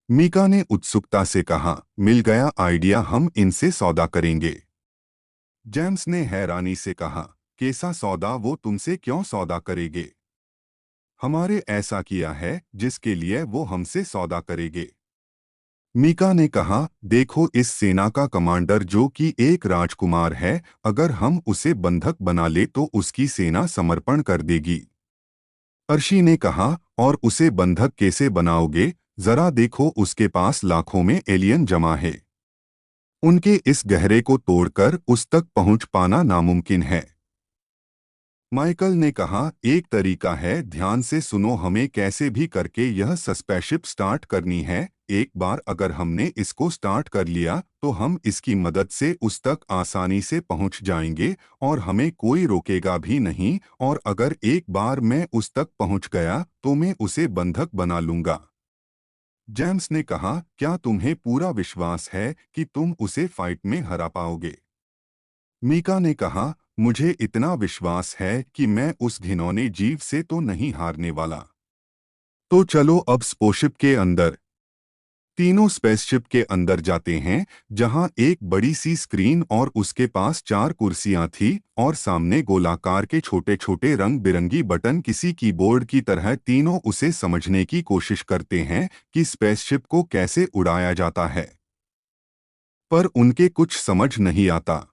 मीका ने उत्सुकता से कहा, मिल गया आइडिया, हम इनसे सौदा करेंगे। जेम्स ने हैरानी से कहा, कैसा सौदा? वो तुमसे क्यों सौदा करेंगे? हमारे ऐसा किया है जिसके लिए वो हमसे सौदा करेंगे। मीका ने कहा, देखो इस सेना का कमांडर जो कि एक राजकुमार है, अगर हम उसे बंधक बना ले तो उसकी सेना समर्पण कर देगी। अर्शी ने कहा, और उसे बंधक कैसे बनाओगे? जरा देखो, उसके पास लाखों में एलियन जमा है। उनके इस गहरे को तोड़कर उस तक पहुंच पाना नामुमकिन है। माइकल ने कहा, एक तरीका है, ध्यान से सुनो, हमें कैसे भी करके यह सस्पेसशिप स्टार्ट करनी है। एक बार अगर हमने इसको स्टार्ट कर लिया तो हम इसकी मदद से उस तक आसानी से पहुंच जाएंगे और हमें कोई रोकेगा भी नहीं। और अगर एक बार मैं उस तक पहुंच गया तो मैं उसे बंधक बना लूंगा। जेम्स ने कहा, क्या तुम्हें पूरा विश्वास है कि तुम उसे फाइट में हरा पाओगे? मीका ने कहा, मुझे इतना विश्वास है कि मैं उस घिनौने जीव से तो नहीं हारने वाला। तो चलो अब स्पेसशिप के अंदर। तीनों स्पेसशिप के अंदर जाते हैं, जहां एक बड़ी सी स्क्रीन और उसके पास 4 कुर्सियां थी और सामने गोलाकार के छोटे छोटे रंग बिरंगी बटन किसी कीबोर्ड की तरह। तीनों उसे समझने की कोशिश करते हैं कि स्पेसशिप को कैसे उड़ाया जाता है, पर उनके कुछ समझ नहीं आता।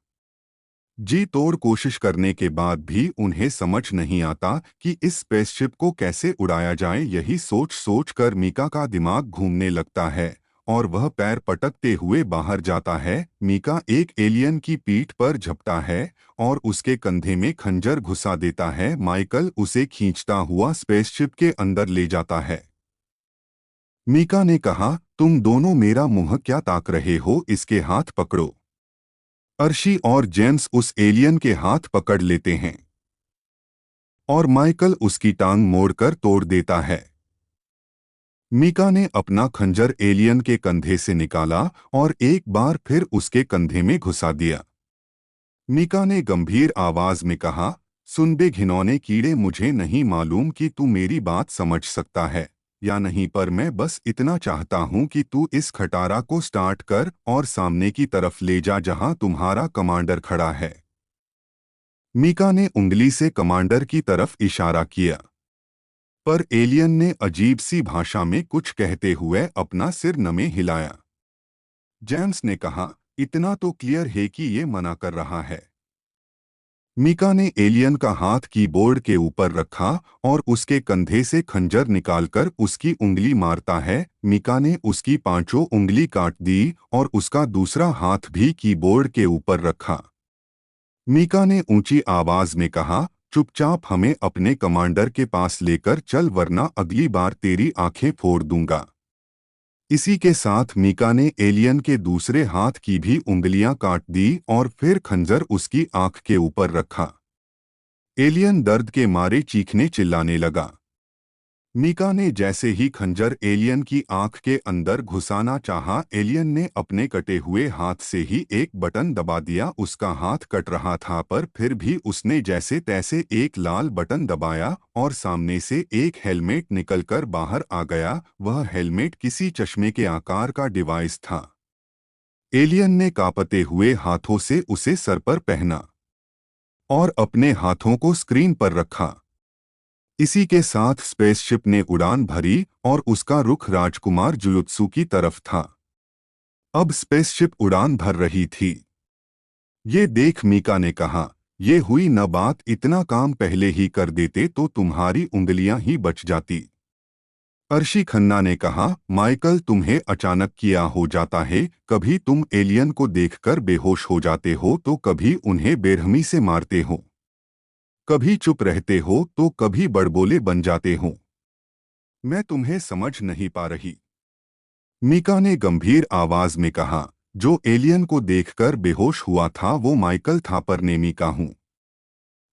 जी तोड़ कोशिश करने के बाद भी उन्हें समझ नहीं आता कि इस स्पेसशिप को कैसे उड़ाया जाए। यही सोच सोच कर मीका का दिमाग घूमने लगता है और वह पैर पटकते हुए बाहर जाता है। मीका एक एलियन की पीठ पर झपटा है और उसके कंधे में खंजर घुसा देता है। माइकल उसे खींचता हुआ स्पेसशिप के अंदर ले जाता है। मीका ने कहा, तुम दोनों मेरा मुंह क्या ताक रहे हो? इसके हाथ पकड़ो। अर्शी और जेम्स उस एलियन के हाथ पकड़ लेते हैं और माइकल उसकी टांग मोड़कर तोड़ देता है। मीका ने अपना खंजर एलियन के कंधे से निकाला और एक बार फिर उसके कंधे में घुसा दिया। मीका ने गंभीर आवाज में कहा, सुन बे घिनौने कीड़े, मुझे नहीं मालूम कि तू मेरी बात समझ सकता है या नहीं, पर मैं बस इतना चाहता हूं कि तू इस खटारा को स्टार्ट कर और सामने की तरफ ले जा जहां तुम्हारा कमांडर खड़ा है। मीका ने उंगली से कमांडर की तरफ इशारा किया, पर एलियन ने अजीब सी भाषा में कुछ कहते हुए अपना सिर नमे हिलाया। जेम्स ने कहा, इतना तो क्लियर है कि ये मना कर रहा है। मीका ने एलियन का हाथ कीबोर्ड के ऊपर रखा और उसके कंधे से खंजर निकालकर उसकी उंगली मारता है। मीका ने उसकी पांचों उंगली काट दी और उसका दूसरा हाथ भी कीबोर्ड के ऊपर रखा। मीका ने ऊंची आवाज में कहा, चुपचाप हमें अपने कमांडर के पास लेकर चल, वरना अगली बार तेरी आंखें फोड़ दूंगा। इसी के साथ मीका ने एलियन के दूसरे हाथ की भी उंगलियां काट दी और फिर खंजर उसकी आंख के ऊपर रखा। एलियन दर्द के मारे चीखने चिल्लाने लगा। मीका ने जैसे ही खंजर एलियन की आंख के अंदर घुसाना चाहा, एलियन ने अपने कटे हुए हाथ से ही एक बटन दबा दिया। उसका हाथ कट रहा था, पर फिर भी उसने जैसे तैसे एक लाल बटन दबाया और सामने से एक हेलमेट निकलकर बाहर आ गया। वह हेलमेट किसी चश्मे के आकार का डिवाइस था। एलियन ने कांपते हुए हाथों से उसे सर पर पहना और अपने हाथों को स्क्रीन पर रखा। इसी के साथ स्पेसशिप ने उड़ान भरी और उसका रुख राजकुमार जुयुत्सु की तरफ था। अब स्पेसशिप उड़ान भर रही थी। ये देख मीका ने कहा, ये हुई न बात, इतना काम पहले ही कर देते तो तुम्हारी उंगलियां ही बच जाती। अर्शी खन्ना ने कहा, माइकल तुम्हें अचानक क्या हो जाता है? कभी तुम एलियन को देखकर बेहोश हो जाते हो तो कभी उन्हें बेरहमी से मारते हो, कभी चुप रहते हो तो कभी बड़बोले बन जाते हो। मैं तुम्हें समझ नहीं पा रही। मीका ने गंभीर आवाज में कहा, जो एलियन को देखकर बेहोश हुआ था वो माइकल था, पर मैं मीका हूं।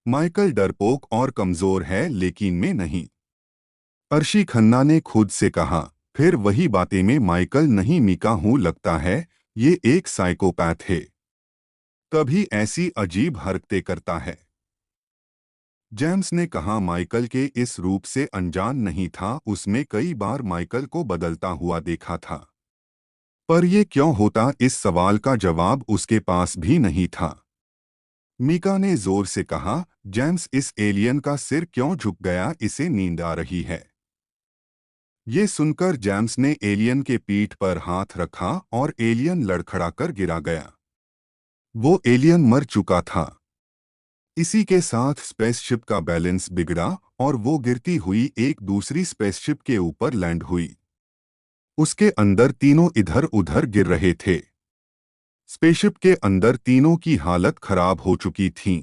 माइकल डरपोक और कमजोर है, लेकिन मैं नहीं। अर्शी खन्ना ने खुद से कहा, फिर वही बातें में माइकल नहीं मीका हूँ लगता है ये एक साइकोपैथ है, तभी ऐसी अजीब हरकतें करता है। जेम्स ने कहा माइकल के इस रूप से अनजान नहीं था, उसमें कई बार माइकल को बदलता हुआ देखा था। पर ये क्यों होता, इस सवाल का जवाब उसके पास भी नहीं था। मीका ने जोर से कहा, जेम्स इस एलियन का सिर क्यों झुक गया, इसे नींद आ रही है। ये सुनकर जेम्स ने एलियन के पीठ पर हाथ रखा और एलियन लड़खड़ाकर गिरा गया। वो एलियन मर चुका था। इसी के साथ स्पेसशिप का बैलेंस बिगड़ा और वो गिरती हुई एक दूसरी स्पेसशिप के ऊपर लैंड हुई। उसके अंदर तीनों इधर उधर गिर रहे थे। स्पेसशिप के अंदर तीनों की हालत खराब हो चुकी थी।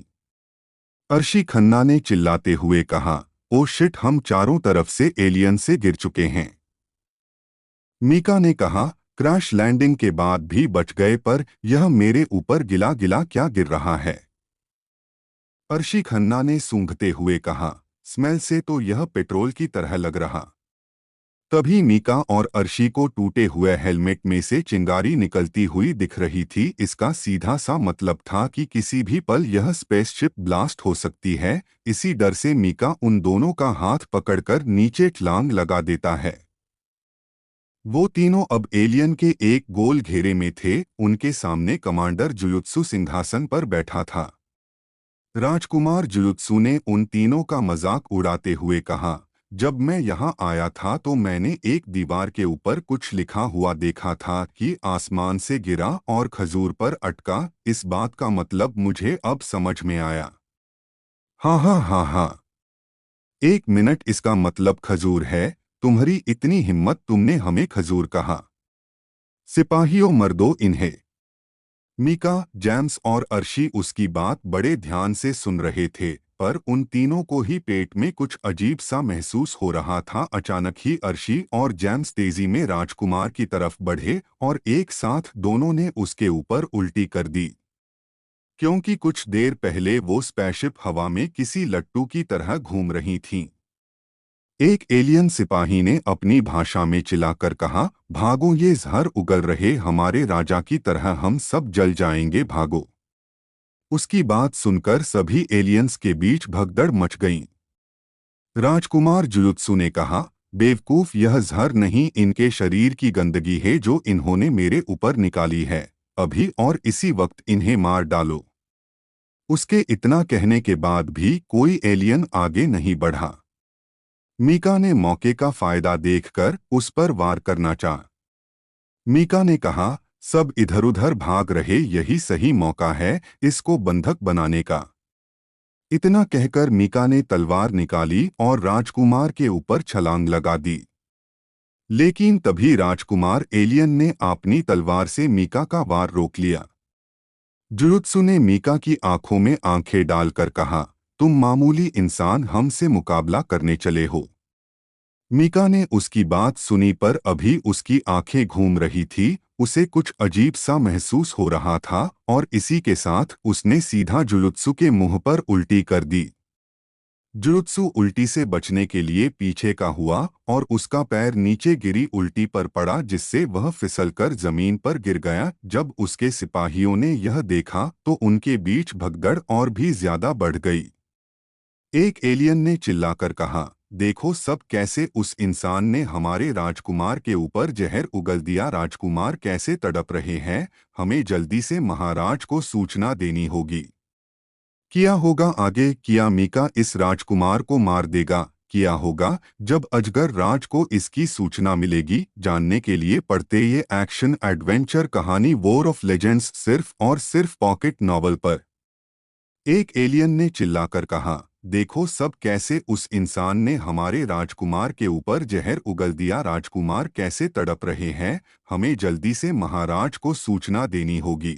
अर्शी खन्ना ने चिल्लाते हुए कहा, ओ शिट, हम चारों तरफ से एलियन से गिर चुके हैं। मीका ने कहा, क्रैश लैंडिंग के बाद भी बच गए, पर यह मेरे ऊपर गिला गिला क्या गिर रहा है। अर्शी खन्ना ने सूंघते हुए कहा, स्मेल से तो यह पेट्रोल की तरह लग रहा। तभी मीका और अर्शी को टूटे हुए हेलमेट में से चिंगारी निकलती हुई दिख रही थी। इसका सीधा सा मतलब था कि किसी भी पल यह स्पेसशिप ब्लास्ट हो सकती है। इसी डर से मीका उन दोनों का हाथ पकड़कर नीचे छलांग लगा देता है। वो तीनों अब एलियन के एक गोल घेरे में थे। उनके सामने कमांडर जुजुत्सु सिंहासन पर बैठा था। राजकुमार जुजुत्सु ने उन तीनों का मजाक उड़ाते हुए कहा, जब मैं यहाँ आया था तो मैंने एक दीवार के ऊपर कुछ लिखा हुआ देखा था कि आसमान से गिरा और खजूर पर अटका। इस बात का मतलब मुझे अब समझ में आया। हाँ हाँ हाँ हाँ, 1 मिनट, इसका मतलब खजूर है। तुम्हारी इतनी हिम्मत, तुमने हमें खजूर कहा। सिपाहियों मर्दों, इन्हें। मीका, जेम्स और अर्शी उसकी बात बड़े ध्यान से सुन रहे थे, पर उन तीनों को ही पेट में कुछ अजीब सा महसूस हो रहा था। अचानक ही अर्शी और जेम्स तेजी में राजकुमार की तरफ बढ़े और एक साथ दोनों ने उसके ऊपर उल्टी कर दी, क्योंकि कुछ देर पहले वो स्पेसशिप हवा में किसी लट्टू की तरह घूम रही थी। एक एलियन सिपाही ने अपनी भाषा में चिल्लाकर कहा, भागो, ये जहर उगल रहे हमारे राजा की तरह, हम सब जल जाएंगे, भागो। उसकी बात सुनकर सभी एलियंस के बीच भगदड़ मच गई। राजकुमार जुजुत्सु ने कहा, बेवकूफ, यह जहर नहीं, इनके शरीर की गंदगी है जो इन्होंने मेरे ऊपर निकाली है। अभी और इसी वक्त इन्हें मार डालो। उसके इतना कहने के बाद भी कोई एलियन आगे नहीं बढ़ा। मीका ने मौके का फायदा देखकर उस पर वार करना चाहा। मीका ने कहा, सब इधर-उधर भाग रहे, यही सही मौका है इसको बंधक बनाने का। इतना कहकर मीका ने तलवार निकाली और राजकुमार के ऊपर छलांग लगा दी। लेकिन तभी राजकुमार एलियन ने अपनी तलवार से मीका का वार रोक लिया। जुजुत्सु ने मीका की आंखों में आंखें डालकर कहा, तुम मामूली इंसान हमसे मुकाबला करने चले हो। मीका ने उसकी बात सुनी, पर अभी उसकी आंखें घूम रही थी। उसे कुछ अजीब सा महसूस हो रहा था और इसी के साथ उसने सीधा जुजुत्सु के मुंह पर उल्टी कर दी। जुजुत्सु उल्टी से बचने के लिए पीछे का हुआ और उसका पैर नीचे गिरी उल्टी पर पड़ा, जिससे वह फिसलकर जमीन पर गिर गया। जब उसके सिपाहियों ने यह देखा तो उनके बीच भगदड़ और भी ज्यादा बढ़ गई। एक एलियन ने चिल्लाकर कहा, देखो सब, कैसे उस इंसान ने हमारे राजकुमार के ऊपर जहर उगल दिया। राजकुमार कैसे तड़प रहे हैं। हमें जल्दी से महाराज को सूचना देनी होगी। किया होगा आगे, किया मीका इस राजकुमार को मार देगा। किया होगा जब अजगर राज को इसकी सूचना मिलेगी। जानने के लिए पढ़ते ये एक्शन एडवेंचर कहानी वॉर ऑफ लेजेंड्स सिर्फ और सिर्फ पॉकेट नॉवल पर। एक एलियन ने चिल्लाकर कहा, देखो सब, कैसे उस इंसान ने हमारे राजकुमार के ऊपर जहर उगल दिया। राजकुमार कैसे तड़प रहे हैं। हमें जल्दी से महाराज को सूचना देनी होगी।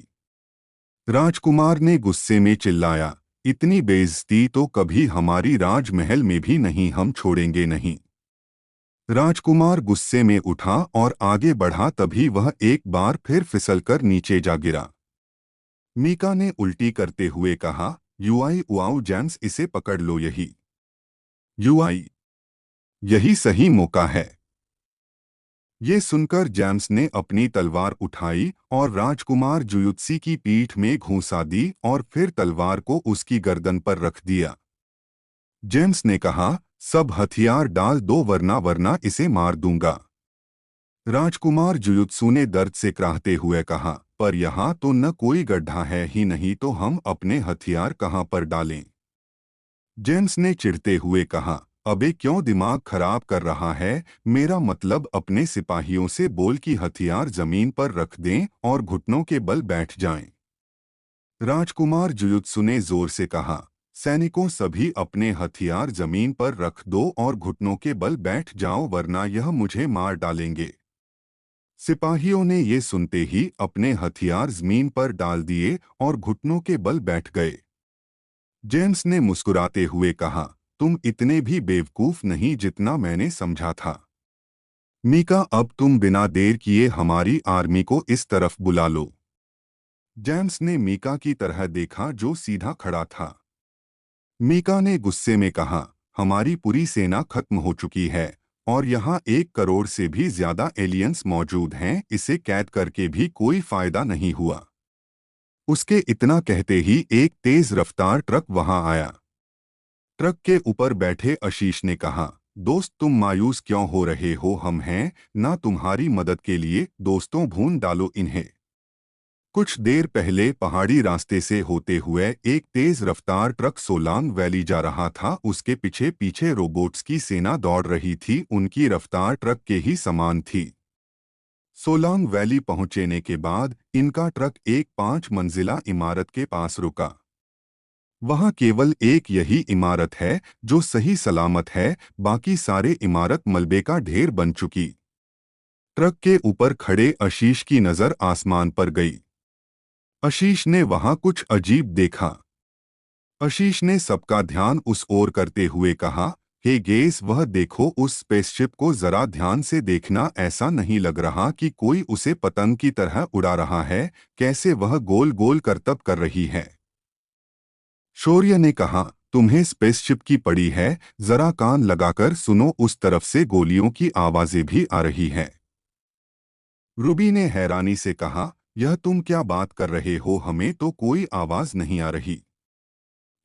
राजकुमार ने गुस्से में चिल्लाया, इतनी बेइज्जती तो कभी हमारी राजमहल में भी नहीं, हम छोड़ेंगे नहीं। राजकुमार गुस्से में उठा और आगे बढ़ा, तभी वह एक बार फिर फिसलकर नीचे जा गिरा। मीका ने उल्टी करते हुए कहा, युआई उआऊ जेम्स, इसे पकड़ लो, यही युआई, यही सही मौका है। ये सुनकर जेम्स ने अपनी तलवार उठाई और राजकुमार जुयुत्सी की पीठ में घूंसा दी और फिर तलवार को उसकी गर्दन पर रख दिया। जेम्स ने कहा, सब हथियार डाल दो वरना इसे मार दूंगा। राजकुमार जुयुत्सु ने दर्द से कराहते हुए कहा, पर यहाँ तो न कोई गड्ढा है ही नहीं, तो हम अपने हथियार कहाँ पर डालें? जेम्स ने चिढ़ते हुए कहा, अबे क्यों दिमाग खराब कर रहा है? मेरा मतलब अपने सिपाहियों से बोल कि हथियार जमीन पर रख दें और घुटनों के बल बैठ जाएं। राजकुमार जुयुत्सु ने जोर से कहा, सैनिकों सभी अपने हथियार जमीन पर रख दो और घुटनों के बल बैठ जाओ वरना यह मुझे मार डालेंगे। सिपाहियों ने ये सुनते ही अपने हथियार जमीन पर डाल दिए और घुटनों के बल बैठ गए। जेम्स ने मुस्कुराते हुए कहा, तुम इतने भी बेवकूफ नहीं जितना मैंने समझा था। मीका, अब तुम बिना देर किए हमारी आर्मी को इस तरफ बुला लो। जेम्स ने मीका की तरह देखा जो सीधा खड़ा था। मीका ने गुस्से में कहा, हमारी पूरी सेना खत्म हो चुकी है और यहाँ 1 करोड़ से भी ज्यादा एलियंस मौजूद हैं, इसे कैद करके भी कोई फायदा नहीं हुआ। उसके इतना कहते ही एक तेज रफ्तार ट्रक वहां आया। ट्रक के ऊपर बैठे आशीष ने कहा, दोस्त तुम मायूस क्यों हो रहे हो? हम हैं ना तुम्हारी मदद के लिए, दोस्तों भून डालो इन्हें। कुछ देर पहले पहाड़ी रास्ते से होते हुए एक तेज रफ्तार ट्रक सोलांग वैली जा रहा था। उसके पीछे पीछे रोबोट्स की सेना दौड़ रही थी, उनकी रफ्तार ट्रक के ही समान थी। सोलांग वैली पहुंचने के बाद इनका ट्रक एक 5 मंजिला इमारत के पास रुका। वहां केवल एक यही इमारत है जो सही सलामत है, बाकी सारे इमारत मलबे का ढेर बन चुकी। ट्रक के ऊपर खड़े आशीष की नजर आसमान पर गई। आशीष ने वहां कुछ अजीब देखा। आशीष ने सबका ध्यान उस ओर करते हुए कहा, हे गेस, वह देखो उस स्पेसशिप को जरा ध्यान से देखना, ऐसा नहीं लग रहा कि कोई उसे पतंग की तरह उड़ा रहा है? कैसे वह गोल गोल करतब कर रही है। शौर्य ने कहा, तुम्हें स्पेसशिप की पड़ी है? जरा कान लगाकर सुनो, उस तरफ से गोलियों की आवाजें भी आ रही हैं। रूबी ने हैरानी से कहा, यह तुम क्या बात कर रहे हो? हमें तो कोई आवाज नहीं आ रही।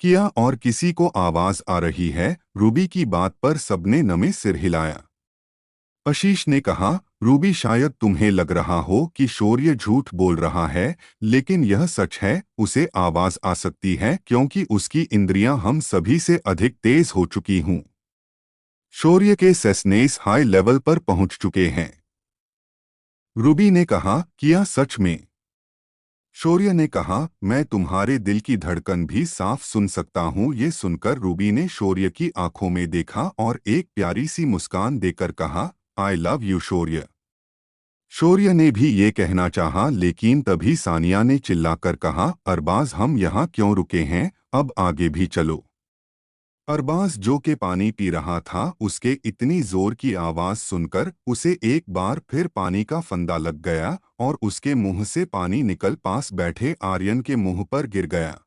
किया और किसी को आवाज आ रही है? रूबी की बात पर सबने नमे सिर हिलाया। आशीष ने कहा, रूबी, शायद तुम्हें लग रहा हो कि शौर्य झूठ बोल रहा है, लेकिन यह सच है। उसे आवाज आ सकती है क्योंकि उसकी इंद्रियां हम सभी से अधिक तेज हो चुकी हूं। शौर्य के सेस्नेस हाई लेवल पर पहुंच चुके हैं। रूबी ने कहा, किया सच में? शौर्य ने कहा, मैं तुम्हारे दिल की धड़कन भी साफ सुन सकता हूँ। ये सुनकर रूबी ने शौर्य की आंखों में देखा और एक प्यारी सी मुस्कान देकर कहा, आई लव यू शौर्य। शौर्य ने भी ये कहना चाहा, लेकिन तभी सानिया ने चिल्लाकर कहा, अरबाज, हम यहाँ क्यों रुके हैं? अब आगे भी चलो। अरबाज जो के पानी पी रहा था, उसके इतनी जोर की आवाज सुनकर उसे एक बार फिर पानी का फंदा लग गया और उसके मुंह से पानी निकल पास बैठे आर्यन के मुंह पर गिर गया।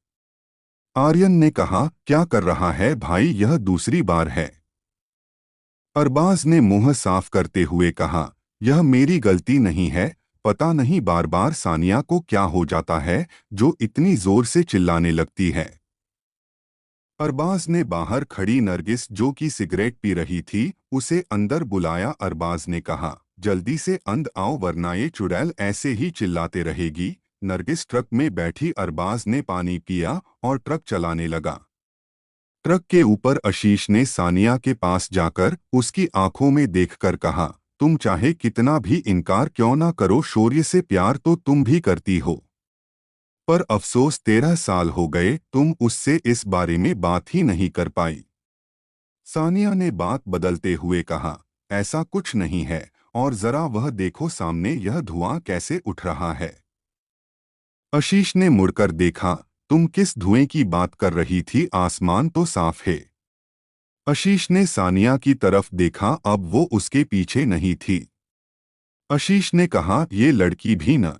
आर्यन ने कहा, क्या कर रहा है भाई? यह दूसरी बार है। अरबाज ने मुंह साफ करते हुए कहा, यह मेरी गलती नहीं है। पता नहीं बार बार सानिया को क्या हो जाता है जो इतनी जोर से चिल्लाने लगती है। अरबाज ने बाहर खड़ी नरगिस जो कि सिगरेट पी रही थी, उसे अंदर बुलाया। अरबाज ने कहा, जल्दी से अंद आओ वरना ये चुड़ैल ऐसे ही चिल्लाते रहेगी। नरगिस ट्रक में बैठी। अरबाज ने पानी पिया और ट्रक चलाने लगा। ट्रक के ऊपर आशीष ने सानिया के पास जाकर उसकी आंखों में देखकर कहा, तुम चाहे कितना भी इनकार क्यों ना करो, शौर्य से प्यार तो तुम भी करती हो, पर अफसोस 13 साल हो गए तुम उससे इस बारे में बात ही नहीं कर पाई। सानिया ने बात बदलते हुए कहा, ऐसा कुछ नहीं है, और जरा वह देखो सामने यह धुआं कैसे उठ रहा है। आशीष ने मुड़कर देखा, तुम किस धुएं की बात कर रही थी? आसमान तो साफ है। आशीष ने सानिया की तरफ देखा, अब वो उसके पीछे नहीं थी। आशीष ने कहा, ये लड़की भी न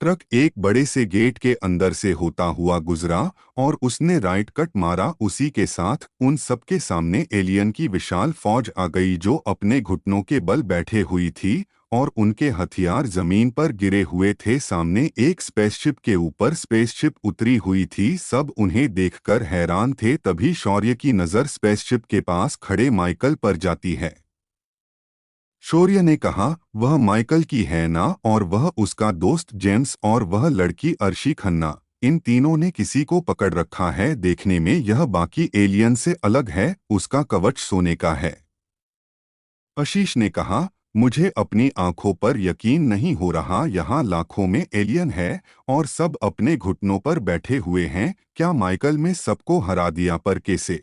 ट्रक एक बड़े से गेट के अंदर से होता हुआ गुजरा और उसने राइट कट मारा। उसी के साथ उन सबके सामने एलियन की विशाल फौज आ गई जो अपने घुटनों के बल बैठे हुई थी और उनके हथियार जमीन पर गिरे हुए थे। सामने एक स्पेसशिप के ऊपर स्पेसशिप उतरी हुई थी। सब उन्हें देखकर हैरान थे। तभी शौर्य की नज़र स्पेसशिप के पास खड़े माइकल पर जाती है। शौर्य ने कहा, वह माइकल की है ना, और वह उसका दोस्त जेम्स और वह लड़की अर्शी खन्ना, इन तीनों ने किसी को पकड़ रखा है। देखने में यह बाकी एलियन से अलग है। उसका कवच सोने का है। आशीष ने कहा, मुझे अपनी आंखों पर यकीन नहीं हो रहा। यहाँ लाखों में एलियन है और सब अपने घुटनों पर बैठे हुए हैं। क्या माइकल में सबको हरा दिया? पर कैसे?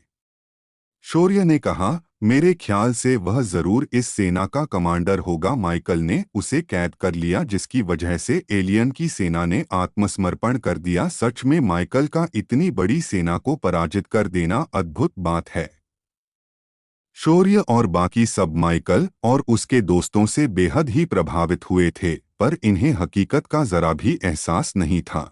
शौर्य ने कहा, मेरे ख्याल से वह जरूर इस सेना का कमांडर होगा। माइकल ने उसे कैद कर लिया जिसकी वजह से एलियन की सेना ने आत्मसमर्पण कर दिया। सच में माइकल का इतनी बड़ी सेना को पराजित कर देना अद्भुत बात है। शौर्य और बाकी सब माइकल और उसके दोस्तों से बेहद ही प्रभावित हुए थे, पर इन्हें हकीकत का जरा भी एहसास नहीं था।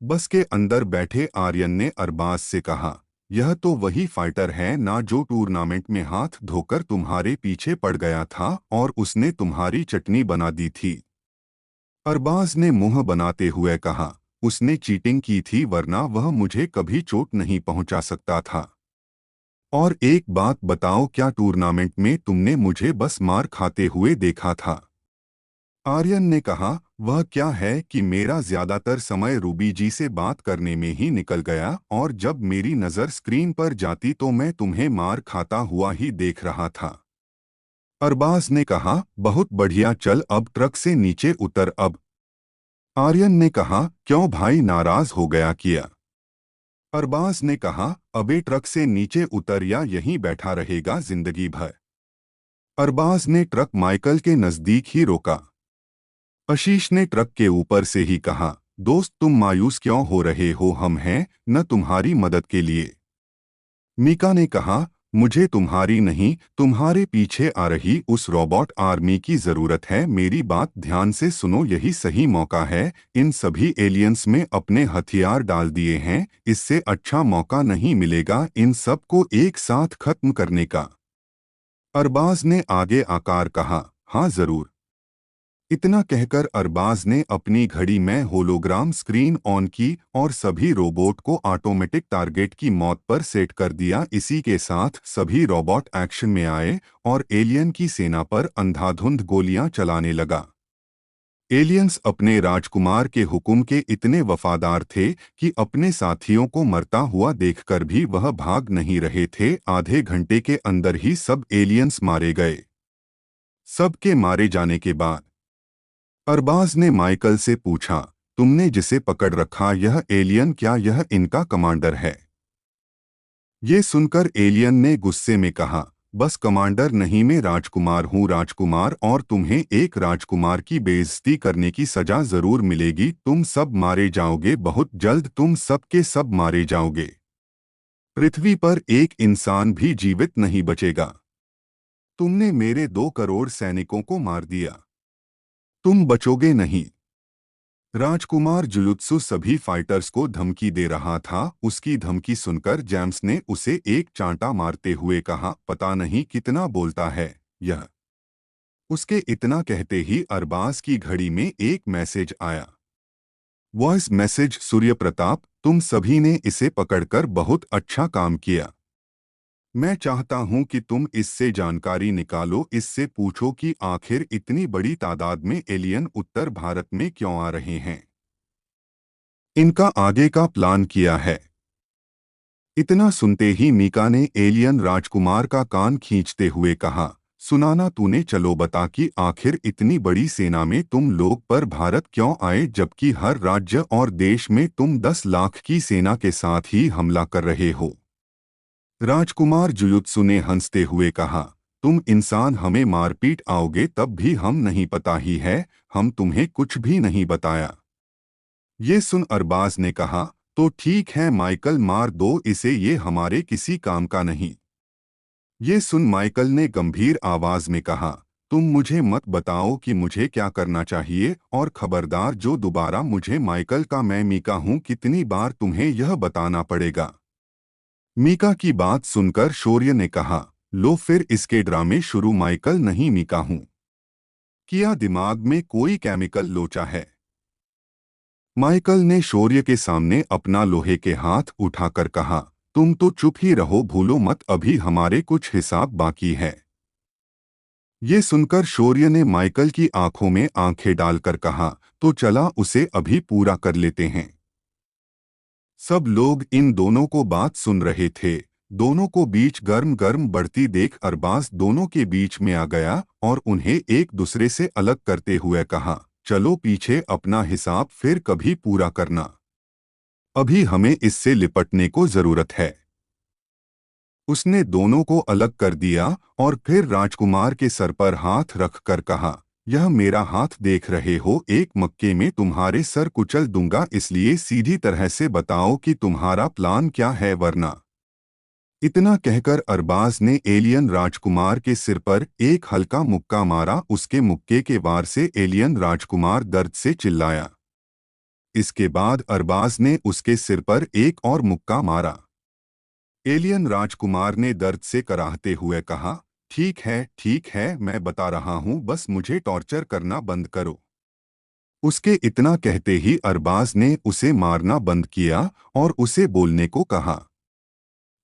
बस के अंदर बैठे आर्यन ने अरबाज से कहा, यह तो वही फाइटर है ना जो टूर्नामेंट में हाथ धोकर तुम्हारे पीछे पड़ गया था और उसने तुम्हारी चटनी बना दी थी। अरबाज ने मुंह बनाते हुए कहा, उसने चीटिंग की थी वरना वह मुझे कभी चोट नहीं पहुंचा सकता था। और एक बात बताओ, क्या टूर्नामेंट में तुमने मुझे बस मार खाते हुए देखा था? आर्यन ने कहा, वह क्या है कि मेरा ज्यादातर समय रूबी जी से बात करने में ही निकल गया और जब मेरी नज़र स्क्रीन पर जाती तो मैं तुम्हें मार खाता हुआ ही देख रहा था। अरबाज ने कहा, बहुत बढ़िया, चल अब ट्रक से नीचे उतर अब। आर्यन ने कहा, क्यों भाई, नाराज हो गया क्या? अरबाज ने कहा, अबे ट्रक से नीचे उतर या यहीं बैठा रहेगा जिंदगी भर। अरबाज ने ट्रक माइकल के नजदीक ही रोका। आशीष ने ट्रक के ऊपर से ही कहा, दोस्त तुम मायूस क्यों हो रहे हो? हम हैं न तुम्हारी मदद के लिए। मीका ने कहा, मुझे तुम्हारी नहीं, तुम्हारे पीछे आ रही उस रोबोट आर्मी की जरूरत है। मेरी बात ध्यान से सुनो, यही सही मौका है। इन सभी एलियंस में अपने हथियार डाल दिए हैं। इससे अच्छा मौका नहीं मिलेगा इन सब को एक साथ खत्म करने का। अरबाज ने आगे आकर कहा, हाँ जरूर। इतना कहकर अरबाज ने अपनी घड़ी में होलोग्राम स्क्रीन ऑन की और सभी रोबोट को ऑटोमेटिक टारगेट की मौत पर सेट कर दिया। इसी के साथ सभी रोबोट एक्शन में आए और एलियन की सेना पर अंधाधुंध गोलियां चलाने लगा। एलियंस अपने राजकुमार के हुक्म के इतने वफादार थे कि अपने साथियों को मरता हुआ देखकर भी वह भाग नहीं रहे थे। आधे घंटे के अंदर ही सब एलियंस मारे गए। सबके मारे जाने के बाद अरबाज ने माइकल से पूछा, तुमने जिसे पकड़ रखा यह एलियन, क्या यह इनका कमांडर है? ये सुनकर एलियन ने गुस्से में कहा, बस कमांडर नहीं, मैं राजकुमार हूँ, राजकुमार, और तुम्हें एक राजकुमार की बेइज्जती करने की सजा जरूर मिलेगी। तुम सब मारे जाओगे, बहुत जल्द तुम सब के सब मारे जाओगे। पृथ्वी पर एक इंसान भी जीवित नहीं बचेगा। तुमने मेरे 2 करोड़ सैनिकों को मार दिया, तुम बचोगे नहीं। राजकुमार जुलुत्सु सभी फाइटर्स को धमकी दे रहा था। उसकी धमकी सुनकर जेम्स ने उसे एक चांटा मारते हुए कहा, पता नहीं कितना बोलता है यह। उसके इतना कहते ही अरबाज की घड़ी में एक मैसेज आया। वॉइस मैसेज, सूर्य प्रताप, तुम सभी ने इसे पकड़कर बहुत अच्छा काम किया। मैं चाहता हूं कि तुम इससे जानकारी निकालो, इससे पूछो कि आखिर इतनी बड़ी तादाद में एलियन उत्तर भारत में क्यों आ रहे हैं। इनका आगे का प्लान किया है। इतना सुनते ही मीका ने एलियन राजकुमार का कान खींचते हुए कहा, सुनाना तूने, चलो बता कि आखिर इतनी बड़ी सेना में तुम लोग पर भारत क्यों आए जबकि हर राज्य और देश में तुम 10 लाख की सेना के साथ ही हमला कर रहे हो। राजकुमार जुयुत्सु ने हंसते हुए कहा, तुम इंसान हमें मारपीट आओगे तब भी हम नहीं, पता ही है हम तुम्हें कुछ भी नहीं बताया। ये सुन अरबाज ने कहा, तो ठीक है माइकल, मार दो इसे, ये हमारे किसी काम का नहीं। ये सुन माइकल ने गंभीर आवाज में कहा, तुम मुझे मत बताओ कि मुझे क्या करना चाहिए, और खबरदार जो दोबारा मुझे माइकल का मैं मीका हूँ कितनी बार तुम्हें यह बताना पड़ेगा। मीका की बात सुनकर शौर्य ने कहा, लो फिर इसके ड्रामे शुरू, माइकल नहीं मीका हूँ। किया दिमाग में कोई केमिकल लोचा है? माइकल ने शौर्य के सामने अपना लोहे के हाथ उठाकर कहा, तुम तो चुप ही रहो, भूलो मत अभी हमारे कुछ हिसाब बाकी है। ये सुनकर शौर्य ने माइकल की आंखों में आंखें डालकर कहा, तो चला उसे अभी पूरा कर लेते हैं। सब लोग इन दोनों को बात सुन रहे थे। दोनों को बीच गर्म गर्म बढ़ती देख अरबाज दोनों के बीच में आ गया और उन्हें एक दूसरे से अलग करते हुए कहा, चलो पीछे अपना हिसाब फिर कभी पूरा करना, अभी हमें इससे लिपटने को जरूरत है। उसने दोनों को अलग कर दिया और फिर राजकुमार के सर पर हाथ रखकर कहा, यह मेरा हाथ देख रहे हो, एक मक्के में तुम्हारे सर कुचल दूंगा, इसलिए सीधी तरह से बताओ कि तुम्हारा प्लान क्या है, वरना। इतना कहकर अरबाज ने एलियन राजकुमार के सिर पर एक हल्का मुक्का मारा। उसके मुक्के के वार से एलियन राजकुमार दर्द से चिल्लाया। इसके बाद अरबाज ने उसके सिर पर एक और मुक्का मारा। एलियन राजकुमार ने दर्द से कराहते हुए कहा, ठीक है, मैं बता रहा हूँ, बस मुझे टॉर्चर करना बंद करो। उसके इतना कहते ही अरबाज ने उसे मारना बंद किया और उसे बोलने को कहा।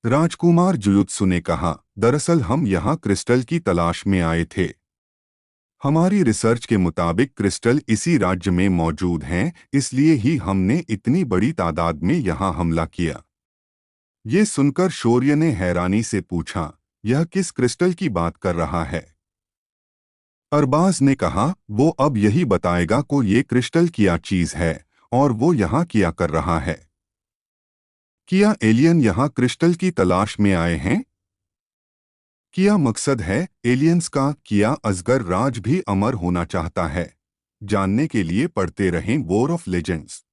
राजकुमार जुयुत्सु ने कहा, दरअसल हम यहाँ क्रिस्टल की तलाश में आए थे। हमारी रिसर्च के मुताबिक क्रिस्टल इसी राज्य में मौजूद हैं, इसलिए ही हमने इतनी बड़ी तादाद में यहाँ हमला किया। ये सुनकर शौर्य ने हैरानी से पूछा, यह किस क्रिस्टल की बात कर रहा है? अरबाज ने कहा, वो अब यही बताएगा को ये क्रिस्टल क्या चीज है और वो यहाँ क्या कर रहा है। क्या एलियन यहाँ क्रिस्टल की तलाश में आए हैं? क्या मकसद है एलियंस का? क्या अजगर राज भी अमर होना चाहता है? जानने के लिए पढ़ते रहें वॉर ऑफ लेजेंड्स।